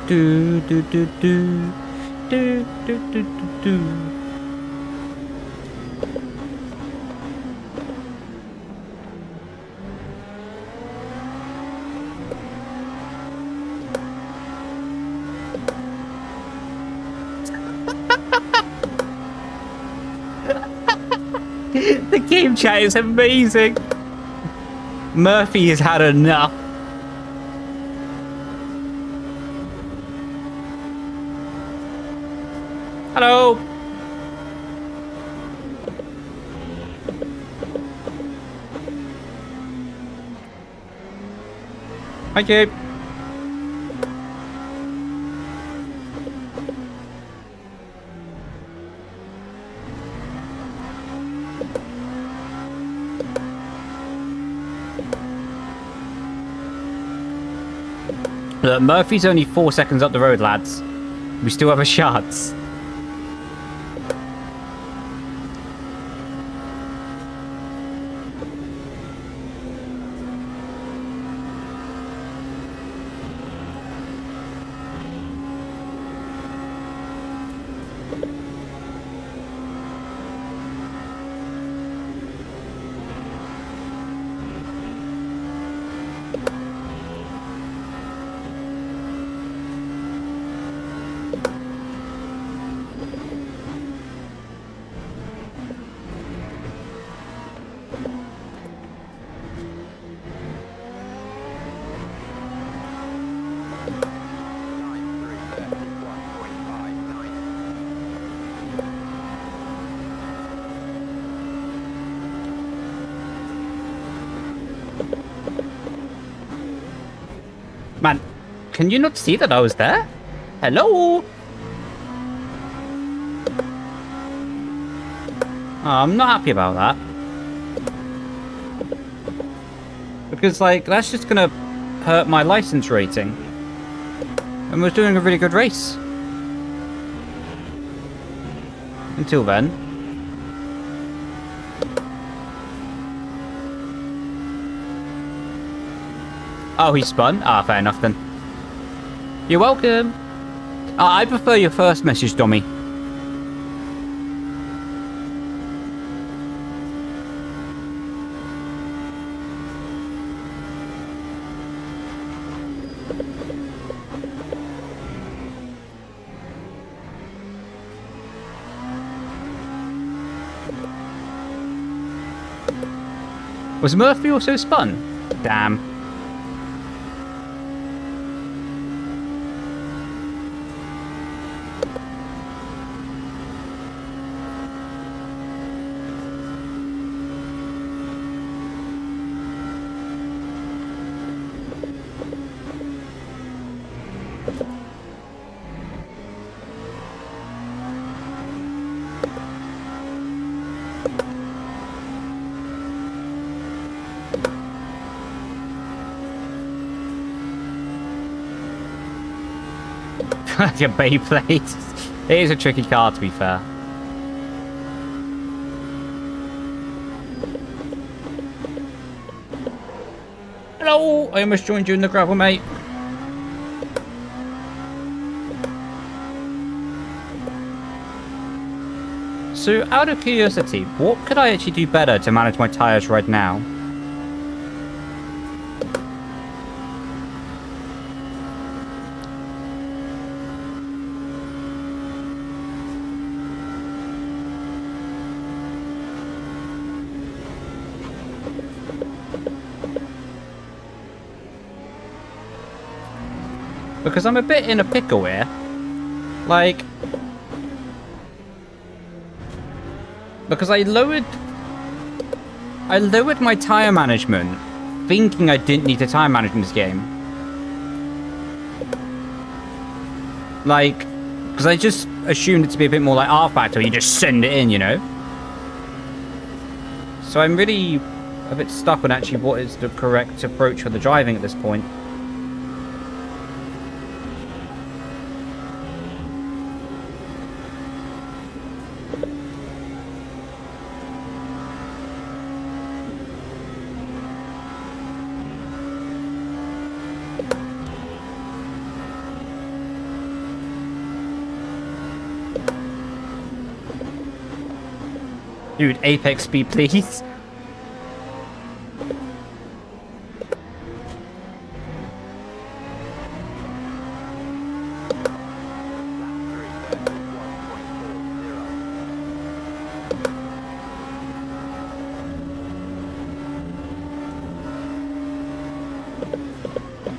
Do do do do do do do do do. The game chat is amazing. Murphy has had enough. Hello. Thank you. Look, Murphy's only 4 seconds up the road, lads. We still have a chance. Man, can you not see that I was there? Hello? Oh, I'm not happy about that. Because, like, that's just gonna hurt my license rating. And we're doing a really good race. Until then. Oh, he spun? Ah, fair enough then. You're welcome. I prefer your first message, Dommy. Was Murphy also spun? Damn. Your Beyblade. It is a tricky car, to be fair. Hello! I almost joined you in the gravel, mate. So, out of curiosity, what could I actually do better to manage my tyres right now? Because I'm a bit in a pickle here. Like... Because I lowered my tyre management, thinking I didn't need the tyre management in this game. Like, because I just assumed it to be a bit more like R Factor, you just send it in, you know? So I'm really a bit stuck on actually what is the correct approach for the driving at this point. Dude, apex speed, please.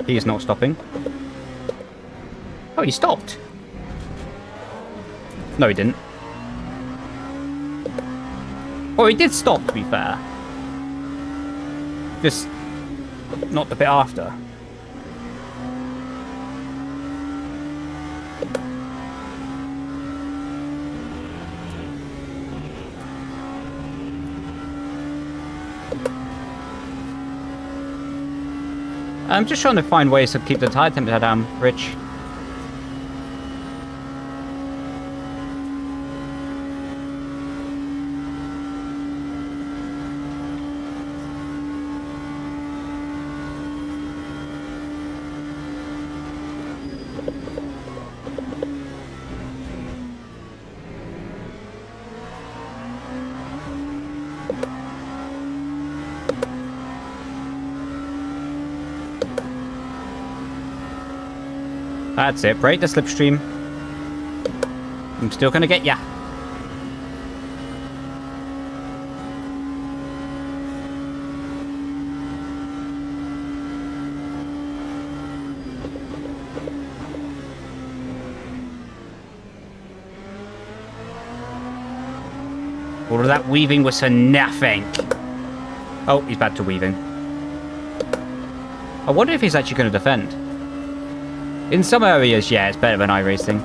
He is not stopping. Oh, he stopped. No, he didn't. Oh, he did stop, to be fair. Just not the bit after. I'm just trying to find ways to keep the tire temperature down, Rich. That's it, break the slipstream. I'm still gonna get ya. All of that weaving was for nothing. Oh, he's back to weaving. I wonder if he's actually going to defend. In some areas, yeah, it's better than iRacing.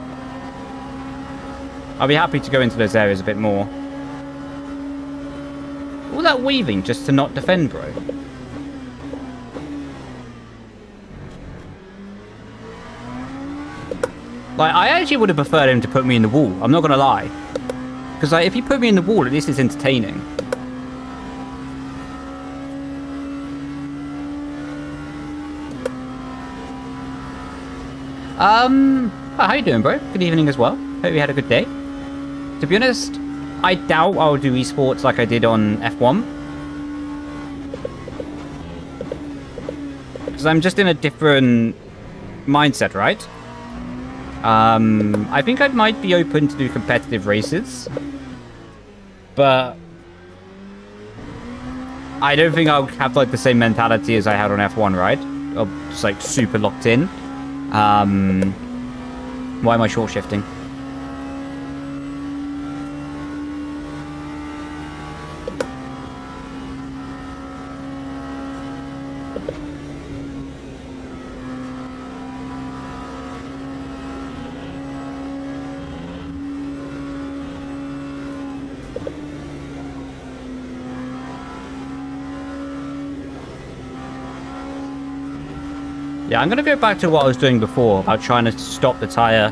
I'll be happy to go into those areas a bit more. All that weaving just to not defend, bro. Like, I actually would have preferred him to put me in the wall. I'm not going to lie. Because, like, if he put me in the wall, at least it's entertaining. How you doing, bro? Good evening as well. Hope you had a good day. To be honest, I doubt I'll do esports like I did on F1. Because I'm just in a different mindset, right? I think I might be open to do competitive races. But I don't think I'll have like the same mentality as I had on F1, right? Of just like super locked in. Why am I short shifting? Yeah, I'm going to go back to what I was doing before about trying to stop the tyre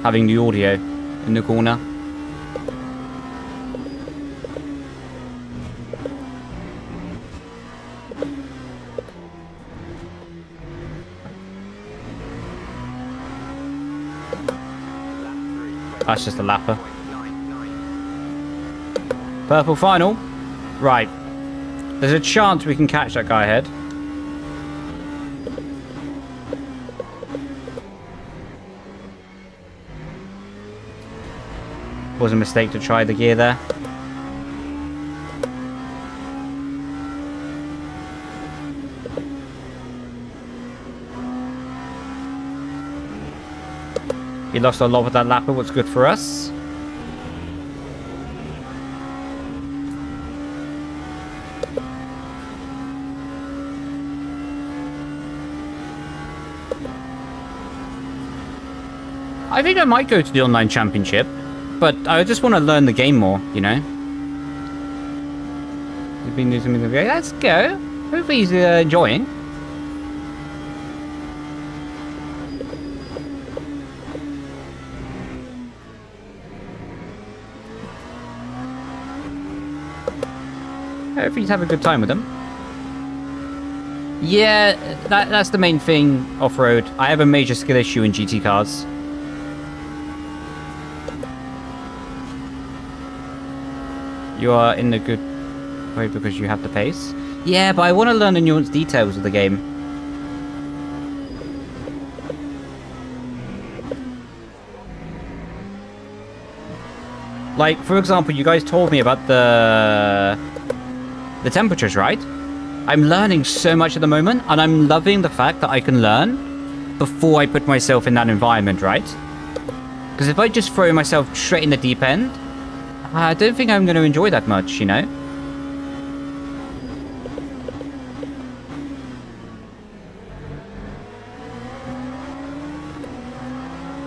having the audio in the corner. That's just a lapper. Purple final. Right. There's a chance we can catch that guy ahead. Was a mistake to try the gear there. He lost a lot with that lapper, what's good for us. I think I might go to the online championship. But I just want to learn the game more, you know? He's been doing something. Let's go. Hopefully he's enjoying. Hopefully he's having a good time with them. Yeah, that's the main thing off-road. I have a major skill issue in GT cars. You are in the good way because you have the pace. Yeah, but I want to learn the nuanced details of the game. Like, for example, you guys told me about the temperatures, right? I'm learning so much at the moment, and I'm loving the fact that I can learn before I put myself in that environment, right? Because if I just throw myself straight in the deep end, I don't think I'm going to enjoy that much, you know?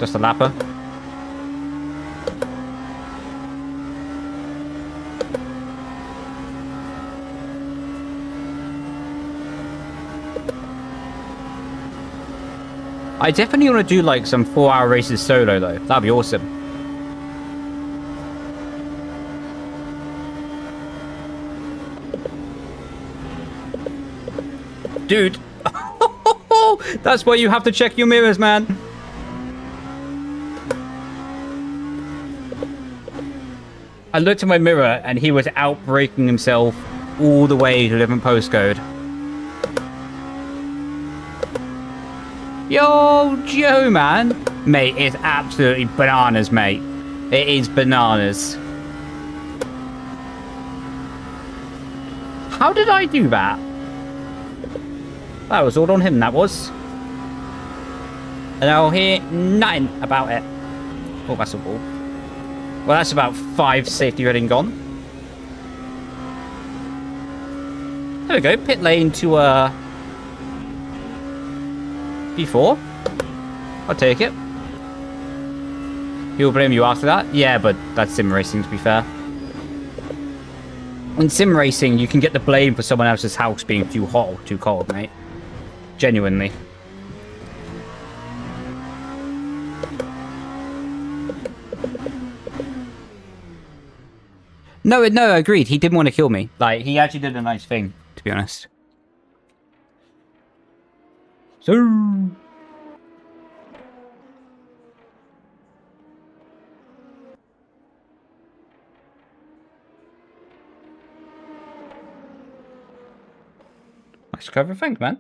Just a lapper. I definitely want to do like some 4-hour races solo though. That'd be awesome. Dude, that's why you have to check your mirrors, man. I looked in my mirror and he was outbraking himself all the way to different postcode. Yo, Joe, man. Mate, it's absolutely bananas, mate. It is bananas. How did I do that? That was all on him, that was. And I'll hear nothing about it. Oh, that's a ball. Well, that's about 5 safety rating gone. There we go. Pit lane to, B4. I'll take it. He'll blame you after that. Yeah, but that's sim racing, to be fair. In sim racing, you can get the blame for someone else's house being too hot or too cold, mate. Genuinely. No, agreed. He didn't want to kill me. Like, he actually did a nice thing, to be honest. So... Nice cover, thanks, man.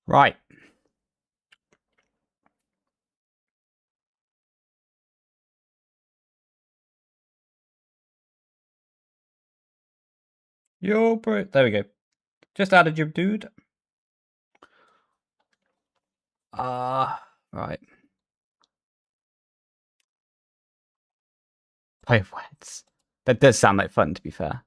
Right. Yo, bro. There we go. Just added you, dude. Right. Play words. That does sound like fun, to be fair.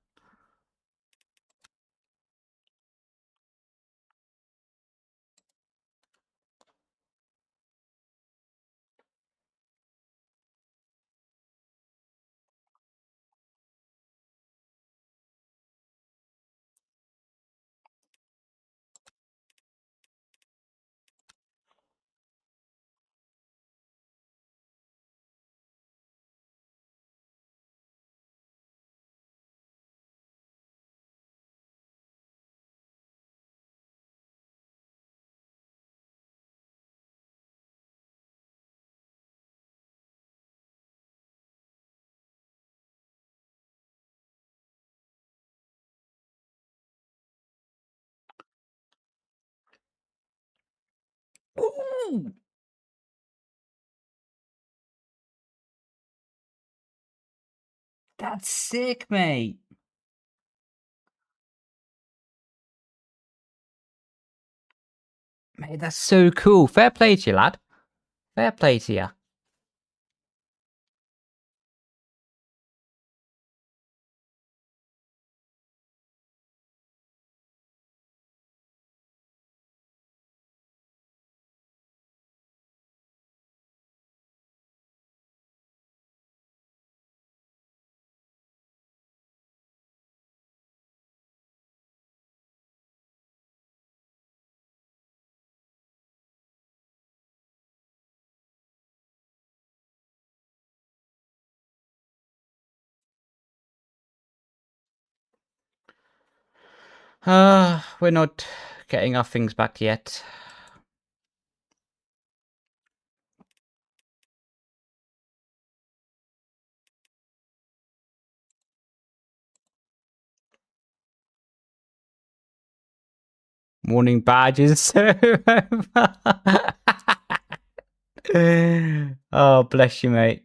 Ooh. That's sick, mate. Mate, that's so cool. Fair play to you, lad. Fair play to you. We're not getting our things back yet. Morning badges. Oh, bless you, mate.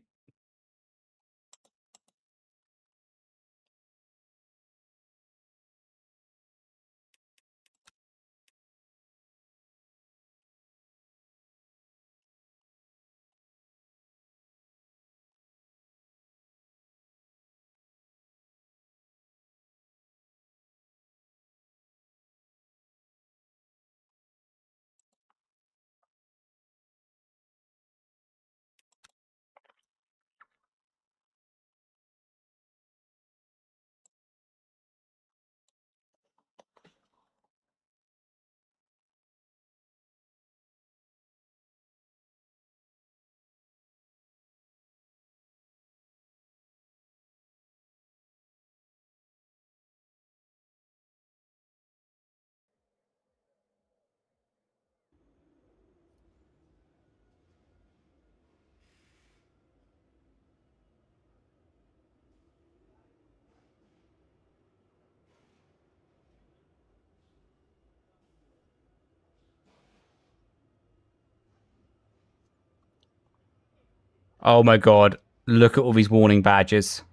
Oh my god. Look at all these warning badges.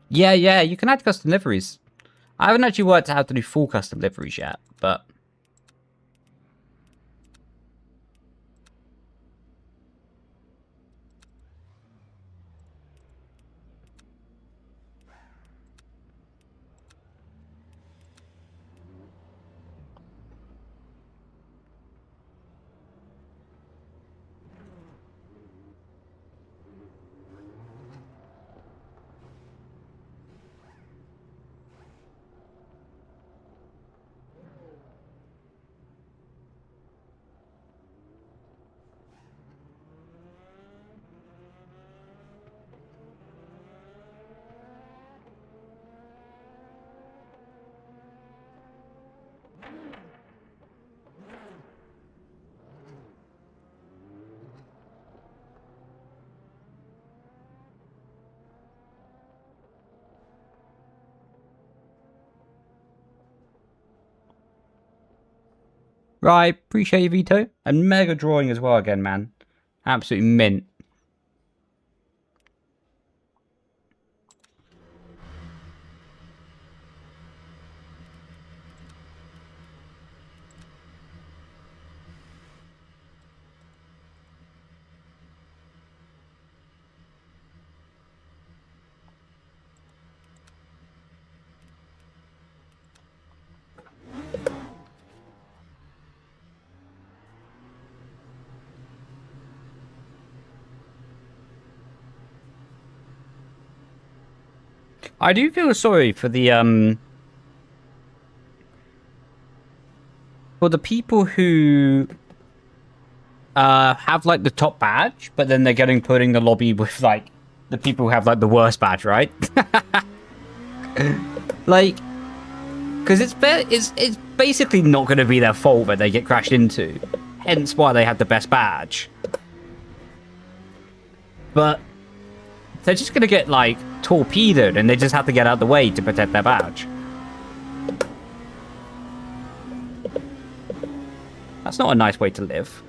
Yeah, you can add custom liveries. I haven't actually worked out how to do full custom liveries yet, but... Right, appreciate you, Vito. And mega drawing as well again, man. Absolutely mint. I do feel sorry for the people who have like the top badge, but then they're getting put in the lobby with like the people who have like the worst badge, right? Like, because it's basically not going to be their fault that they get crashed into, hence why they have the best badge. But they're just going to get like torpedoed, and they just have to get out of the way to protect their badge. That's not a nice way to live.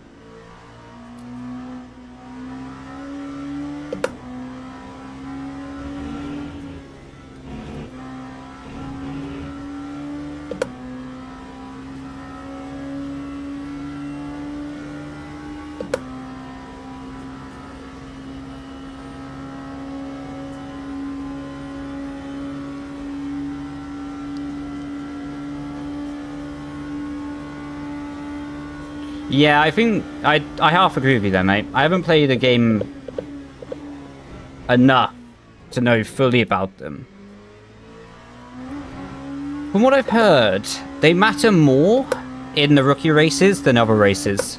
Yeah, I think I half agree with you there, mate. I haven't played the game enough to know fully about them. From what I've heard, they matter more in the rookie races than other races.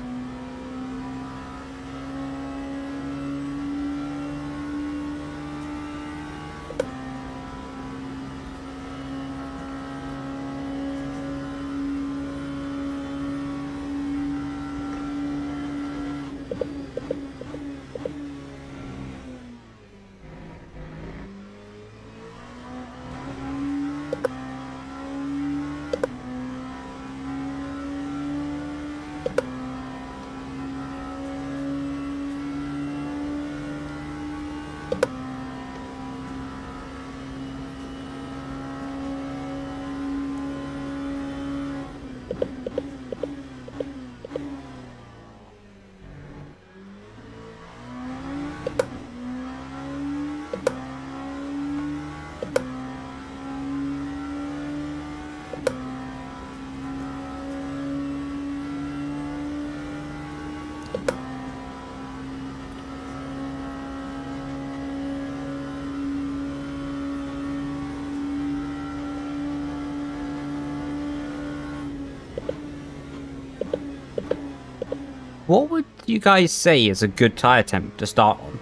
What would you guys say is a good tire temp to start on?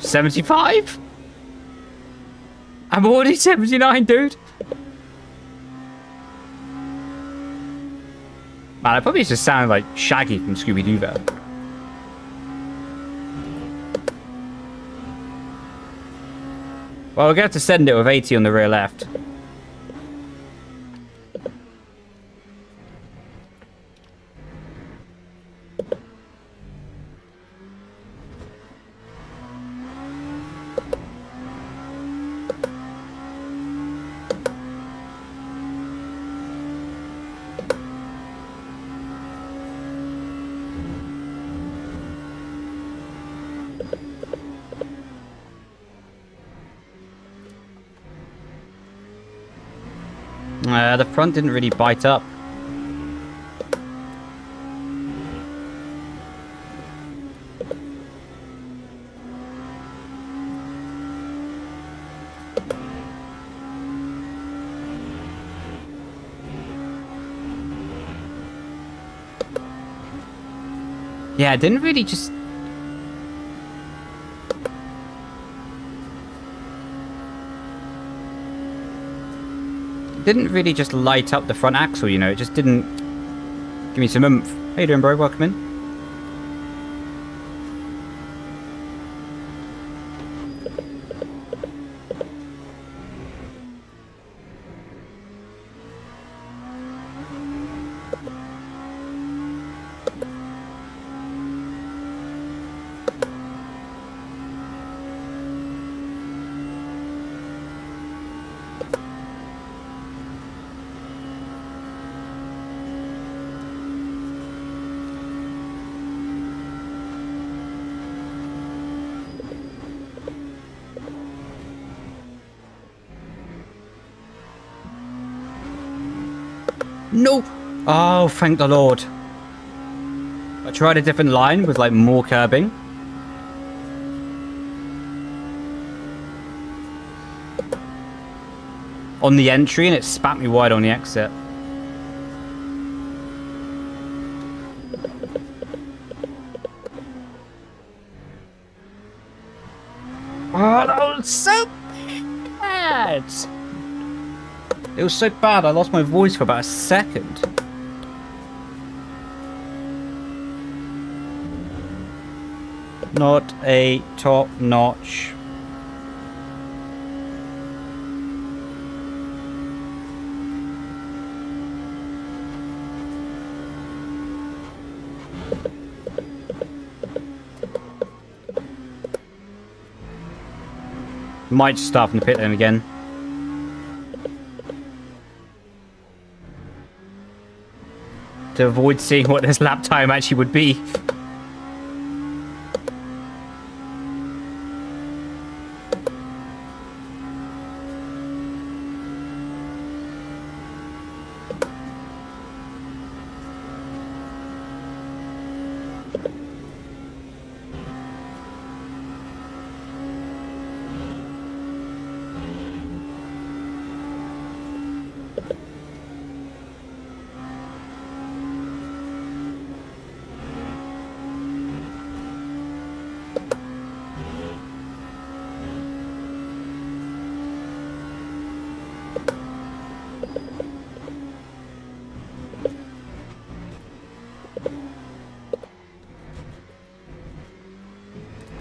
75? I'm already 79, dude. Man, I probably just sound like Shaggy from Scooby-Doo there. Well, we're going to have to send it with 80 on the rear left. The front didn't really bite up. Yeah, it didn't really just... didn't really just light up the front axle, you know, it just didn't give me some oomph. How you doing, bro? Welcome in. No! Oh, thank the Lord. I tried a different line with, like, more curbing. On the entry, and it spat me wide on the exit. Oh, that was so bad! It was so bad, I lost my voice for about a second. Not a top-notch. Might start from the pit lane again. To avoid seeing what this lap time actually would be.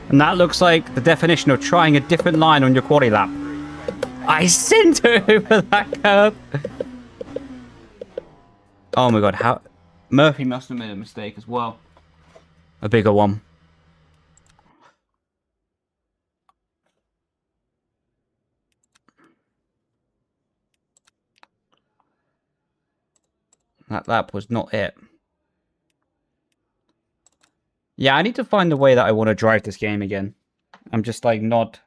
And that looks like the definition of trying a different line on your quali lap. I sent her over that curb. Oh my god, how... Murphy must have made a mistake as well. A bigger one. That lap was not it. Yeah, I need to find the way that I want to drive this game again. I'm just like not...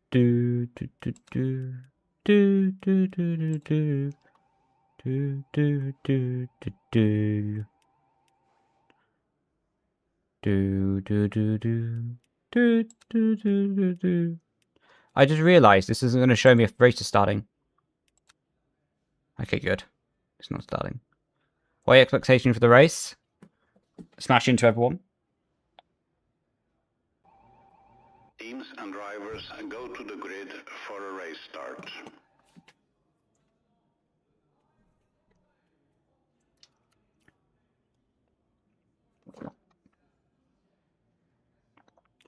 do do do do do do do do do do do do do do. Do do do do do do do do do. I just realised this isn't going to show me if the race is starting. Okay, good. It's not starting. What are your expectations for the race? Smash into everyone. Teams and drivers go to the grid for a race start.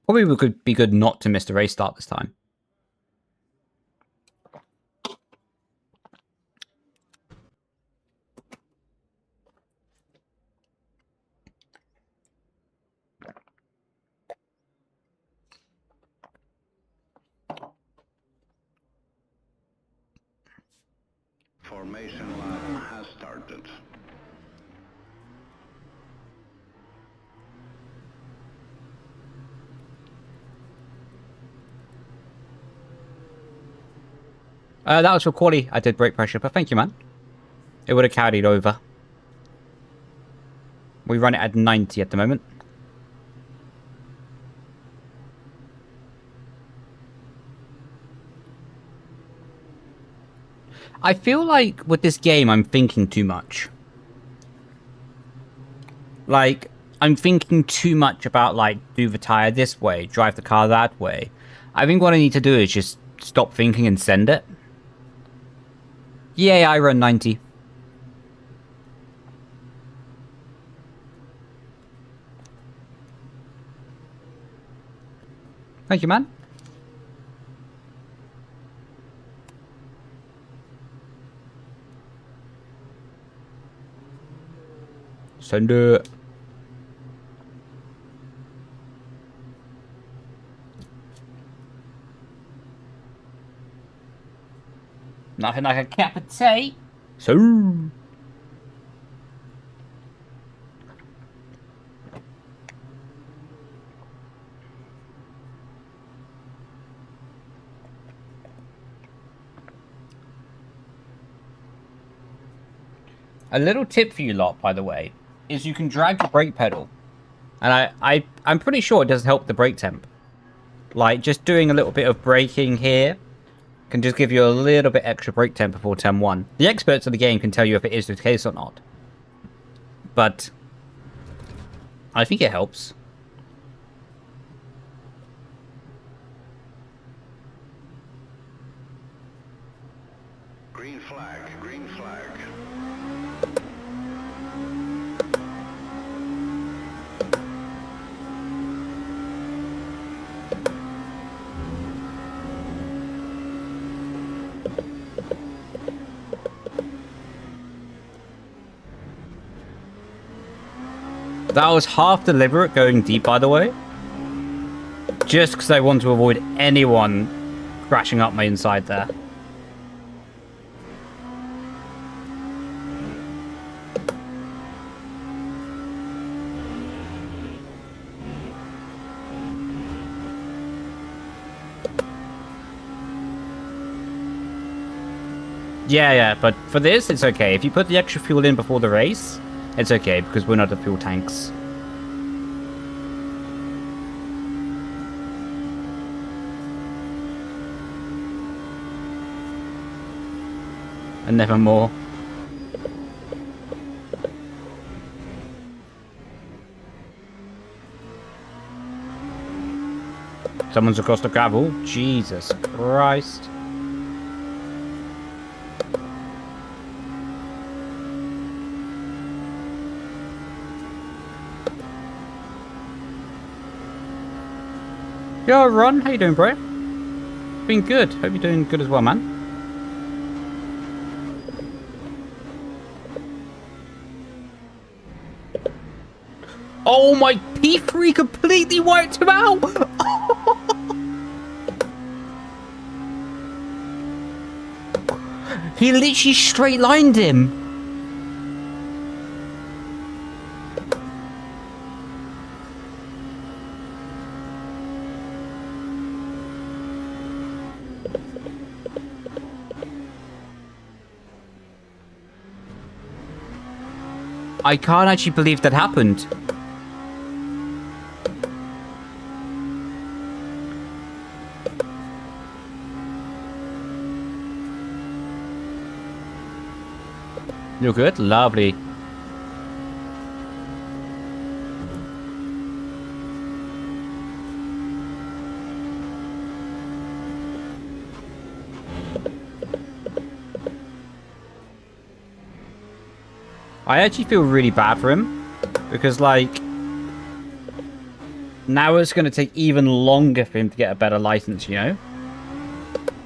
Probably would be good not to miss the race start this time. Formation lap has started. That was for quali. I did brake pressure, but thank you, man. It would have carried over. We run it at 90 at the moment. I feel like with this game, I'm thinking too much. Like, I'm thinking too much about, like, do the tire this way, drive the car that way. I think what I need to do is just stop thinking and send it. Yeah, I run 90. Thank you, man. Send it. Nothing like a cup of tea. So. A little tip for you lot, by the way, is you can drag the brake pedal. And I'm pretty sure it does help the brake temp. Like, just doing a little bit of braking here can just give you a little bit extra brake temp before turn 1. The experts of the game can tell you if it is the case or not. But I think it helps. Green flag, green flag. That was half deliberate going deep, by the way. Just because I want to avoid anyone crashing up my inside there. Yeah, but for this, it's okay. If you put the extra fuel in before the race, it's okay, because we're not the fuel tanks. And never more. Someone's across the gravel. Jesus Christ. Yo, Ron, how you doing, bro? Been good. Hope you're doing good as well, man. Oh, my P3 completely wiped him out! He literally straight lined him. I can't actually believe that happened. You're good? Lovely. I actually feel really bad for him. Because, like, now it's going to take even longer for him to get a better license, you know?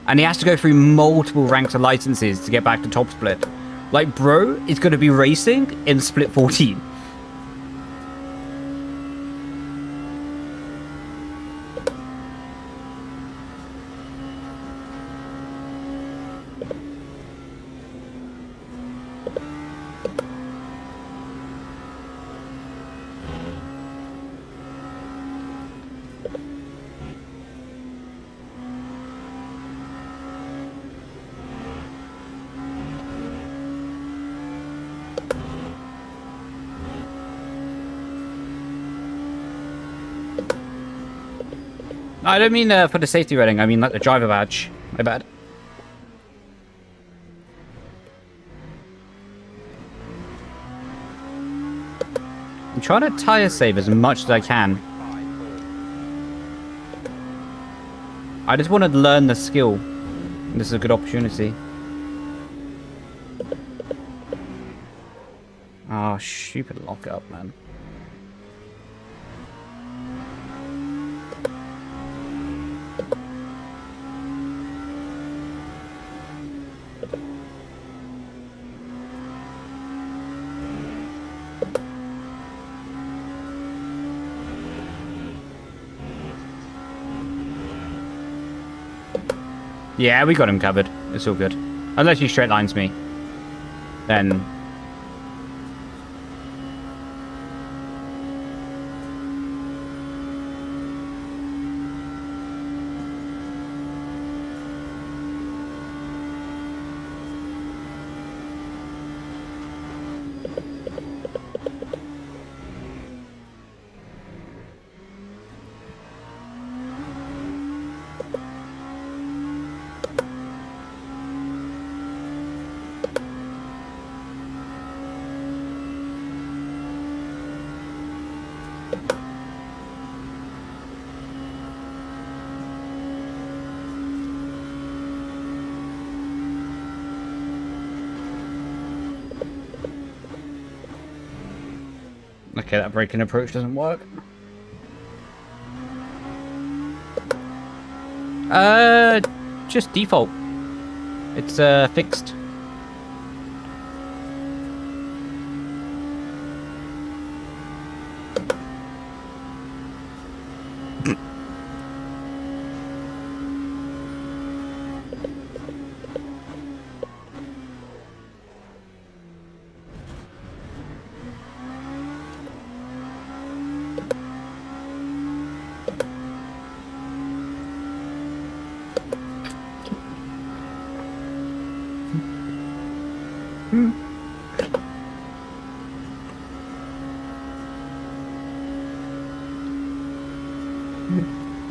And he has to go through multiple ranks of licenses to get back to top split. Like, bro is going to be racing in split 14. I don't mean for the safety rating, I mean like the driver badge. My bad. I'm trying to tire save as much as I can. I just want to learn the skill. This is a good opportunity. Oh, stupid lockup, man. Yeah, we got him covered. It's all good. Unless he straight lines me. Then... Okay, that braking approach doesn't work. Just default. It's fixed.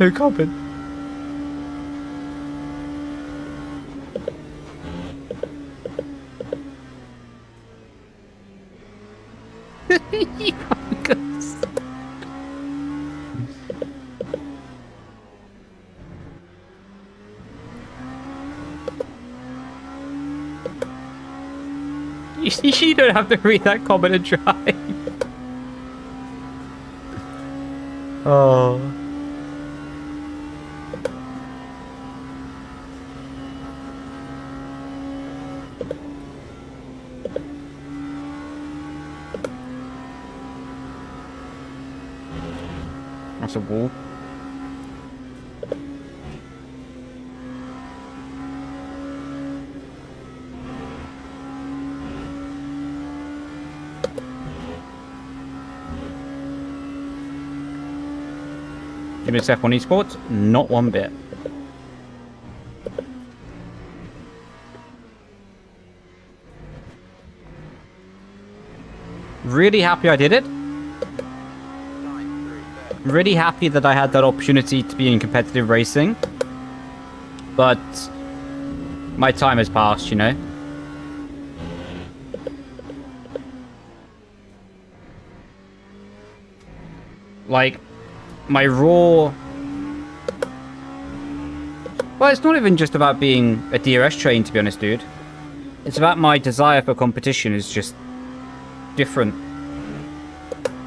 No comment. You don't have to read that comment and drive. Oh. That's a wall. Give me a F1 esports? Not one bit. really happy I did it. Really happy that I had that opportunity to be in competitive racing. But my time has passed, you know. Like, my raw... Well, it's not even just about being a DRS train, to be honest, dude. It's about my desire for competition is just different.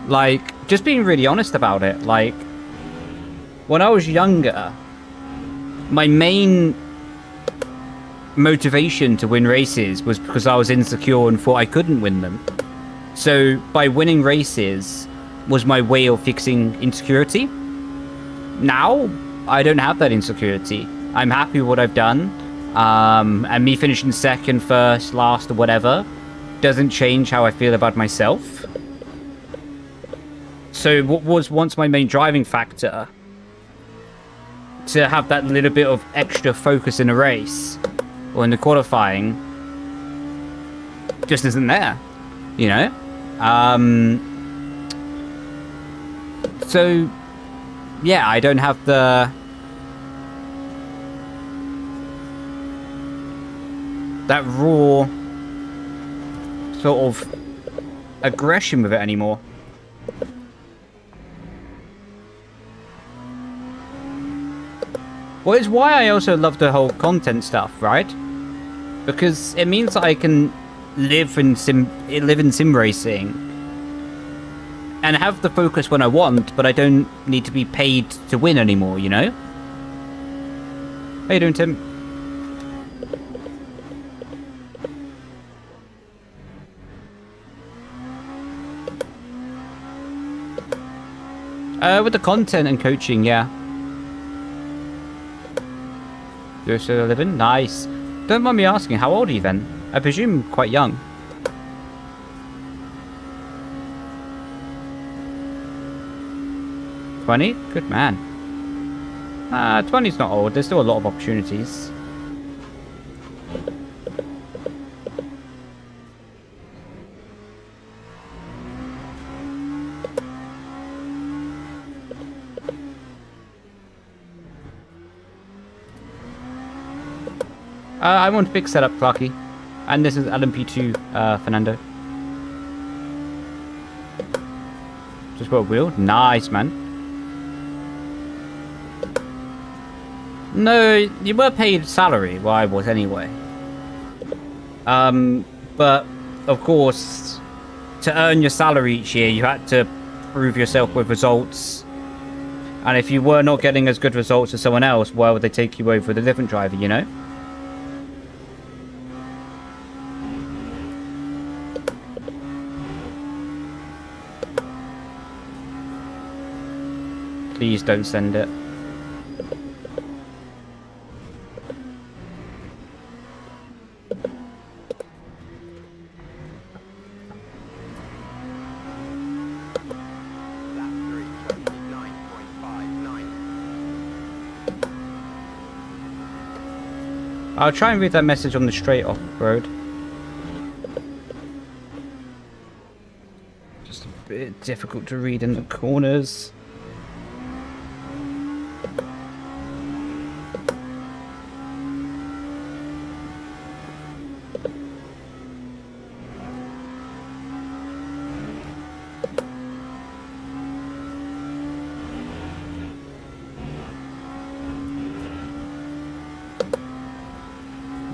Like, just being really honest about it. Like, when I was younger, my main motivation to win races was because I was insecure and thought I couldn't win them. So, by winning races was my way of fixing insecurity. Now, I don't have that insecurity. I'm happy with what I've done. And me finishing second, first, last, or whatever doesn't change how I feel about myself. So what was once my main driving factor, to have that little bit of extra focus in a race or in the qualifying, just isn't there, you know? So, yeah, I don't have that raw sort of aggression with it anymore. Well, it's why I also love the whole content stuff, right? Because it means that I can live in sim racing and have the focus when I want, but I don't need to be paid to win anymore, you know? How you doing, Tim? With the content and coaching, yeah. You're still living? Nice. Don't mind me asking, how old are you then? I presume quite young. 20? Good man. 20's not old. There's still a lot of opportunities. I want big setup, Clarky. And this is LMP2, Fernando. Just put a wheel. Nice, man. No, you were paid salary. Well, I was anyway. But, of course, to earn your salary each year, you had to prove yourself with results. And if you were not getting as good results as someone else, why would they take you over with a different driver, you know? Please don't send it. I'll try and read that message on the straight off road. Just a bit difficult to read in the corners.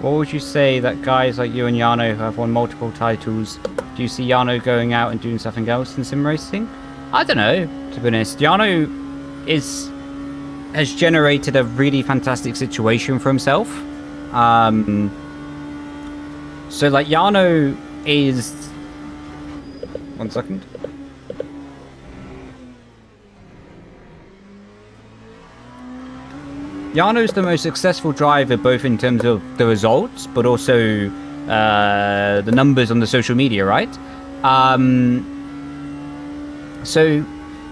What would you say that guys like you and Yano who have won multiple titles, do you see Yano going out and doing something else in sim racing? I don't know, to be honest. Yano has generated a really fantastic situation for himself. So like Yano is... 1 second. Yano's the most successful driver, both in terms of the results, but also the numbers on the social media, right? So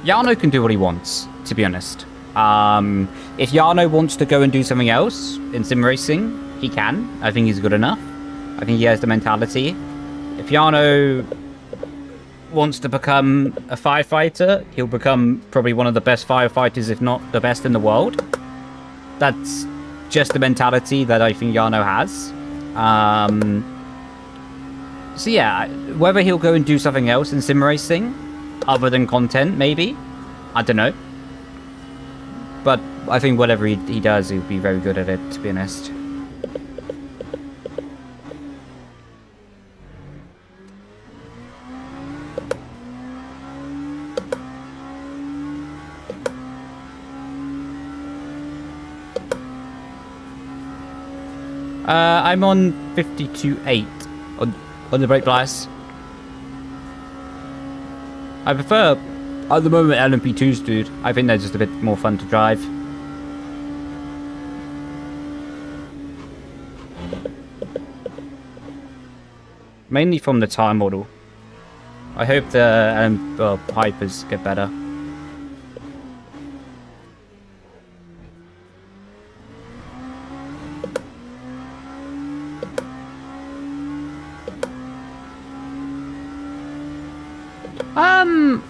Yano can do what he wants, to be honest. If Yano wants to go and do something else in sim racing, he can. I think he's good enough. I think he has the mentality. If Yano wants to become a firefighter, he'll become probably one of the best firefighters, if not the best in the world. That's just the mentality that I think Yano has. So yeah, whether he'll go and do something else in sim racing, other than content, maybe. I don't know. But I think whatever he does, he'll be very good at it, to be honest. I'm on 52.8 on the brake bias. I prefer, at the moment, LMP2s, dude. I think they're just a bit more fun to drive. Mainly from the tire model. I hope the Hypers get better.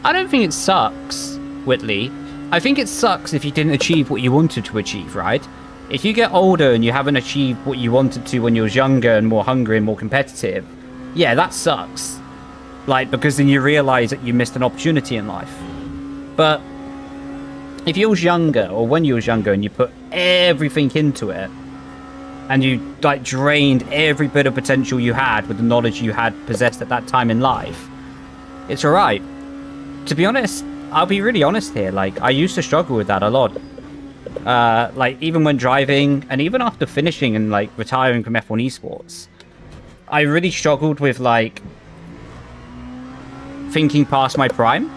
I don't think it sucks, Whitley. I think it sucks if you didn't achieve what you wanted to achieve, right? If you get older and you haven't achieved what you wanted to when you was younger and more hungry and more competitive, yeah, that sucks. Like, because then you realize that you missed an opportunity in life. But if you was younger, or when you was younger, and you put everything into it, and you, like, drained every bit of potential you had with the knowledge you had possessed at that time in life, it's alright. To be honest, I'll be really honest here, like, I used to struggle with that a lot. Like, even when driving, and even after finishing and, like, retiring from F1 esports, I really struggled with, like, thinking past my prime.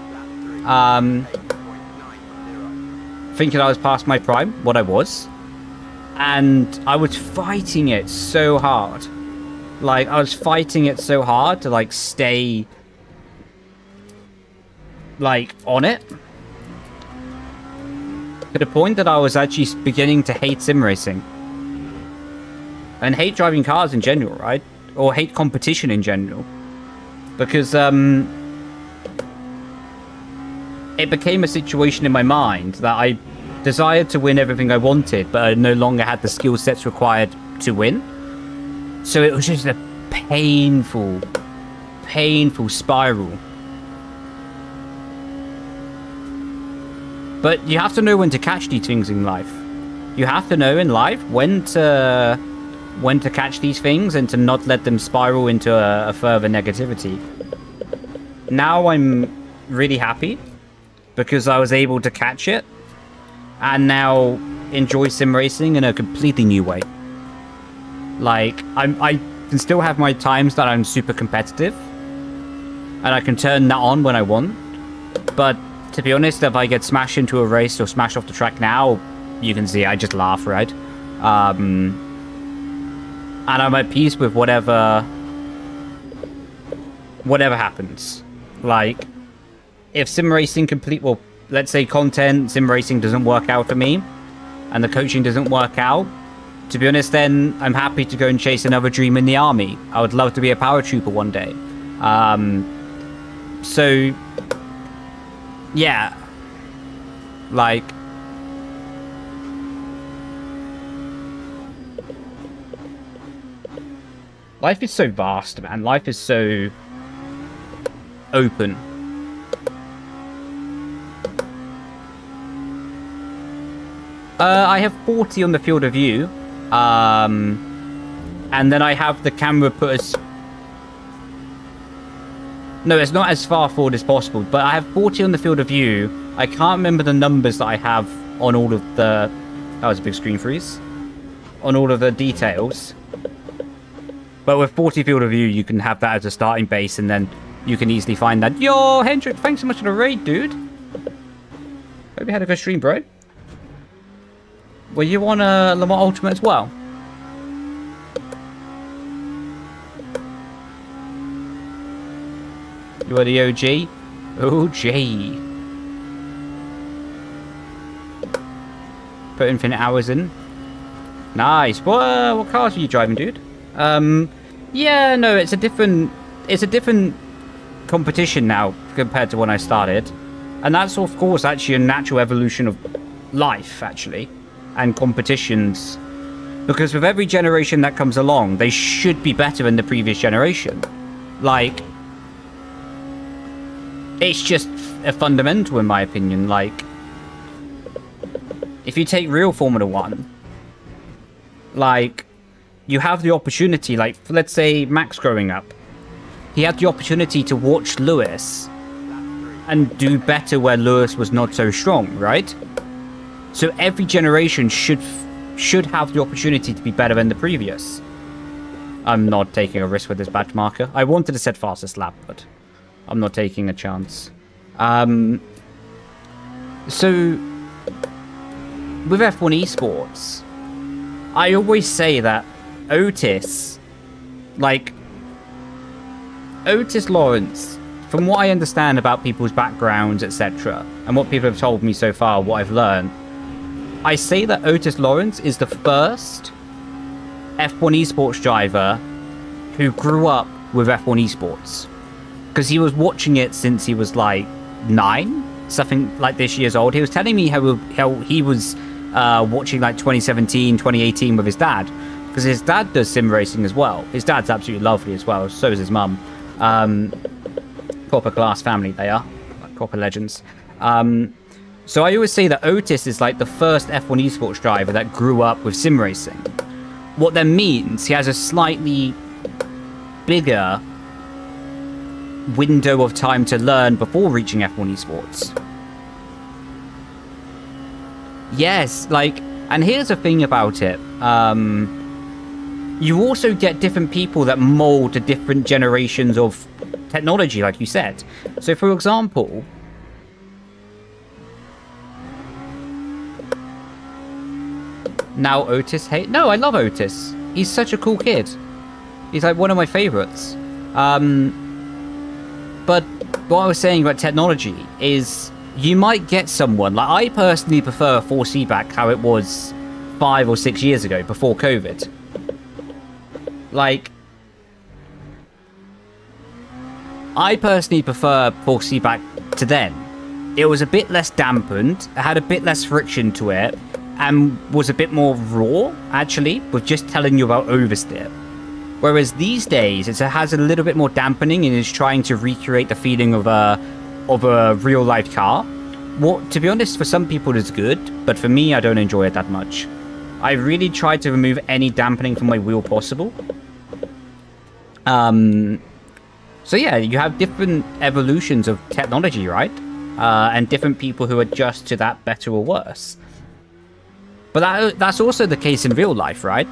Thinking I was past my prime, what I was. And I was fighting it so hard. Like, I was fighting it so hard to, like, stay, like, on it. To the point that I was actually beginning to hate sim racing. And hate driving cars in general, right? Or hate competition in general. Because, it became a situation in my mind that I desired to win everything I wanted, but I no longer had the skill sets required to win. So it was just a painful, painful spiral. But you have to know when to catch these things in life. You have to know in life when to catch these things and to not let them spiral into a further negativity. Now I'm really happy because I was able to catch it and now enjoy sim racing in a completely new way. Like, I can still have my times that I'm super competitive and I can turn that on when I want, but to be honest, if I get smashed into a race or smashed off the track now, you can see I just laugh, right? And I'm at peace with whatever happens. Like, if sim racing well, let's say content, sim racing doesn't work out for me, and the coaching doesn't work out, to be honest, then I'm happy to go and chase another dream in the army. I would love to be a paratrooper one day. So, yeah. Like, life is so vast, man. Life is so open. I have 40 on the field of view. And then I have the camera put as... No, it's not as far forward as possible, but I have 40 on the field of view. I can't remember the numbers that I have on all of the... That was a big screen freeze. On all of the details. But with 40 field of view, you can have that as a starting base, and then you can easily find that. Yo, Hendrik, thanks so much for the raid, dude. Hope you had a good stream, bro. Were you on a Le Mans Ultimate as well? You are the OG? OG. Put infinite hours in. Nice. What cars are you driving, dude? Yeah, no, it's a different competition now compared to when I started. And that's, of course, actually a natural evolution of life, actually, and competitions. Because with every generation that comes along, they should be better than the previous generation. Like, it's just a fundamental, in my opinion. Like, if you take real Formula 1, like, you have the opportunity, like, let's say Max growing up, he had the opportunity to watch Lewis and do better where Lewis was not so strong, right? So every generation should have the opportunity to be better than the previous. I'm not taking a risk with this badge marker. I wanted to set fastest lap, but I'm not taking a chance. So with F1 esports, I always say that Otis Lawrence, from what I understand about people's backgrounds, etc., and what people have told me so far, what I've learned, I say that Otis Lawrence is the first F1 esports driver who grew up with F1 esports. Because he was watching it since he was like 9, something like this years old. He was telling me how he was watching like 2017, 2018 with his dad. Because his dad does sim racing as well. His dad's absolutely lovely as well. So is his mum. Proper class family they are. Like proper legends. So I always say that Otis is like the first F1 esports driver that grew up with sim racing. What that means, he has a slightly bigger window of time to learn before reaching F1 esports. Yes, like, and here's the thing about it. You also get different people that mold to different generations of technology, like you said. So, for example, now Otis hate? No, I love Otis. He's such a cool kid. He's like one of my favorites. But what I was saying about technology is you might get someone, like I personally prefer 4C back how it was 5 or 6 years ago before COVID. Like, I personally prefer 4C back to then. It was a bit less dampened, it had a bit less friction to it, and was a bit more raw, actually, with just telling you about oversteer. Whereas these days, it has a little bit more dampening and is trying to recreate the feeling of a real-life car. What, to be honest, for some people is good, but for me, I don't enjoy it that much. I really try to remove any dampening from my wheel possible. So yeah, you have different evolutions of technology, right? And different people who adjust to that better or worse. But that's also the case in real life, right?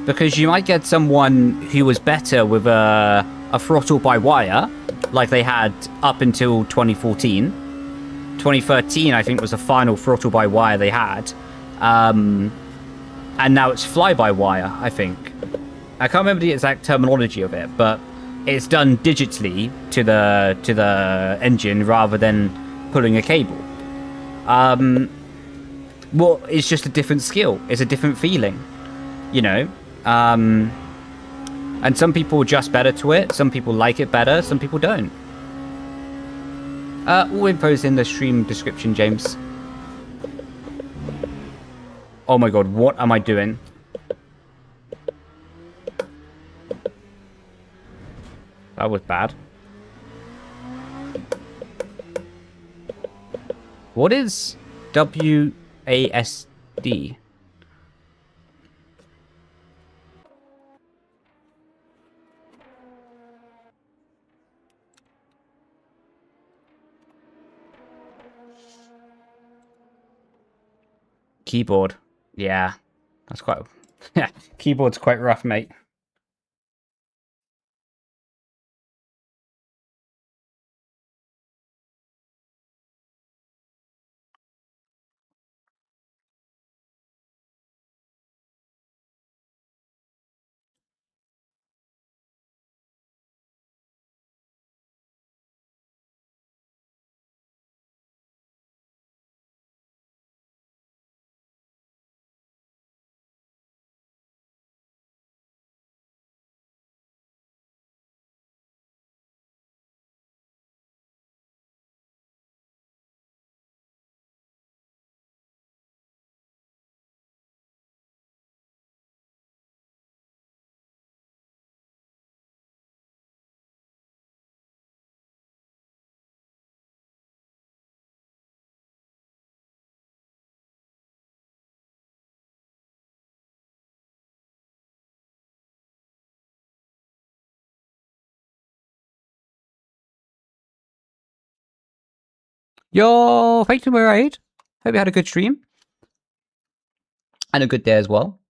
Because you might get someone who was better with a throttle by wire, like they had up until 2014. 2013, I think, was the final throttle by wire they had. And now it's fly-by-wire, I think. I can't remember the exact terminology of it, but it's done digitally to the engine rather than pulling a cable. Well, it's just a different skill. It's a different feeling, you know? And some people adjust better to it. Some people like it better. Some people don't. All info's in the stream description, James. Oh my god, what am I doing? That was bad. What is WASD? Keyboard. Yeah. That's quite... Yeah, keyboard's quite rough, mate. Yo, thanks for the raid. Hope you had a good stream. And a good day as well.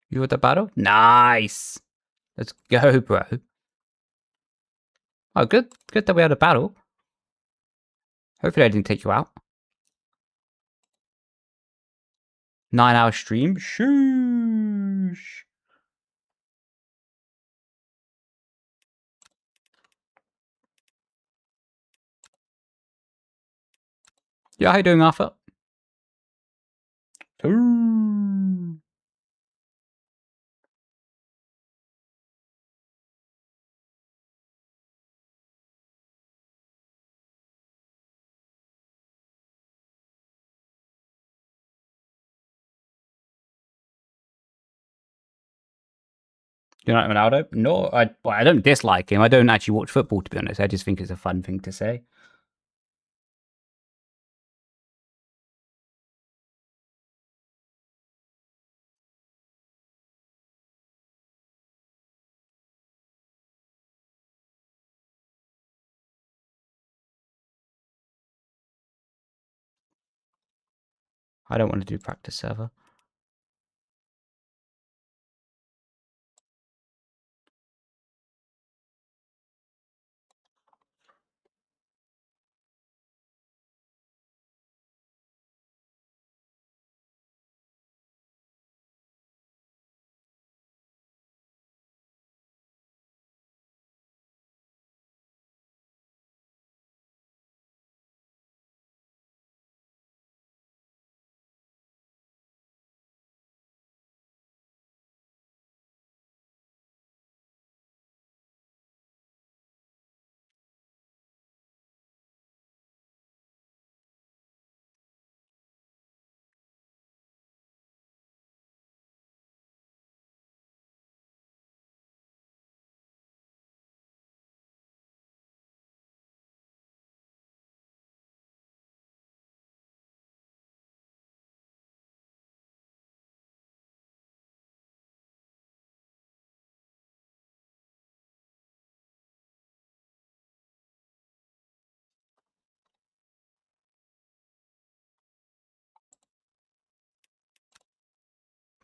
You at the battle? Nice. Let's go, bro. Oh, good. Good that we had a battle. Hopefully I didn't take you out. 9-hour stream? Shoosh. Yeah, how you doing, Arthur? Ooh. You like Ronaldo? No, I don't dislike him. I don't actually watch football, to be honest. I just think it's a fun thing to say. I don't want to do practice server.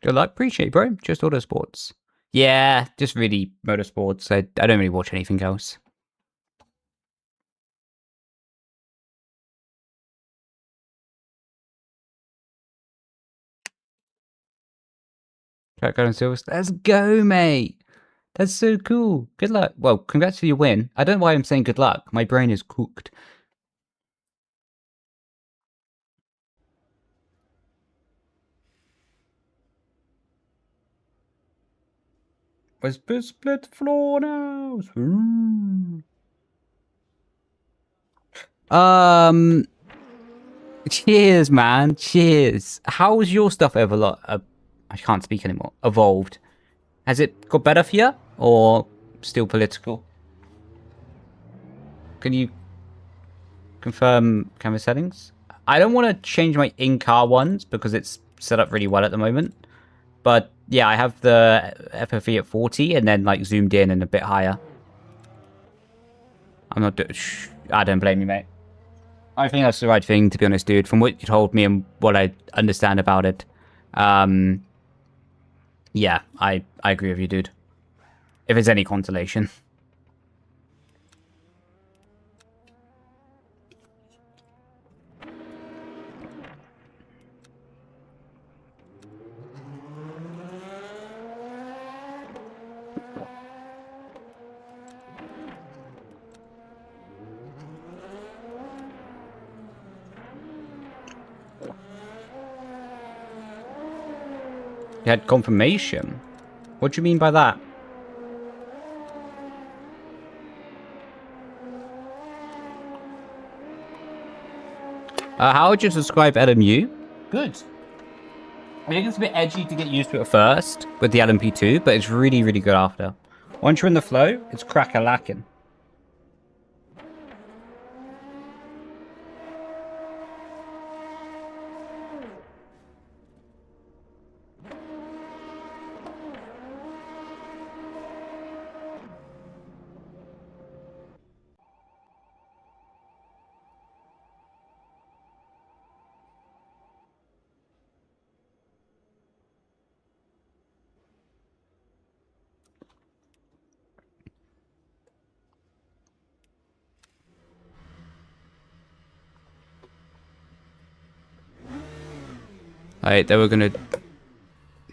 Good luck. Appreciate it, bro. Just Autosports. Yeah, just really motorsports. I don't really watch anything else. Track Golden Silvers. Let's go, mate. That's so cool. Good luck. Well, congrats for your win. I don't know why I'm saying good luck. My brain is cooked. Whisper split floor now. Cheers, man. Cheers. How's your stuff ever? I can't speak anymore. Evolved. Has it got better for you, or still political? Can you confirm camera settings? I don't want to change my in-car ones because it's set up really well at the moment. But yeah, I have the FFE at 40 and then like zoomed in and a bit higher. I'm not doing. I don't blame you, mate. I think that's the right thing, to be honest, dude. From what you told me and what I understand about it, yeah, I agree with you, dude. If it's any consolation. You had confirmation? What do you mean by that? How would you describe LMU? Good. I think it's a bit edgy to get used to it first with the LMP2, but it's really, really good after. Once you're in the flow, it's crack-a-lacking. Like, they were gonna do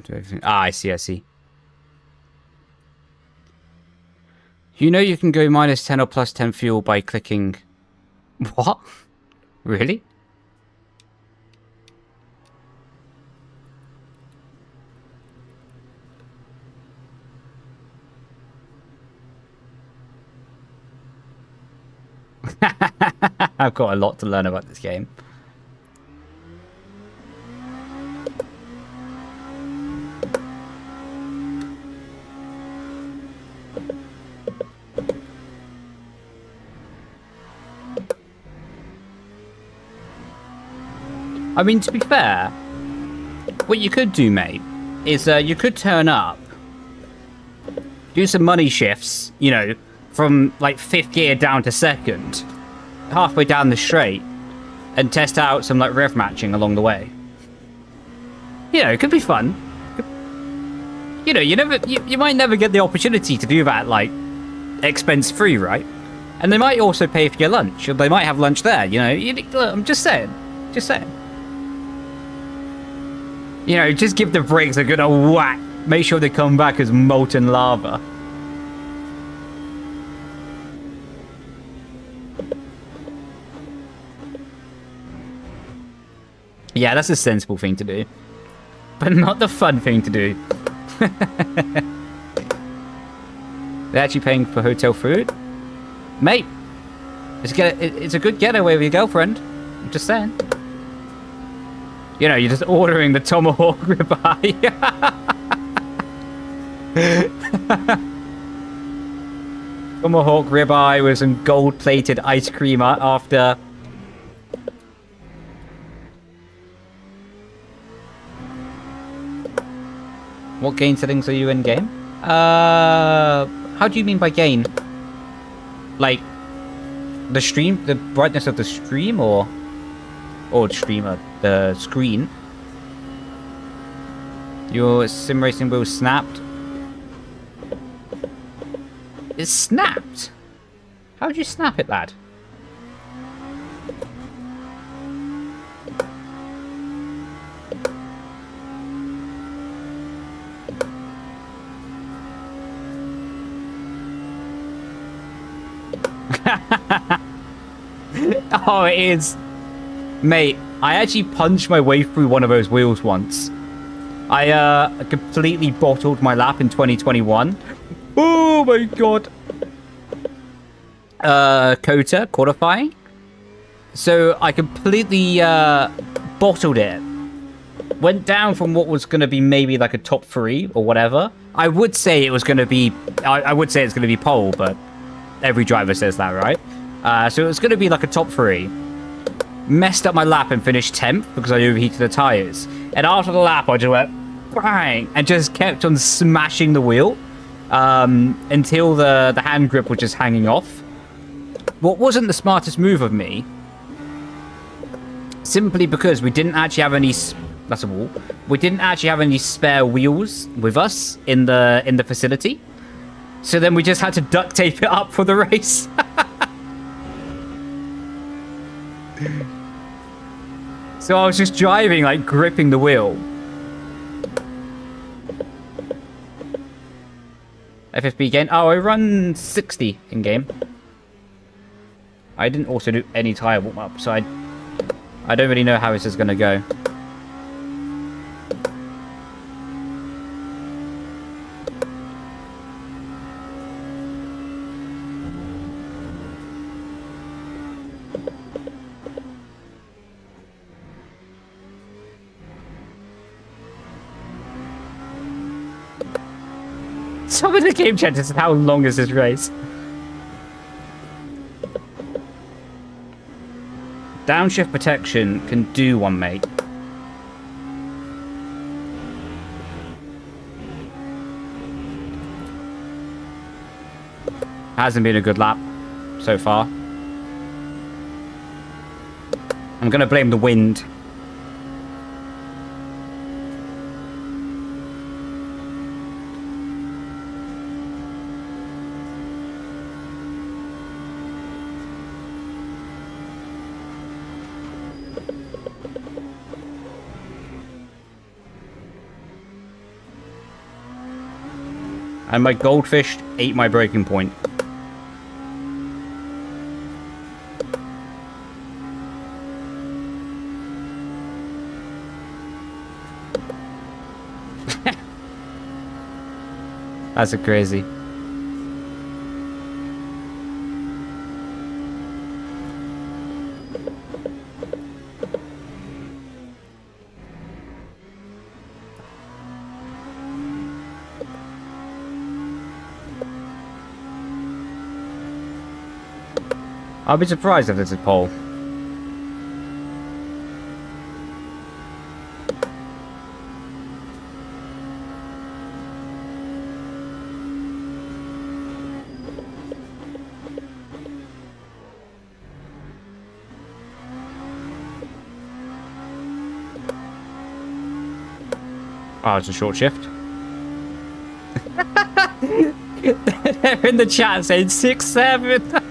everything. Ah, I see. You know you can go -10 or +10 fuel by clicking... What? Really? I've got a lot to learn about this game. I mean, to be fair, what you could do, mate, is you could turn up, do some money shifts, you know, from like 5th gear down to 2nd, halfway down the straight, and test out some like rev matching along the way. You know, it could be fun. You know, you might never get the opportunity to do that, like, expense free, right? And they might also pay for your lunch, or they might have lunch there. You know, I'm just saying. You know, just give the brakes a good old whack. Make sure they come back as molten lava. Yeah, that's a sensible thing to do. But not the fun thing to do. They're actually paying for hotel food? Mate, it's a good getaway with your girlfriend. I'm just saying. You know, you're just ordering the tomahawk ribeye. Tomahawk ribeye with some gold-plated ice cream after. What gain settings are you in game? How do you mean by gain? Like, the brightness of the stream, or streamer, the screen? Your sim racing wheel snapped. It snapped? How'd you snap it, lad? Oh, it is. Mate, I actually punched my way through one of those wheels once. I completely bottled my lap in 2021. Oh my god. Kota qualifying. So I completely bottled it. Went down from what was going to be maybe like a top 3 or whatever. I would say it was going to be... I would say it's going to be pole, but every driver says that, right? So it was going to be like a top 3. Messed up my lap and finished 10th because I overheated the tyres. And after the lap, I just went bang and just kept on smashing the wheel until the hand grip was just hanging off. What wasn't the smartest move of me, simply because we didn't actually have any... That's a wall. We didn't actually have any spare wheels with us in the facility. So then we just had to duct tape it up for the race. So I was just driving, like, gripping the wheel. FFB gain. Oh, I run 60 in game. I didn't also do any tire warm up, so I don't really know how this is gonna go. Some of the game chat is how long is this race? Downshift protection can do one, mate. Hasn't been a good lap so far. I'm gonna blame the wind. And my goldfish ate my breaking point. That's a crazy. I'll be surprised if there's a pole. Oh, it's a short shift. They're in the chat saying 6-7.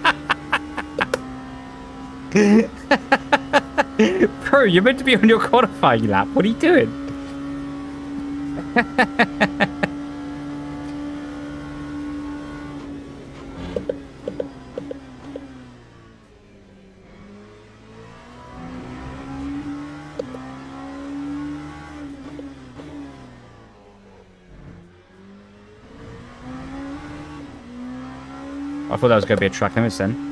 Bro, you're meant to be on your qualifying lap. What are you doing? I thought that was going to be a track limit then.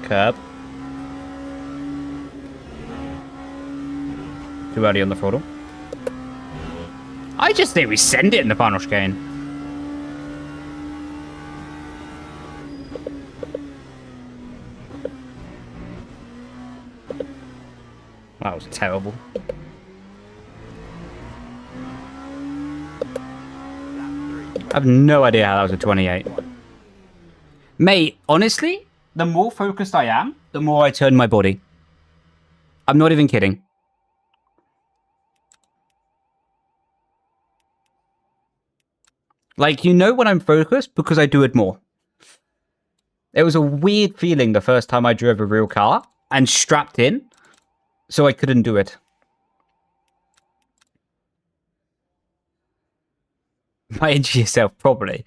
Curb. Too early on the throttle. I just think we send it in the final chicane. That was terrible. I have no idea how that was a 28. Mate, honestly, the more focused I am, the more I turn my body. I'm not even kidding. Like, you know when I'm focused because I do it more. It was a weird feeling the first time I drove a real car and strapped in, so I couldn't do it. My injure yourself, probably.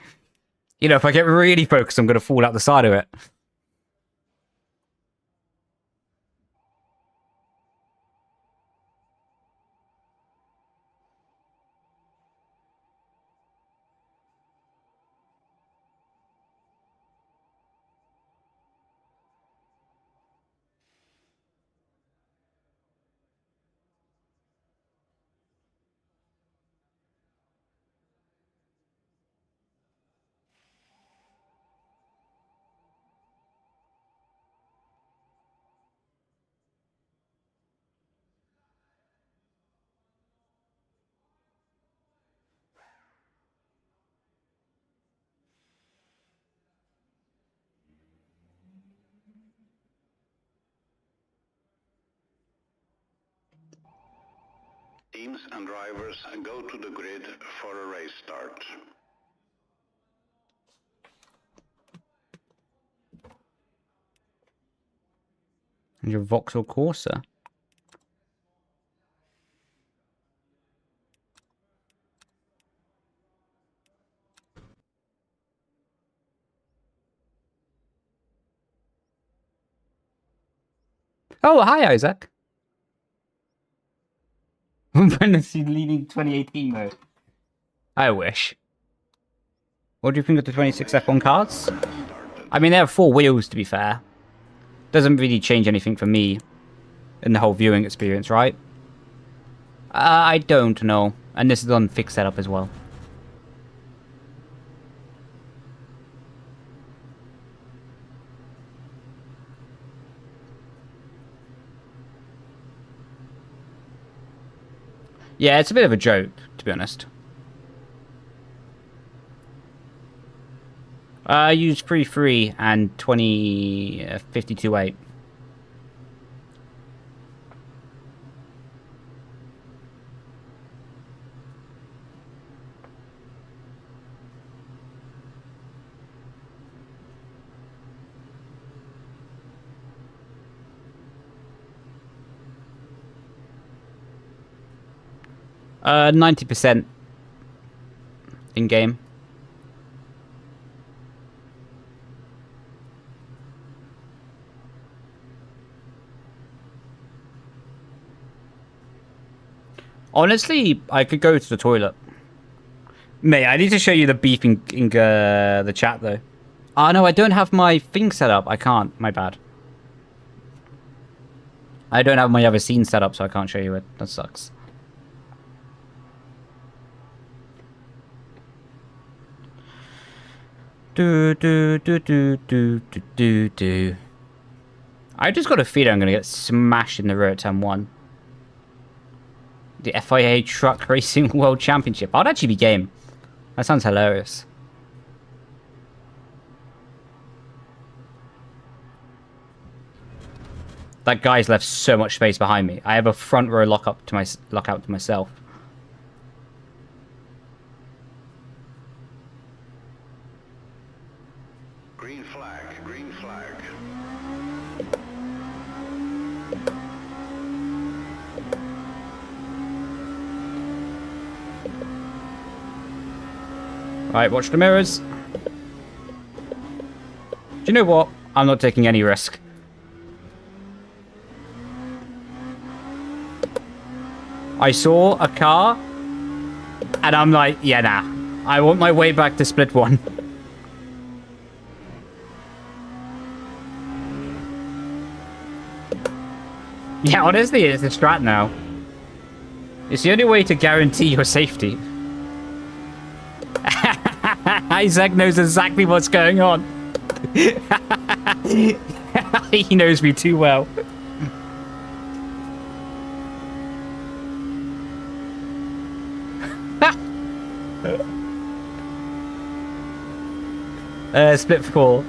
You know, if I get really focused, I'm going to fall out the side of it. Teams and drivers go to the grid for a race start. And your Vauxhall Corsa. Oh, hi, Isaac. Brendon's leading 2018 mode. I wish. What do you think of the 26 F1 cars? I mean, they have 4 wheels, to be fair. Doesn't really change anything for me in the whole viewing experience, right? I don't know. And this is on fixed setup as well. Yeah, it's a bit of a joke, to be honest. I use 3.3 and 52.8. 90% in game. Honestly, I could go to the toilet. Mate, I need to show you the beef in the chat, though. Oh, no, I don't have my thing set up. I can't. My bad. I don't have my other scene set up, so I can't show you it. That sucks. Do. I just got a feeling I'm going to get smashed in the road at turn 1. The FIA Truck Racing World Championship. I'd actually be game. That sounds hilarious. That guy's left so much space behind me. I have a front row lockout to myself. Green flag, green flag. Right, watch the mirrors. Do you know what? I'm not taking any risk. I saw a car, and I'm like, yeah, nah. I want my way back to split 1. Yeah, honestly, it's a strat now. It's the only way to guarantee your safety. Isaac knows exactly what's going on. He knows me too well. Split 4.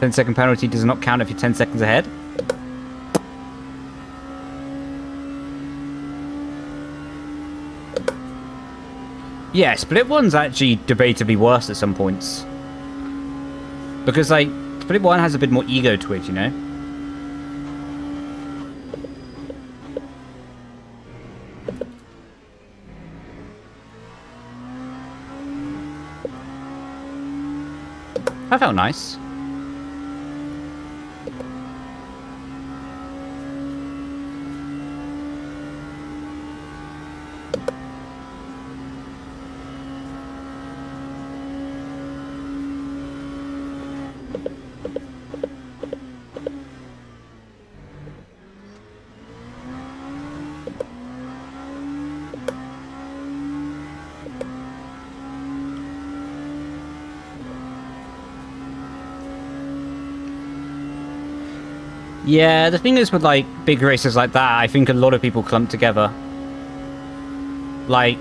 Ten-second penalty does not count if you're 10 seconds ahead. Yeah, split 1's actually debatably worse at some points. Because, like, split 1 has a bit more ego to it, you know? That felt nice. Yeah, the thing is with, like, big races like that, I think a lot of people clump together. Like,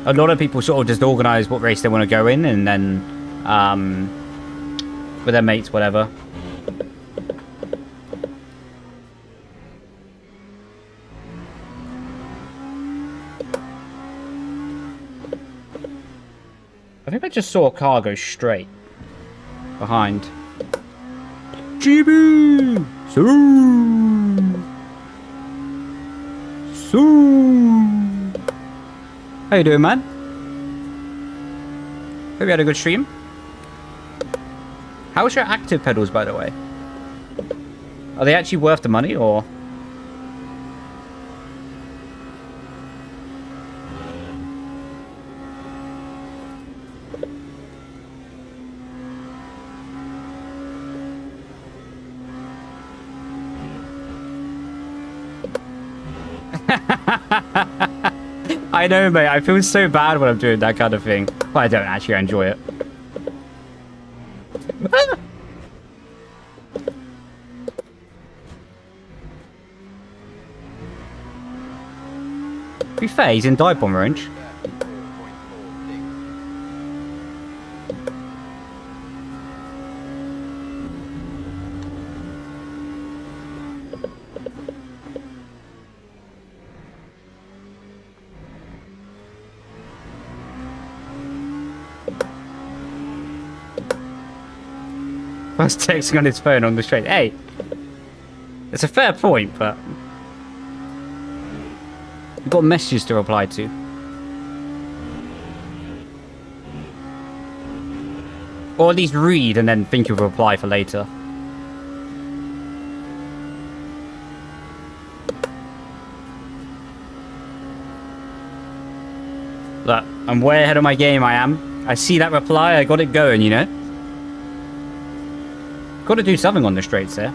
a lot of people sort of just organise what race they want to go in, and then, with their mates, whatever. I think I just saw a car go straight behind. GB! How you doing, man? Hope you had a good stream. How's your active pedals, by the way? Are they actually worth the money, or...? I know, mate. I feel so bad when I'm doing that kind of thing. But I don't actually enjoy it. To be fair, he's in dive bomb range. was texting on his phone on the straight. Hey, it's a fair point, but we've got messages to reply to. Or at least read and then think of a reply for later. Look, I'm way ahead of my game, I am. I see that reply, I got it going, you know? Got to do something on the straights there.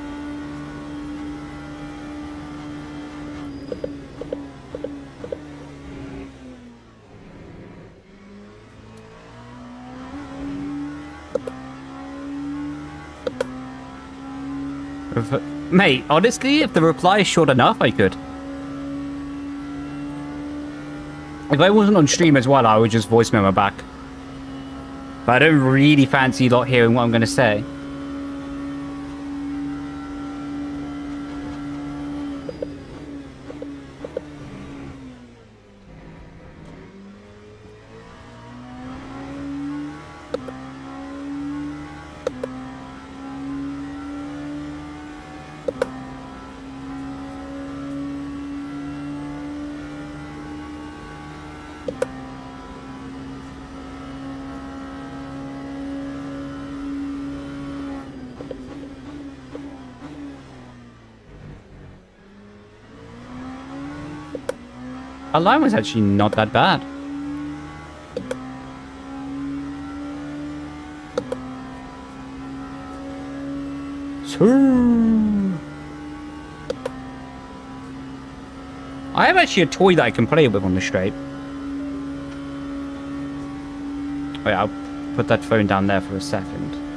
Mate, honestly, if the reply is short enough, I could. If I wasn't on stream as well, I would just voice memo back. But I don't really fancy you lot hearing what I'm going to say. Our line was actually not that bad. I have actually a toy that I can play with on the straight. Wait, I'll put that phone down there for a second.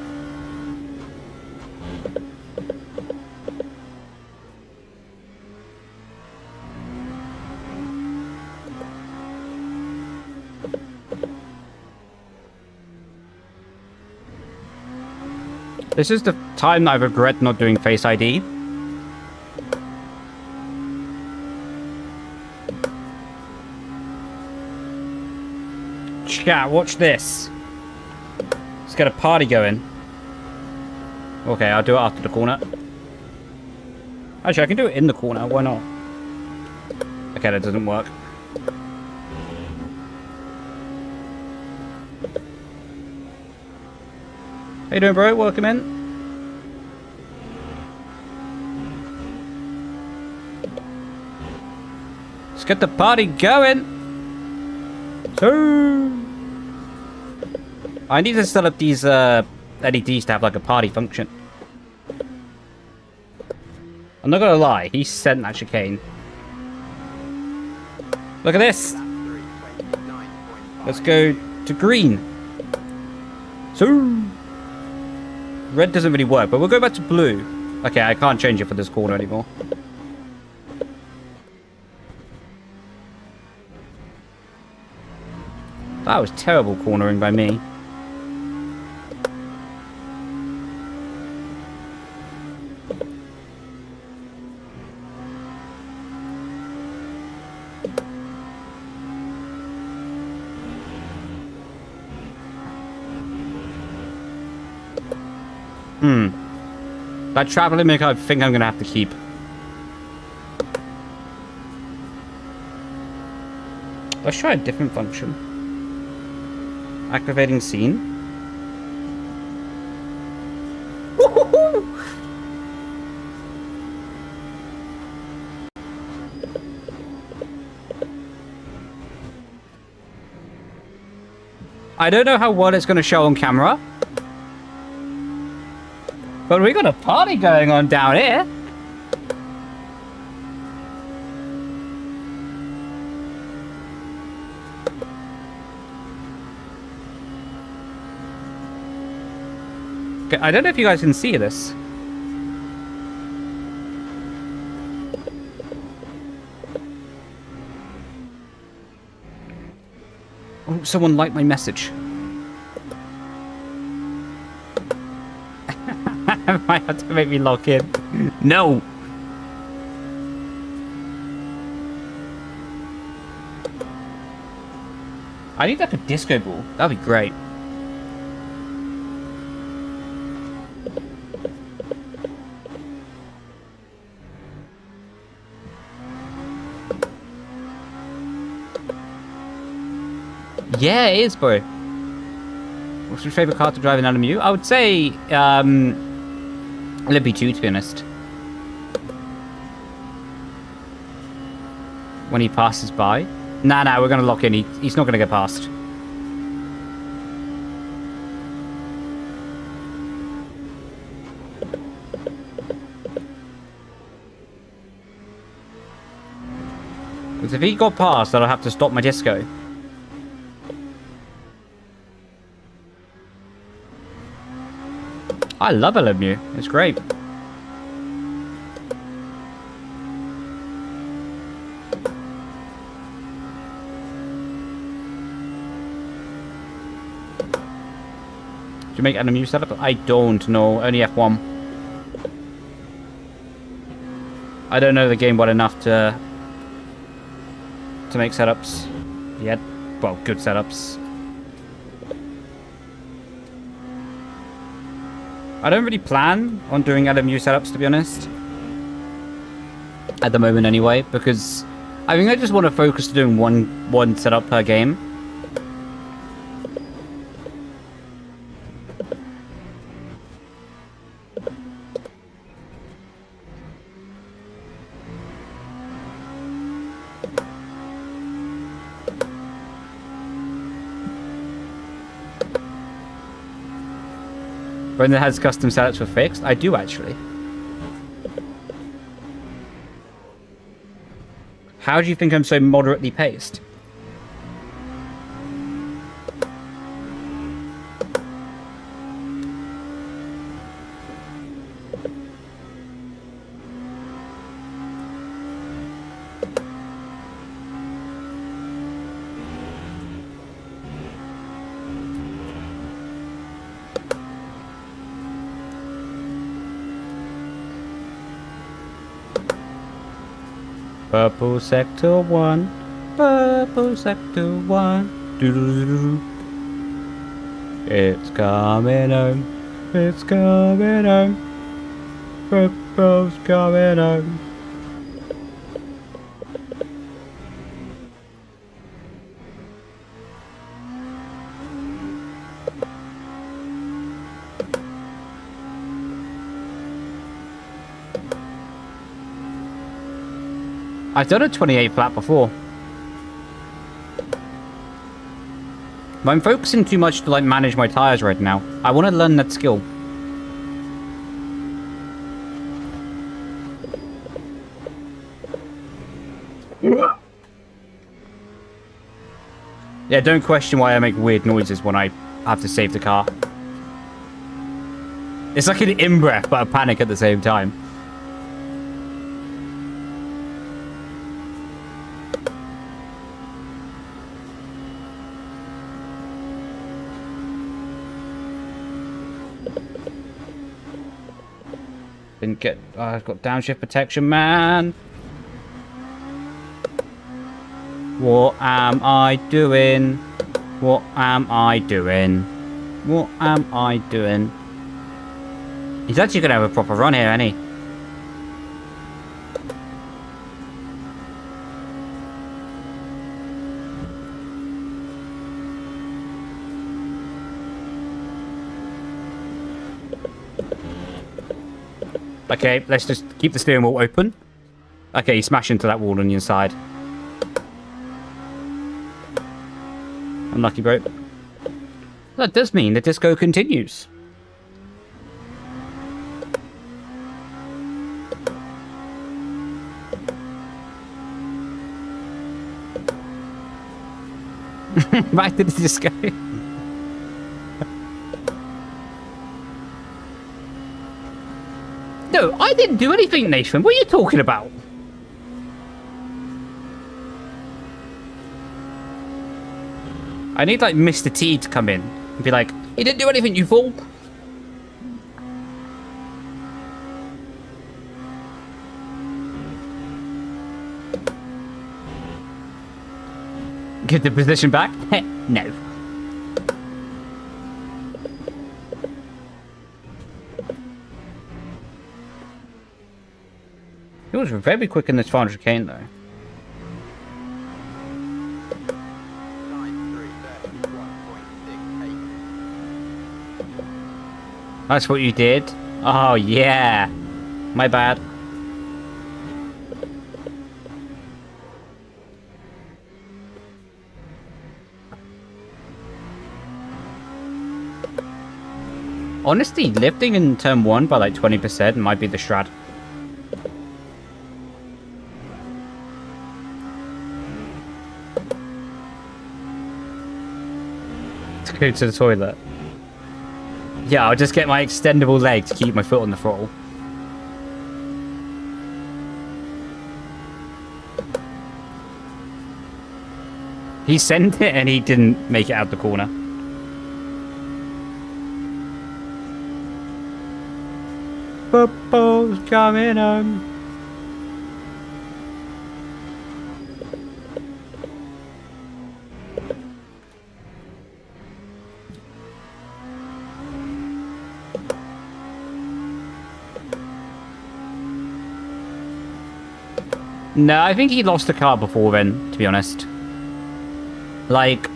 This is the time that I regret not doing Face ID. Chat, watch this. Let's get a party going. Okay, I'll do it after the corner. Actually, I can do it in the corner. Why not? Okay, that doesn't work. How you doing, bro? Welcome in. Let's get the party going. So, I need to set up these LEDs to have like a party function. I'm not gonna lie, he sent that chicane. Look at this. Let's go to green. So. Red doesn't really work, but we'll go back to blue. Okay, I can't change it for this corner anymore. That was terrible cornering by me. That travel limit I think I'm gonna have to keep. Let's try a different function. Activating scene. I don't know how well it's gonna show on camera. But we got a party going on down here. Okay, I don't know if you guys can see this. Oh, someone liked my message. Might have to make me log in. No! I need like a disco ball. That'd be great. Yeah, it is, bro. What's your favorite car to drive in LMU? I would say, Libby 2, to be honest. When he passes by. Nah, we're gonna lock in. He's not gonna get past. Because if he got past, then I'll have to stop my disco. I love LMU. It's great. Do you make LMU setup? I don't know. Only F1. I don't know the game well enough to make setups yet. Well, good setups. I don't really plan on doing LMU setups, to be honest. At the moment, anyway, because I think I just want to focus to doing one setup per game. Brendon has custom setups for fixed. I do, actually. How do you think I'm so moderately paced? Purple Sector 1. Purple Sector 1. Doo-doo-doo-doo. It's coming home. It's coming home. Purple's coming home. I've done a 28 flat before. But I'm focusing too much to like manage my tires right now. I want to learn that skill. Yeah, don't question why I make weird noises when I have to save the car. It's like an in-breath, but a panic at the same time. Didn't get... I've got downshift protection, man. What am I doing? What am I doing? What am I doing? He's actually going to have a proper run here, isn't he? Okay, let's just keep the steering wheel open. Okay, you smash into that wall on your side. Unlucky, bro. That does mean the disco continues. Back to the disco. No, I didn't do anything, Nathan. What are you talking about? I need, like, Mr. T to come in and be like, you didn't do anything, you fool. Give the position back? No. He was very quick in this 400k though. 9, 3, 30. That's what you did? Oh, yeah. My bad. Honestly, lifting in turn 1 by like 20% might be the strat. To go to the toilet. Yeah, I'll just get my extendable leg to keep my foot on the throttle. He sent it and he didn't make it out the corner. Football's coming home. No, I think he lost the car before then, to be honest. Like,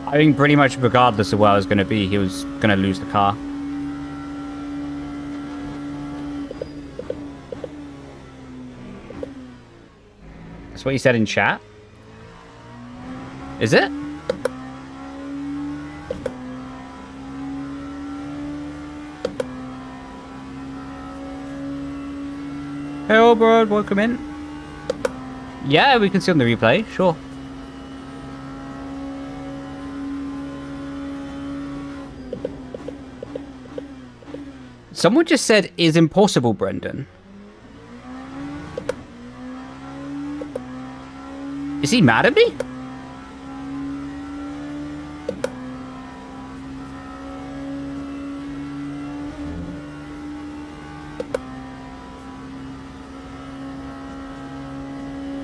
I think pretty much regardless of where I was going to be, he was going to lose the car. That's what you said in chat? Is it? Hey, bro, welcome in. Yeah, we can see on the replay, sure. Someone just said, is impossible, Brendon. Is he mad at me?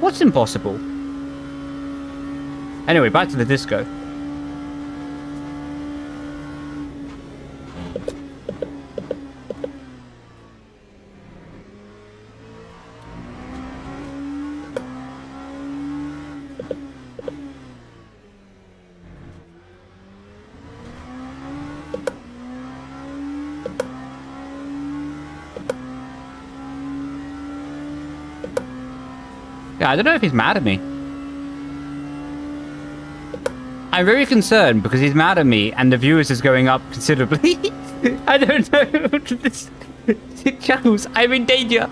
What's impossible? Anyway, back to the disco. Yeah, I don't know if he's mad at me. I'm very concerned because he's mad at me and the viewers is going up considerably. I don't know. Chuckles, I'm in danger.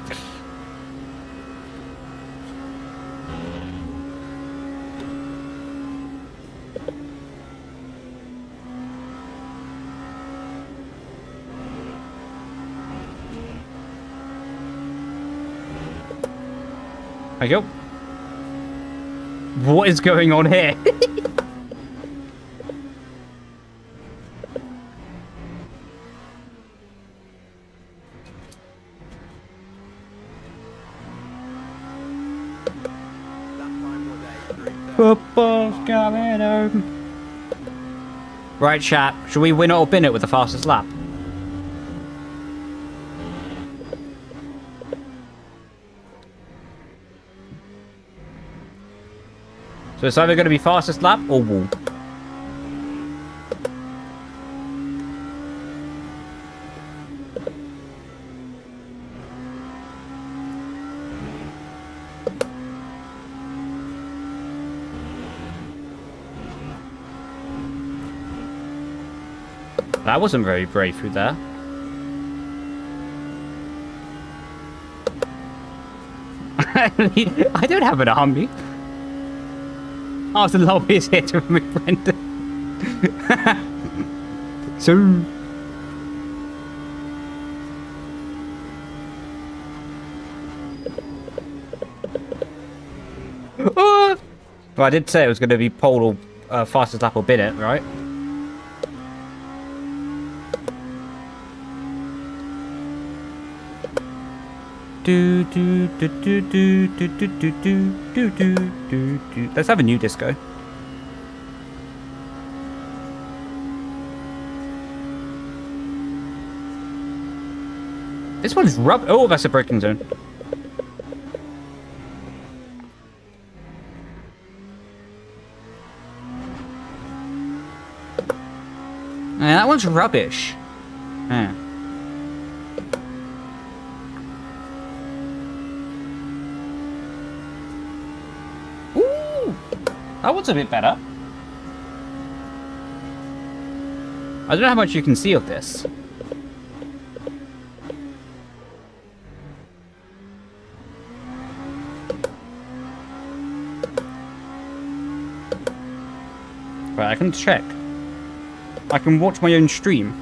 There you go. What is going on here? Football's coming home. Right, chat. Should we win it or bin it with the fastest lap? So it's either going to be fastest lap or wall. That wasn't very brave through there. I don't have an army. Oh, the lobby is here to remove Brendon. So. Oh! Well, I did say it was going to be pole or fastest lap or bin it, right? Do do do do do do do do do do do do. Let's have a new disco. This one's rub. Oh, that's a braking zone. That one's rubbish. Yeah. Ooh! That one's a bit better. I don't know how much you can see of this. Right, I can check. I can watch my own stream.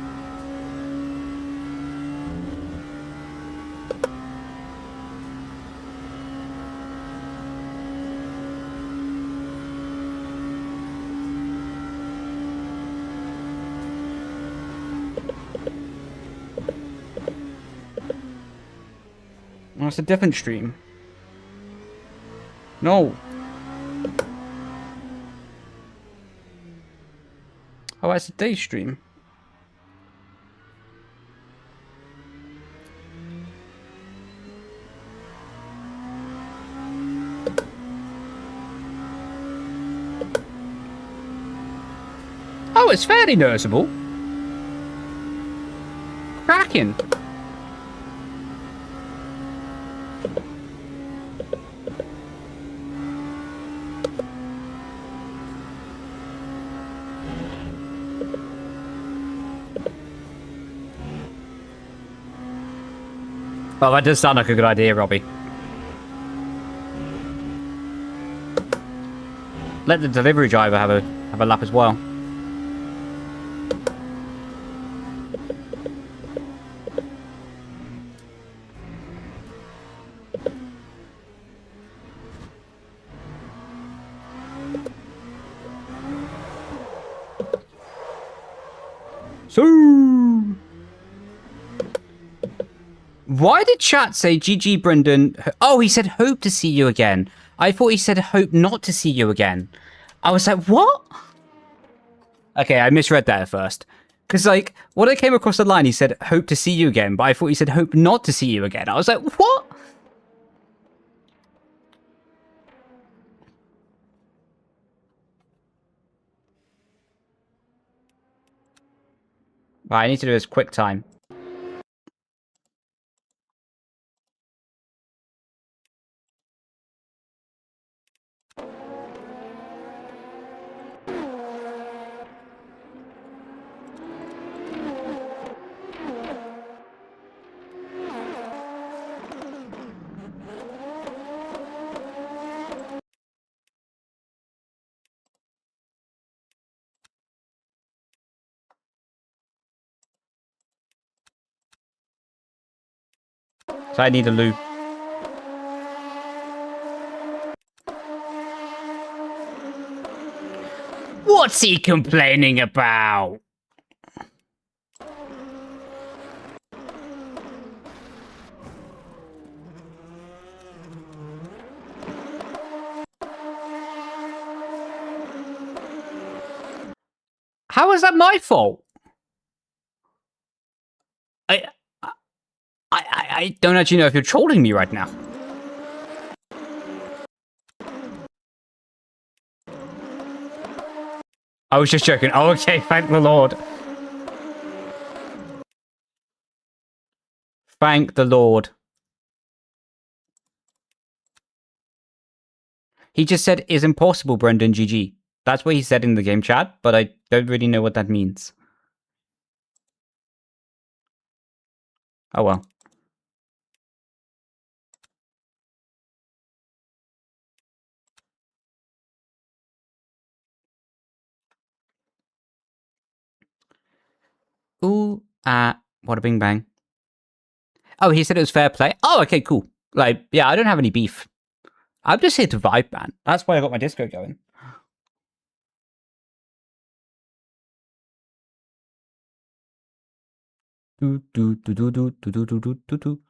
Oh, it's a different stream. No. Oh, it's a day stream. Oh, it's fairly noticeable. Cracking. Well, that does sound like a good idea, Robbie. Let the delivery driver have a lap as well. So, why did chat say GG Brendon? Oh, he said hope to see you again. I thought he said hope not to see you again. I was like, what? Okay, I misread that at first. Because, like, when I came across the line, he said hope to see you again, but I thought he said hope not to see you again. I was like, what? Right, I need to do this quick time. So I need a loo. What's he complaining about? How is that my fault? I don't actually know if you're trolling me right now. I was just joking. Oh, okay, thank the Lord. Thank the Lord. He just said, is impossible, Brendon, GG. That's what he said in the game chat, but I don't really know what that means. Oh well. Ooh, what a bing bang. Oh, he said it was fair play. Oh, okay, cool. Like, yeah, I don't have any beef. I'm just here to vibe, man. That's why I got my disco going. Do do do do do do do do do do.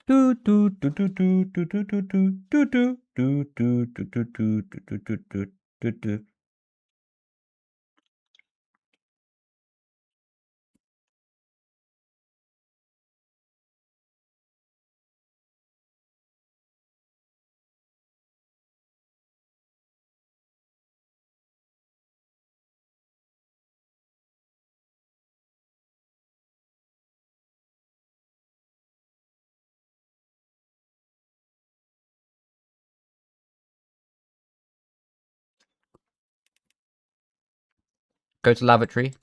Do do do do do do do do do do do do do do do do do do do. Go to lavatory.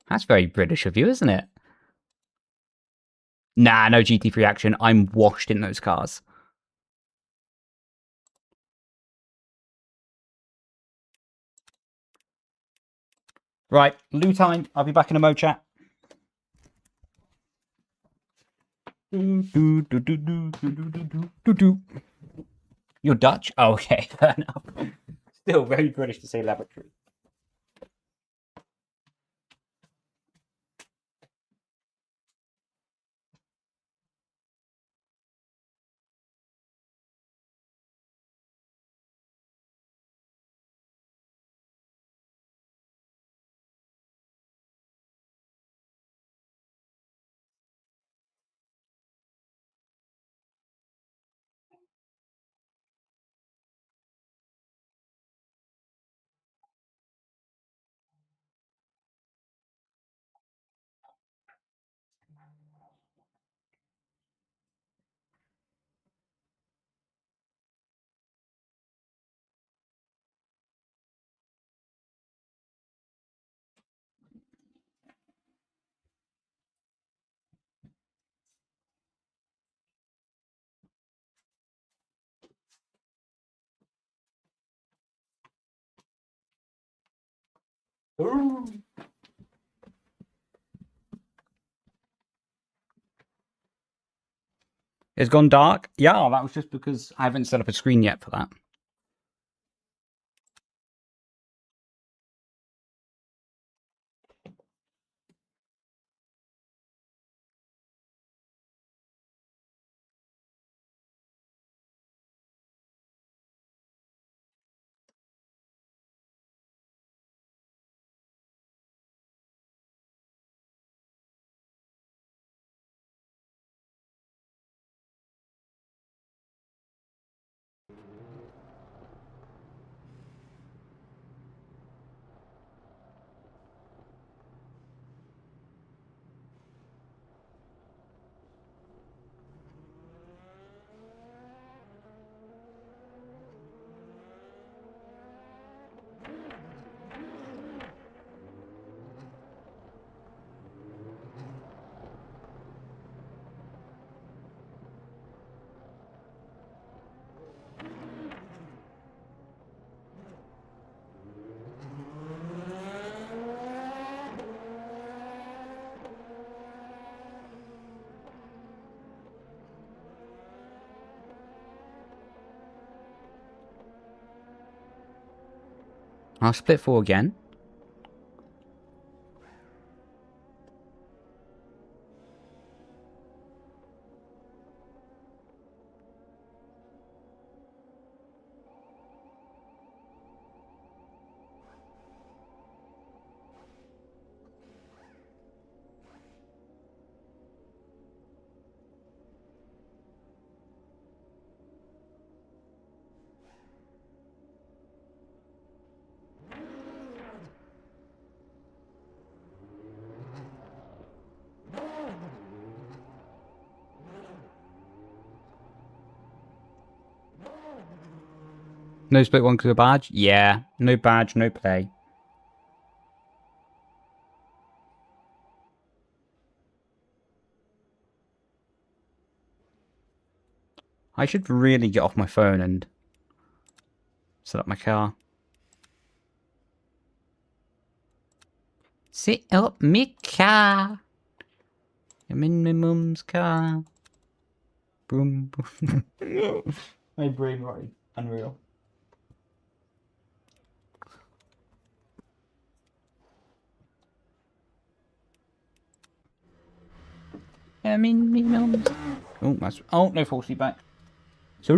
That's very British of you, isn't it? Nah, no GT3 action. I'm washed in those cars. Right, loo time. I'll be back in a mo chat. You're Dutch? Oh, okay, fair enough. Still very British to say lavatory. It's gone dark? Yeah, that was just because I haven't set up a screen yet for that. I'll split 4 again. No split 1 because of badge? Yeah, no badge, no play. I should really get off my phone and set up my car. Set up my car. I'm in my mum's car. Boom, boom. My brain right. Unreal. I'm in my mum's. Oh, that's. Oh, no false feedback. So.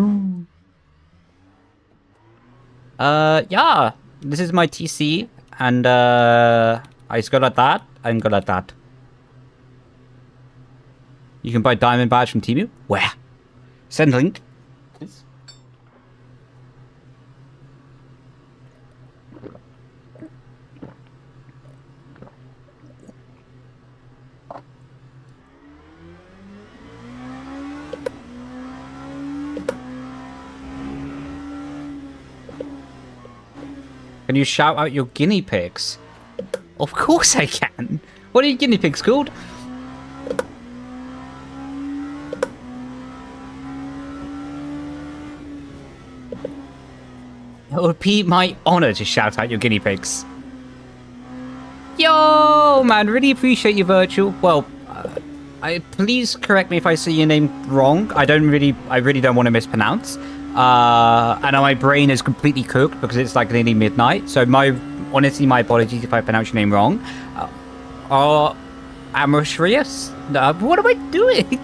Yeah. This is my TC, and I just go like that. I'm go like that. You can buy diamond badge from Temu. Where? Send link. Please. Can you shout out your guinea pigs? Of course I can. What are your guinea pigs called? It would be my honor to shout out your guinea pigs. Yo, man, really appreciate you, Virtual. Well, please correct me if I say your name wrong. I really don't want to mispronounce. I know my brain is completely cooked because it's like nearly midnight. So honestly, my apologies if I pronounce your name wrong. Amorous? No, what am I doing?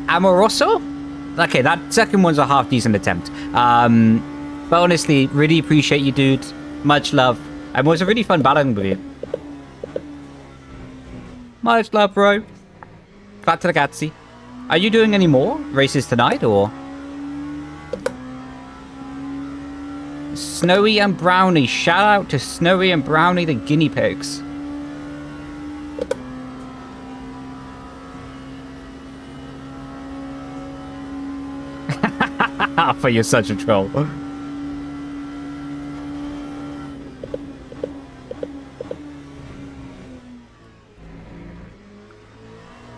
Amoroso? Okay, that second one's a half decent attempt. But honestly, really appreciate you, dude. Much love. And it was a really fun battling with you. Much love, bro. Back to the Gatsy. Are you doing any more races tonight, or? Snowy and Brownie. Shout out to Snowy and Brownie, the guinea pigs. For you're such a troll.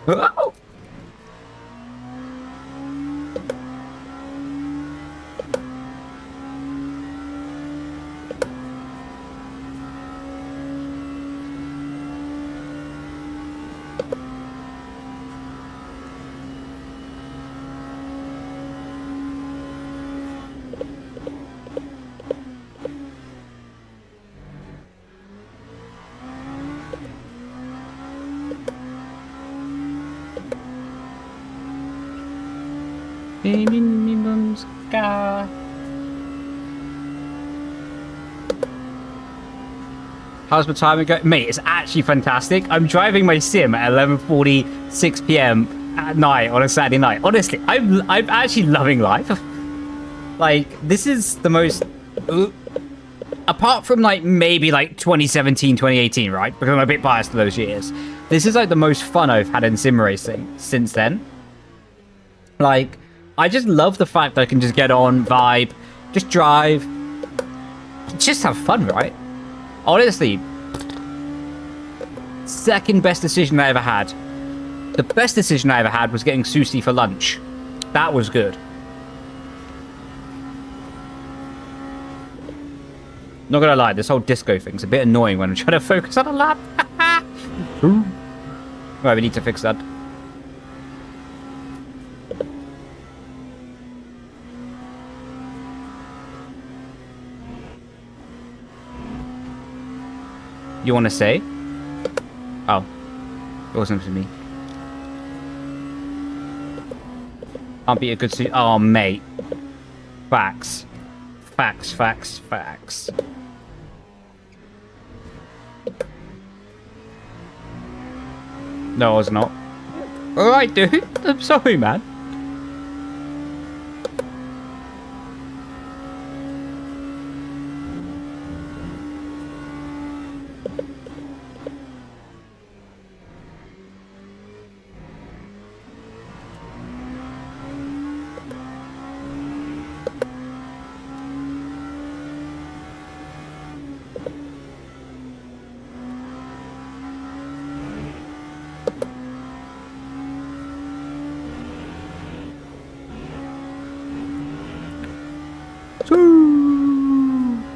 Oh! How's my time ago? Mate, it's actually fantastic. I'm driving my sim at 11:46 p.m. at night on a Saturday night. Honestly, I'm actually loving life. Like, this is the most... apart from, like, maybe, like, 2017, 2018, right? Because I'm a bit biased to those years. This is, like, the most fun I've had in sim racing since then. Like, I just love the fact that I can just get on, vibe, just drive, just have fun, right? Honestly, second best decision I ever had. The best decision I ever had was getting sushi for lunch. That was good. Not gonna lie, this whole disco thing's a bit annoying when I'm trying to focus on a lap. Right, we need to fix that. You want to say? Oh. It wasn't for me. Can't be a good suit. Oh, mate. Facts. Facts, facts, facts. No, I was not. Alright, dude. I'm sorry, man.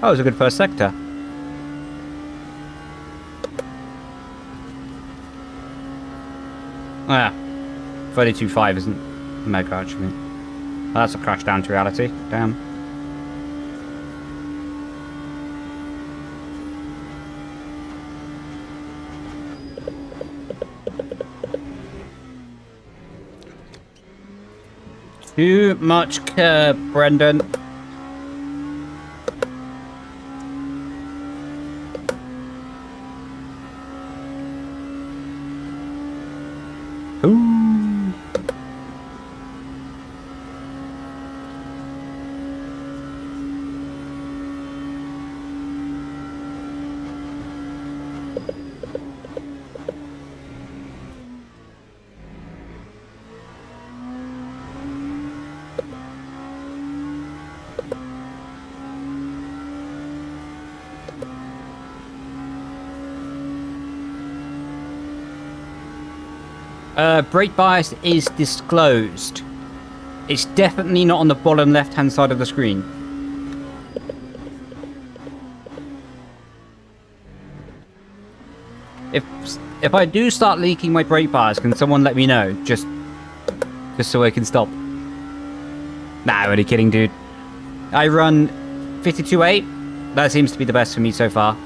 That was a good first sector. Ah, 32.5 isn't mega actually. Oh, that's a crash down to reality. Damn. Too much curb, Brendon. Ooh. Brake bias is disclosed. It's definitely not on the bottom left-hand side of the screen. If I do start leaking my brake bias, can someone let me know? Just so I can stop. Nah, I'm only kidding, dude. I run 52.8. That seems to be the best for me so far.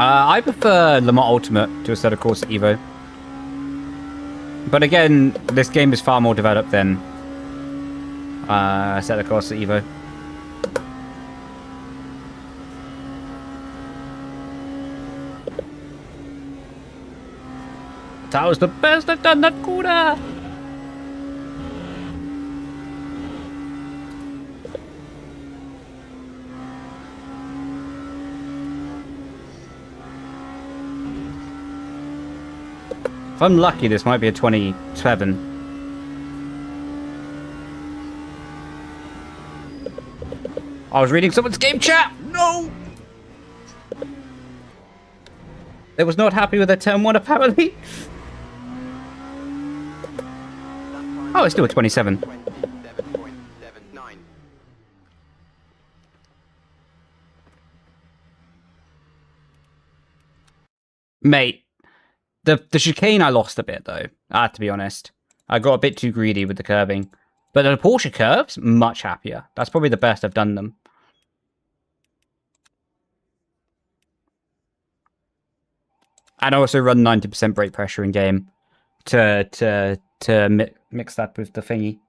I prefer Le Mans Ultimate to Assetto Corsa Evo. But again, this game is far more developed than Assetto Corsa Evo. That was the best I've done that corner! If I'm lucky, this might be a 27. I was reading someone's game chat! No! They was not happy with their turn 1, apparently. Oh, it's still a 27. 27.79. Mate. The chicane I lost a bit, though. I have to be honest. I got a bit too greedy with the curving. But the Porsche curves, much happier. That's probably the best I've done them. And I also run 90% brake pressure in game to mix that with the thingy.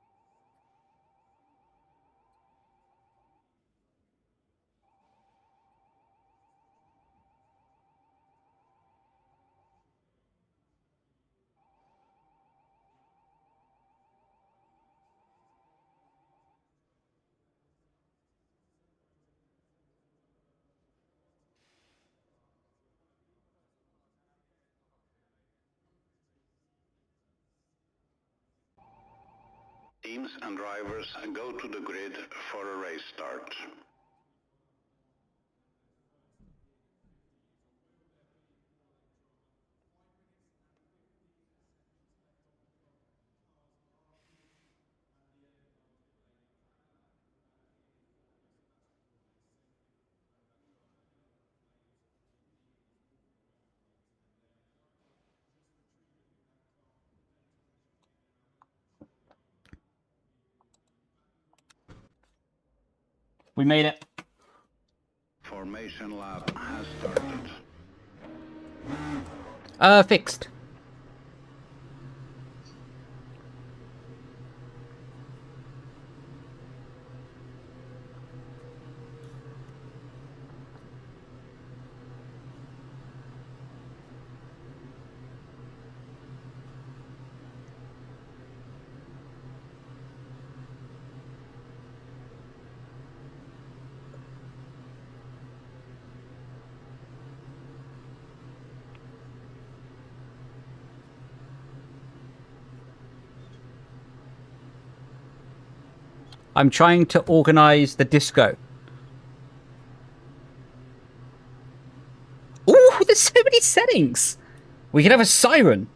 Teams and drivers go to the grid for a race start. We made it. Formation lap has started. Fixed. I'm trying to organize the disco. Ooh, there's so many settings. We can have a siren.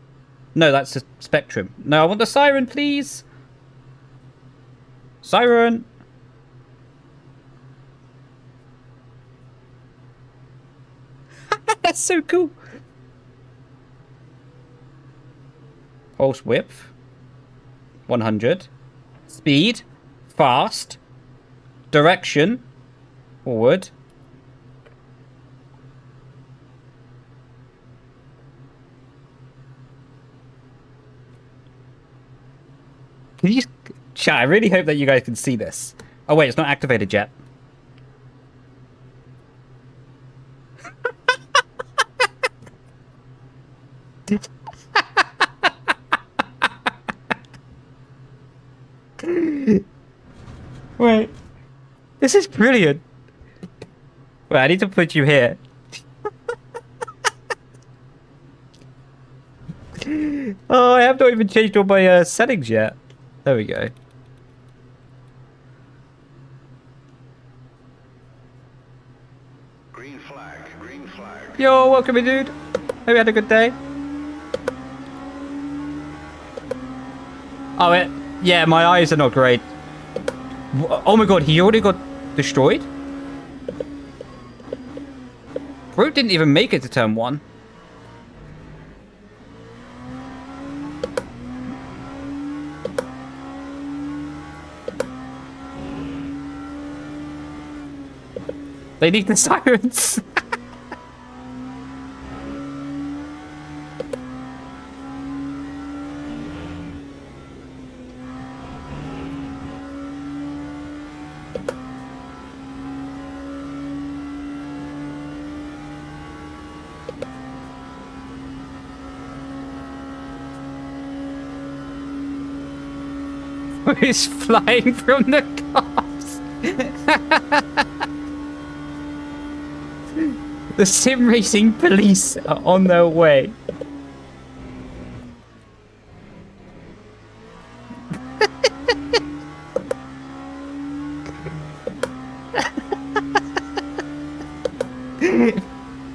No, that's a spectrum. No, I want the siren, please. Siren. That's so cool. Pulse width. 100. Speed. Fast. Direction. Forward. Can you... Chat, I really hope that you guys can see this. Oh wait, it's not activated yet. Wait. This is brilliant. Wait, I need to put you here. Oh, I have not even changed all my settings yet. There we go. Green flag, green flag. Yo, welcome in, dude. Hope you had a good day. Oh, yeah, my eyes are not great. Oh my god, he already got destroyed? Bro didn't even make it to turn 1. They need the sirens. He's flying from the cars. The sim racing police are on their way.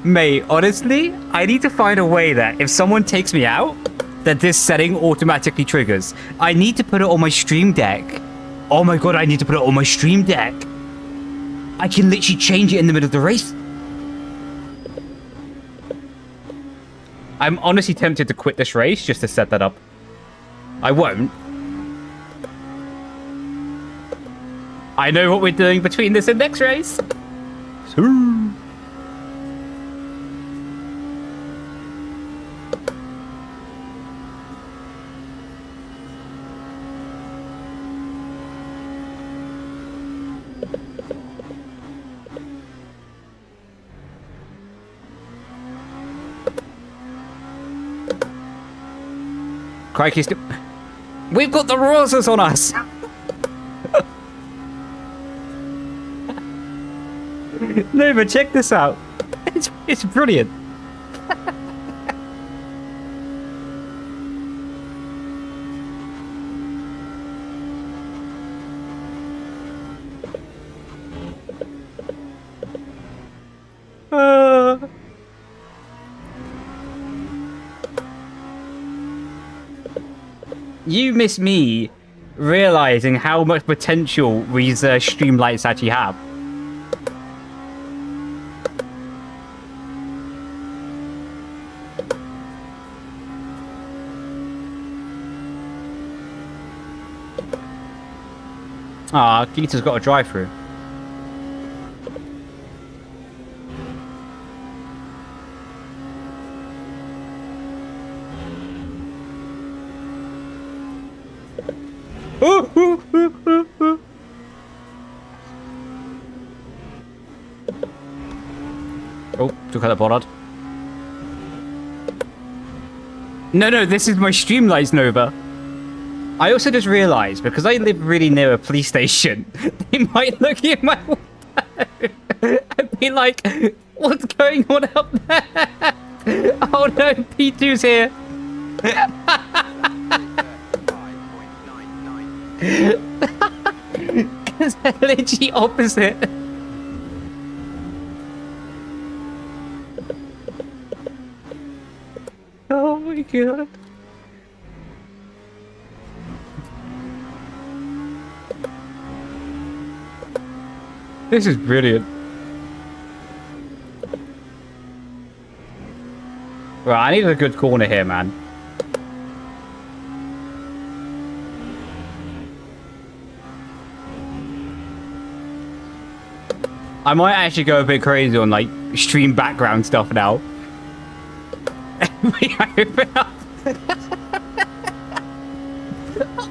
Mate, honestly, I need to find a way that if someone takes me out, that this setting automatically triggers. I need to put it on my stream deck. Oh my god, I need to put it on my stream deck. I can literally change it in the middle of the race. I'm honestly tempted to quit this race just to set that up. I won't. I know what we're doing between this and next race. Crikey, we've got the roses on us. No, but check this out. It's brilliant. You miss me realizing how much potential these stream lights actually have. Ah, Gita's got a drive-through. Oh, took out the bollard. No, this is my Streamlights Nova. I also just realised, because I live really near a police station, they might look in my window and be like, what's going on up there? Oh no, P2's here. Because they're literally opposite. Oh my god. This is brilliant. Right, I need a good corner here, man. I might actually go a bit crazy on, like, stream background stuff now. We open up.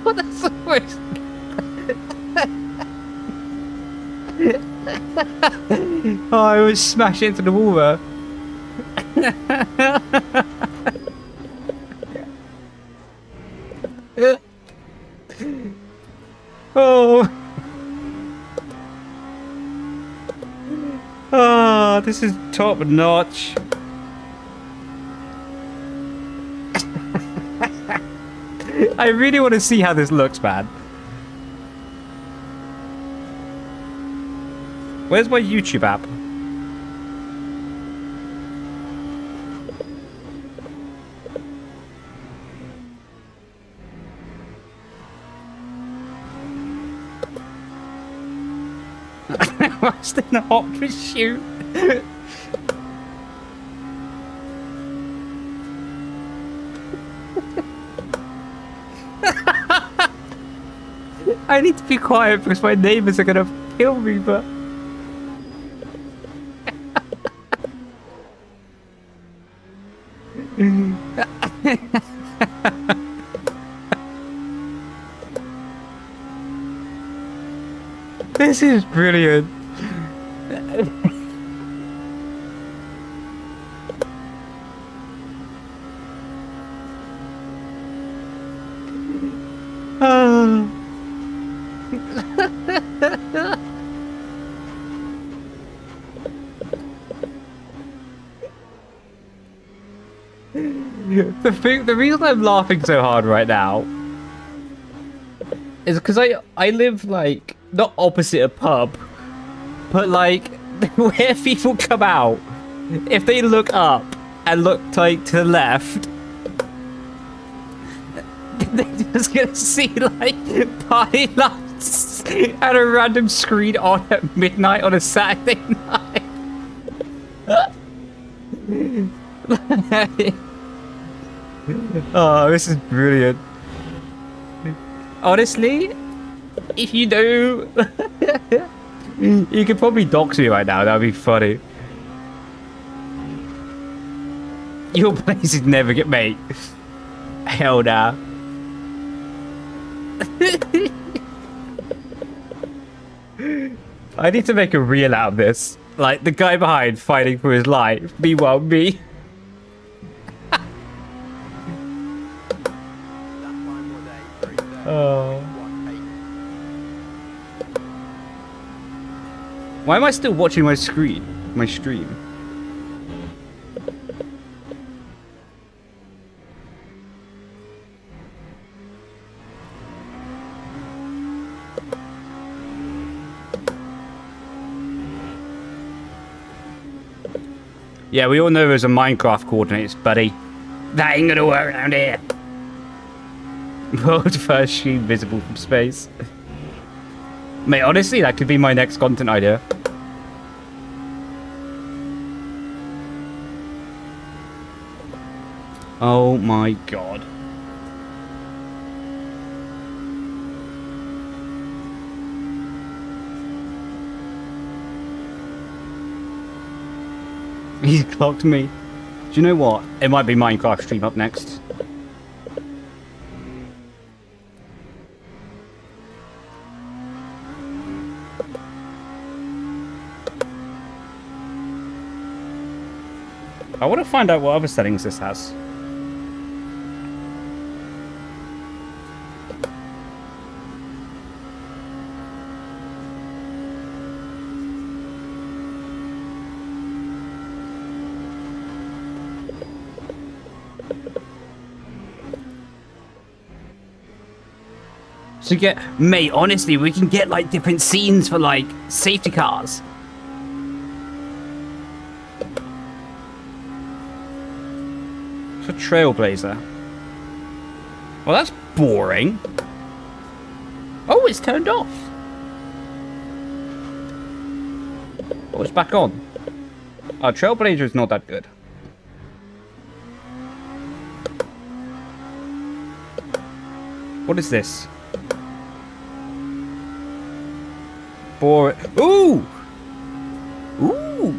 Oh, that's the worst. Oh, I was smashed into the wall there. Oh. Oh, this is top notch. I really want to see how this looks, man. Where's my YouTube app? Whilst in a hot pursuit. I need to be quiet because my neighbors are gonna kill me, but... This is brilliant. The reason I'm laughing so hard right now is because I live like not opposite a pub, but like where people come out, if they look up and look like to the left, they're just gonna see like party lights and a random screen on at midnight on a Saturday night. Oh, this is brilliant. Honestly, if you do, you could probably dox me right now. That'd be funny. Your places never get made. Hell nah. I need to make a reel out of this. Like the guy behind fighting for his life. Meanwhile, me. Oh. Why am I still watching my screen? My stream? Yeah, we all know there's a Minecraft coordinates, buddy. That ain't gonna work around here. World's first stream visible from space. Mate, honestly, that could be my next content idea. Oh my god. He's clocked me. Do you know what? It might be Minecraft stream up next. I want to find out what other settings this has. To get, mate, honestly, we can get like different scenes for like safety cars. It's a trailblazer. Well, that's boring. Oh, it's turned off. Oh, it's back on. Trailblazer is not that good. What is this? Boring. Ooh! Ooh!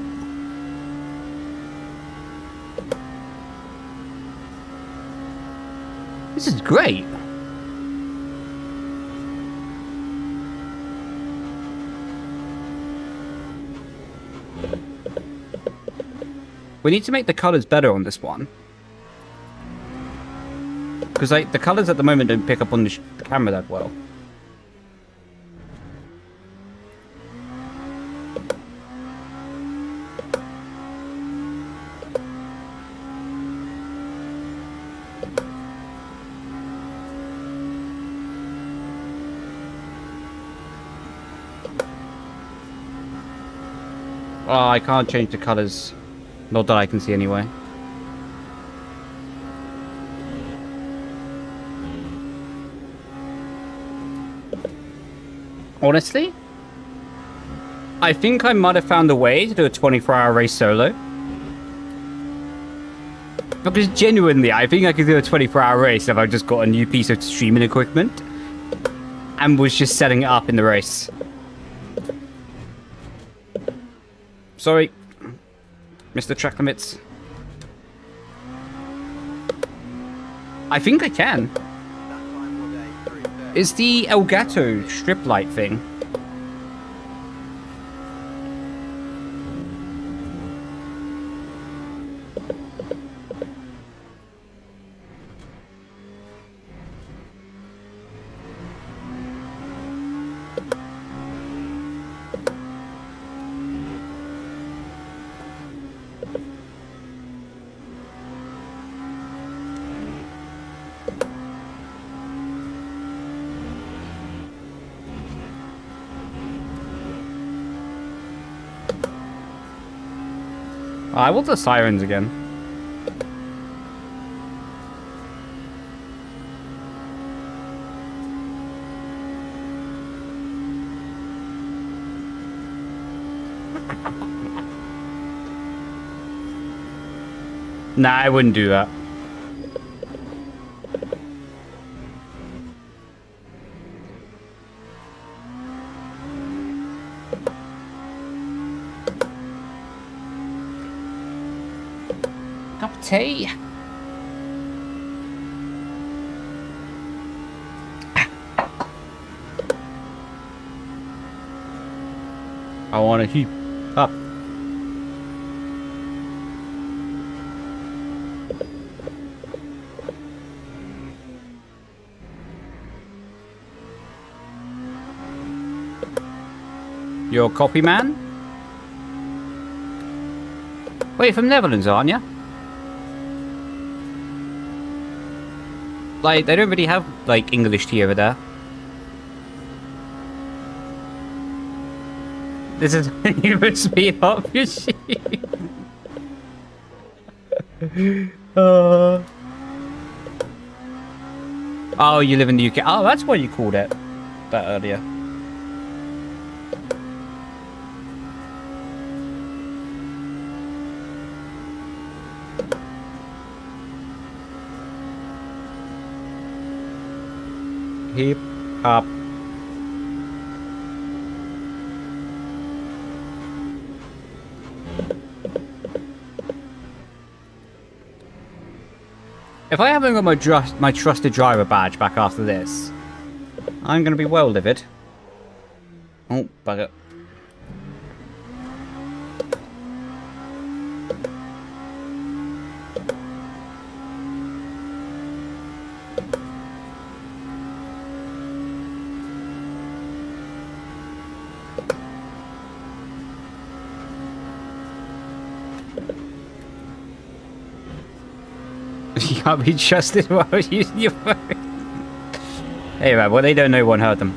This is great. We need to make the colors better on this one. Because like, the colors at the moment don't pick up on the camera that well. Oh, I can't change the colors. Not that I can see anyway. Honestly, I think I might have found a way to do a 24-hour race solo. Because genuinely, I think I could do a 24-hour race if I just got a new piece of streaming equipment and was just setting it up in the race. Sorry, Mr. Track Limits. I think I can. It's the Elgato strip light thing. I want the sirens again. Nah, I wouldn't do that. Cup of tea. I want to heap up. You're a copy man? Wait, from Netherlands, aren't you? Like, they don't really have, like, English tea over there. This is you would speed up your sheep. Oh, you live in the UK. Oh, that's why you called it that earlier. Hip hop. If I haven't got my trusted driver badge back after this, I'm gonna be well livid. Oh, bugger. You can't be trusted while using your phone. Hey man, what they don't know won't hurt them.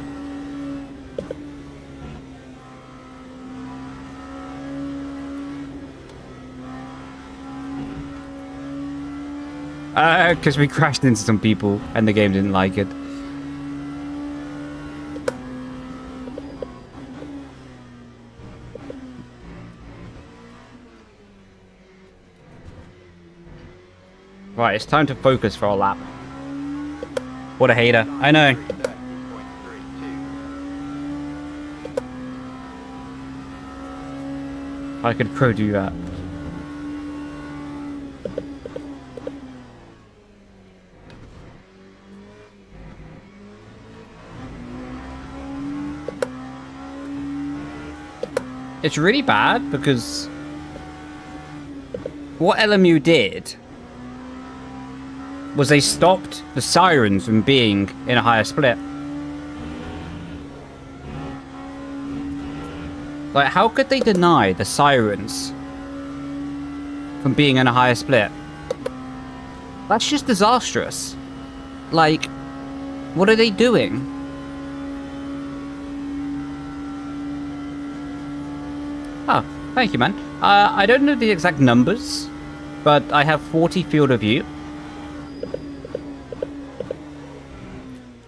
Because we crashed into some people and the game didn't like it. Right, it's time to focus for a lap. What a hater. I know. I could pro do that. It's really bad because what LMU did was they stopped the sirens from being in a higher split. Like, how could they deny the sirens from being in a higher split? That's just disastrous. Like, what are they doing? Oh, Thank you, man. I don't know the exact numbers, but I have 40 field of view.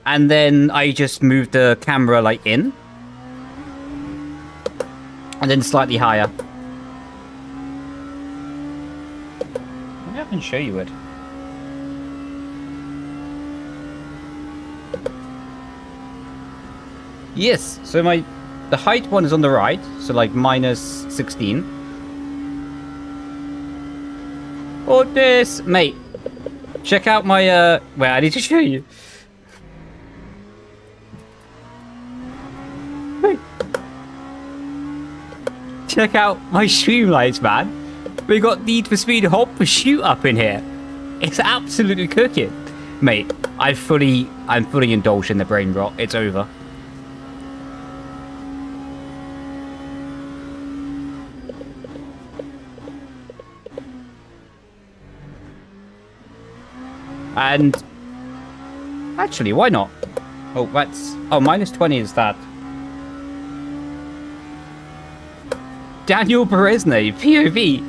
And then I just move the camera, like, in. And then slightly higher. Maybe I can show you it. Yes, so the height one is on the right, so like minus 16. Oh, this, mate. Check out my, wait, I need to show you. Wait. Check out my streamlights, man. We got Need for Speed Hop for Shoot up in here. It's absolutely cooking. Mate, I'm fully indulged in the brain rot. It's over. And actually, why not? Oh, minus 20 is that. Daniel Berezne, POV.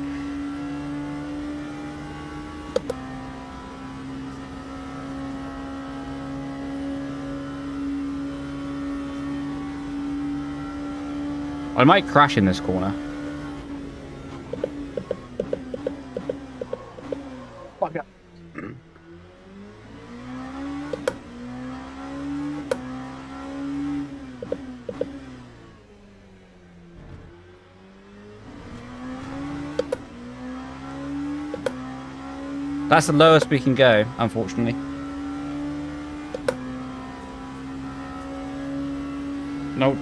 I might crash in this corner. Fuck up. That's the lowest we can go, unfortunately. No.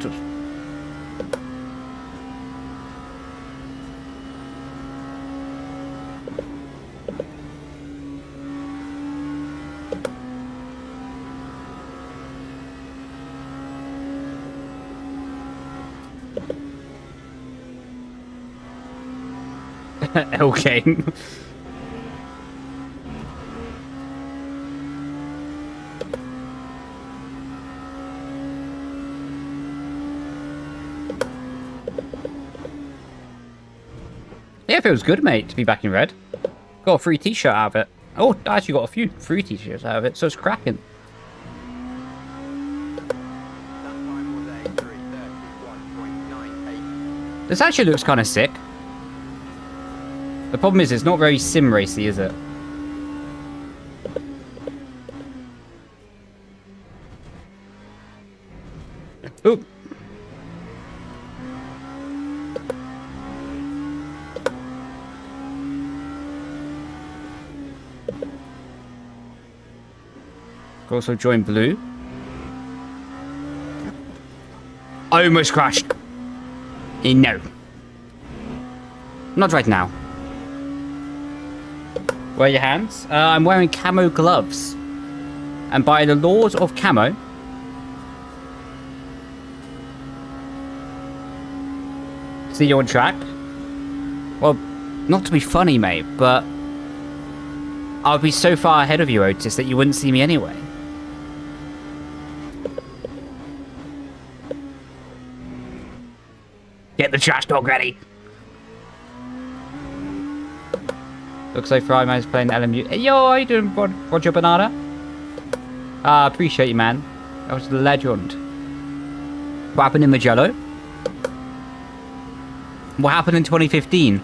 Okay. Yeah, it feels good, mate, to be back in red. Got a free t-shirt out of it. Oh, I actually got a few free t-shirts out of it, so it's cracking. That time was a 3:31.98. This actually looks kind of sick. The problem is it's not very sim racy, is it? Ooh. Also join blue. I almost crashed. No. Not right now. Where are your hands? I'm wearing camo gloves. And by the laws of camo... See you on track? Well, not to be funny, mate, but... I'll be so far ahead of you, Otis, that you wouldn't see me anyway. Get the trash dog ready. Looks like Fryman's playing LMU. Hey, yo, how you doing, Roger Banana? Appreciate you, man. That was the legend. What happened in Magello? What happened in 2015?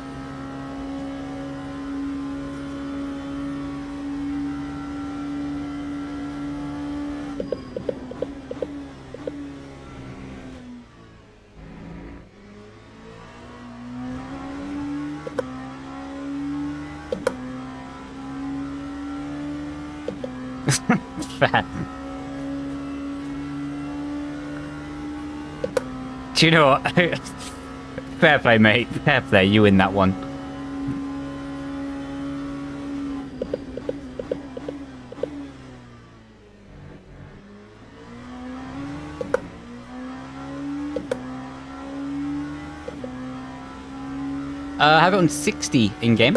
Fair. Do you know what? Fair play, mate. Fair play. You win that one. I have it on 60 in game.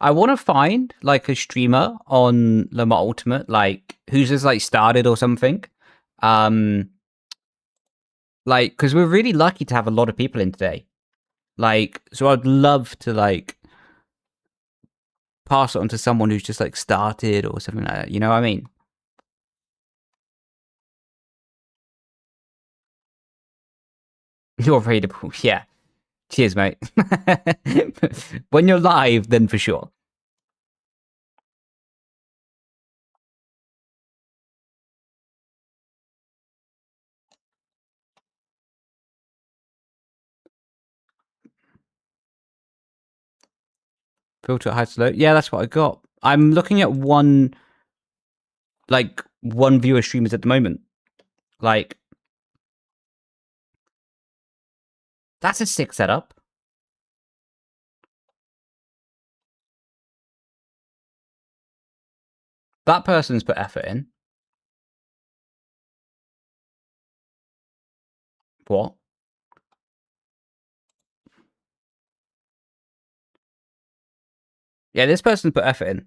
I want to find like a streamer on Le Mans Ultimate, like who's just like started or something. Like, because we're really lucky to have a lot of people in today. Like, so I'd love to like pass it on to someone who's just like started or something like that. You know what I mean? You're available, yeah. Cheers, mate. When you're live, then for sure. Filter high to low. Yeah, that's what I got. I'm looking at one viewer streamers at the moment. Like, that's a sick setup. That person's put effort in. What? Yeah, this person's put effort in.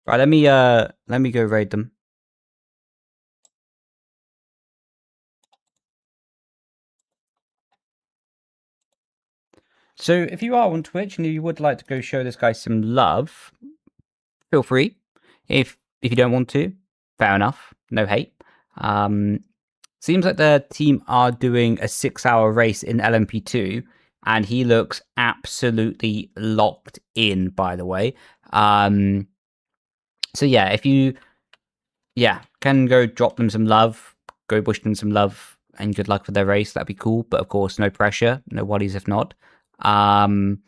Right, let me go raid them. So if you are on Twitch and you would like to go show this guy some love, feel free. If you don't want to, fair enough. No hate. Seems like the team are doing a 6-hour race in LMP2, and he looks absolutely locked in, by the way. So yeah, if you can go drop them some love, go wish them some love, and good luck for their race, that'd be cool. But of course, no pressure, no worries if not. And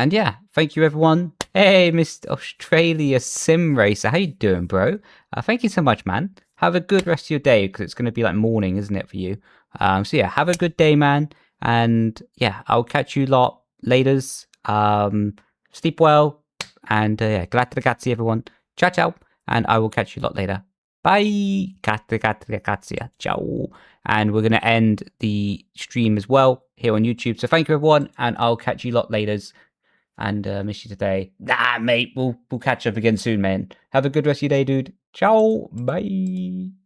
yeah, thank you everyone. Hey, Mr. Australia Sim Racer, how you doing, bro? Thank you so much, man. Have a good rest of your day, because it's going to be like morning, isn't it, for you? So yeah, have a good day, man. And yeah, I'll catch you lot laters. Sleep well. And yeah, grazie everyone. Ciao, ciao. And I will catch you lot later. Bye. Grazie. Ciao. And we're going to end the stream as well here on YouTube. So thank you, everyone. And I'll catch you lot laters. And miss you today. Nah, mate, we'll catch up again soon, man. Have a good rest of your day, dude. Ciao. Bye.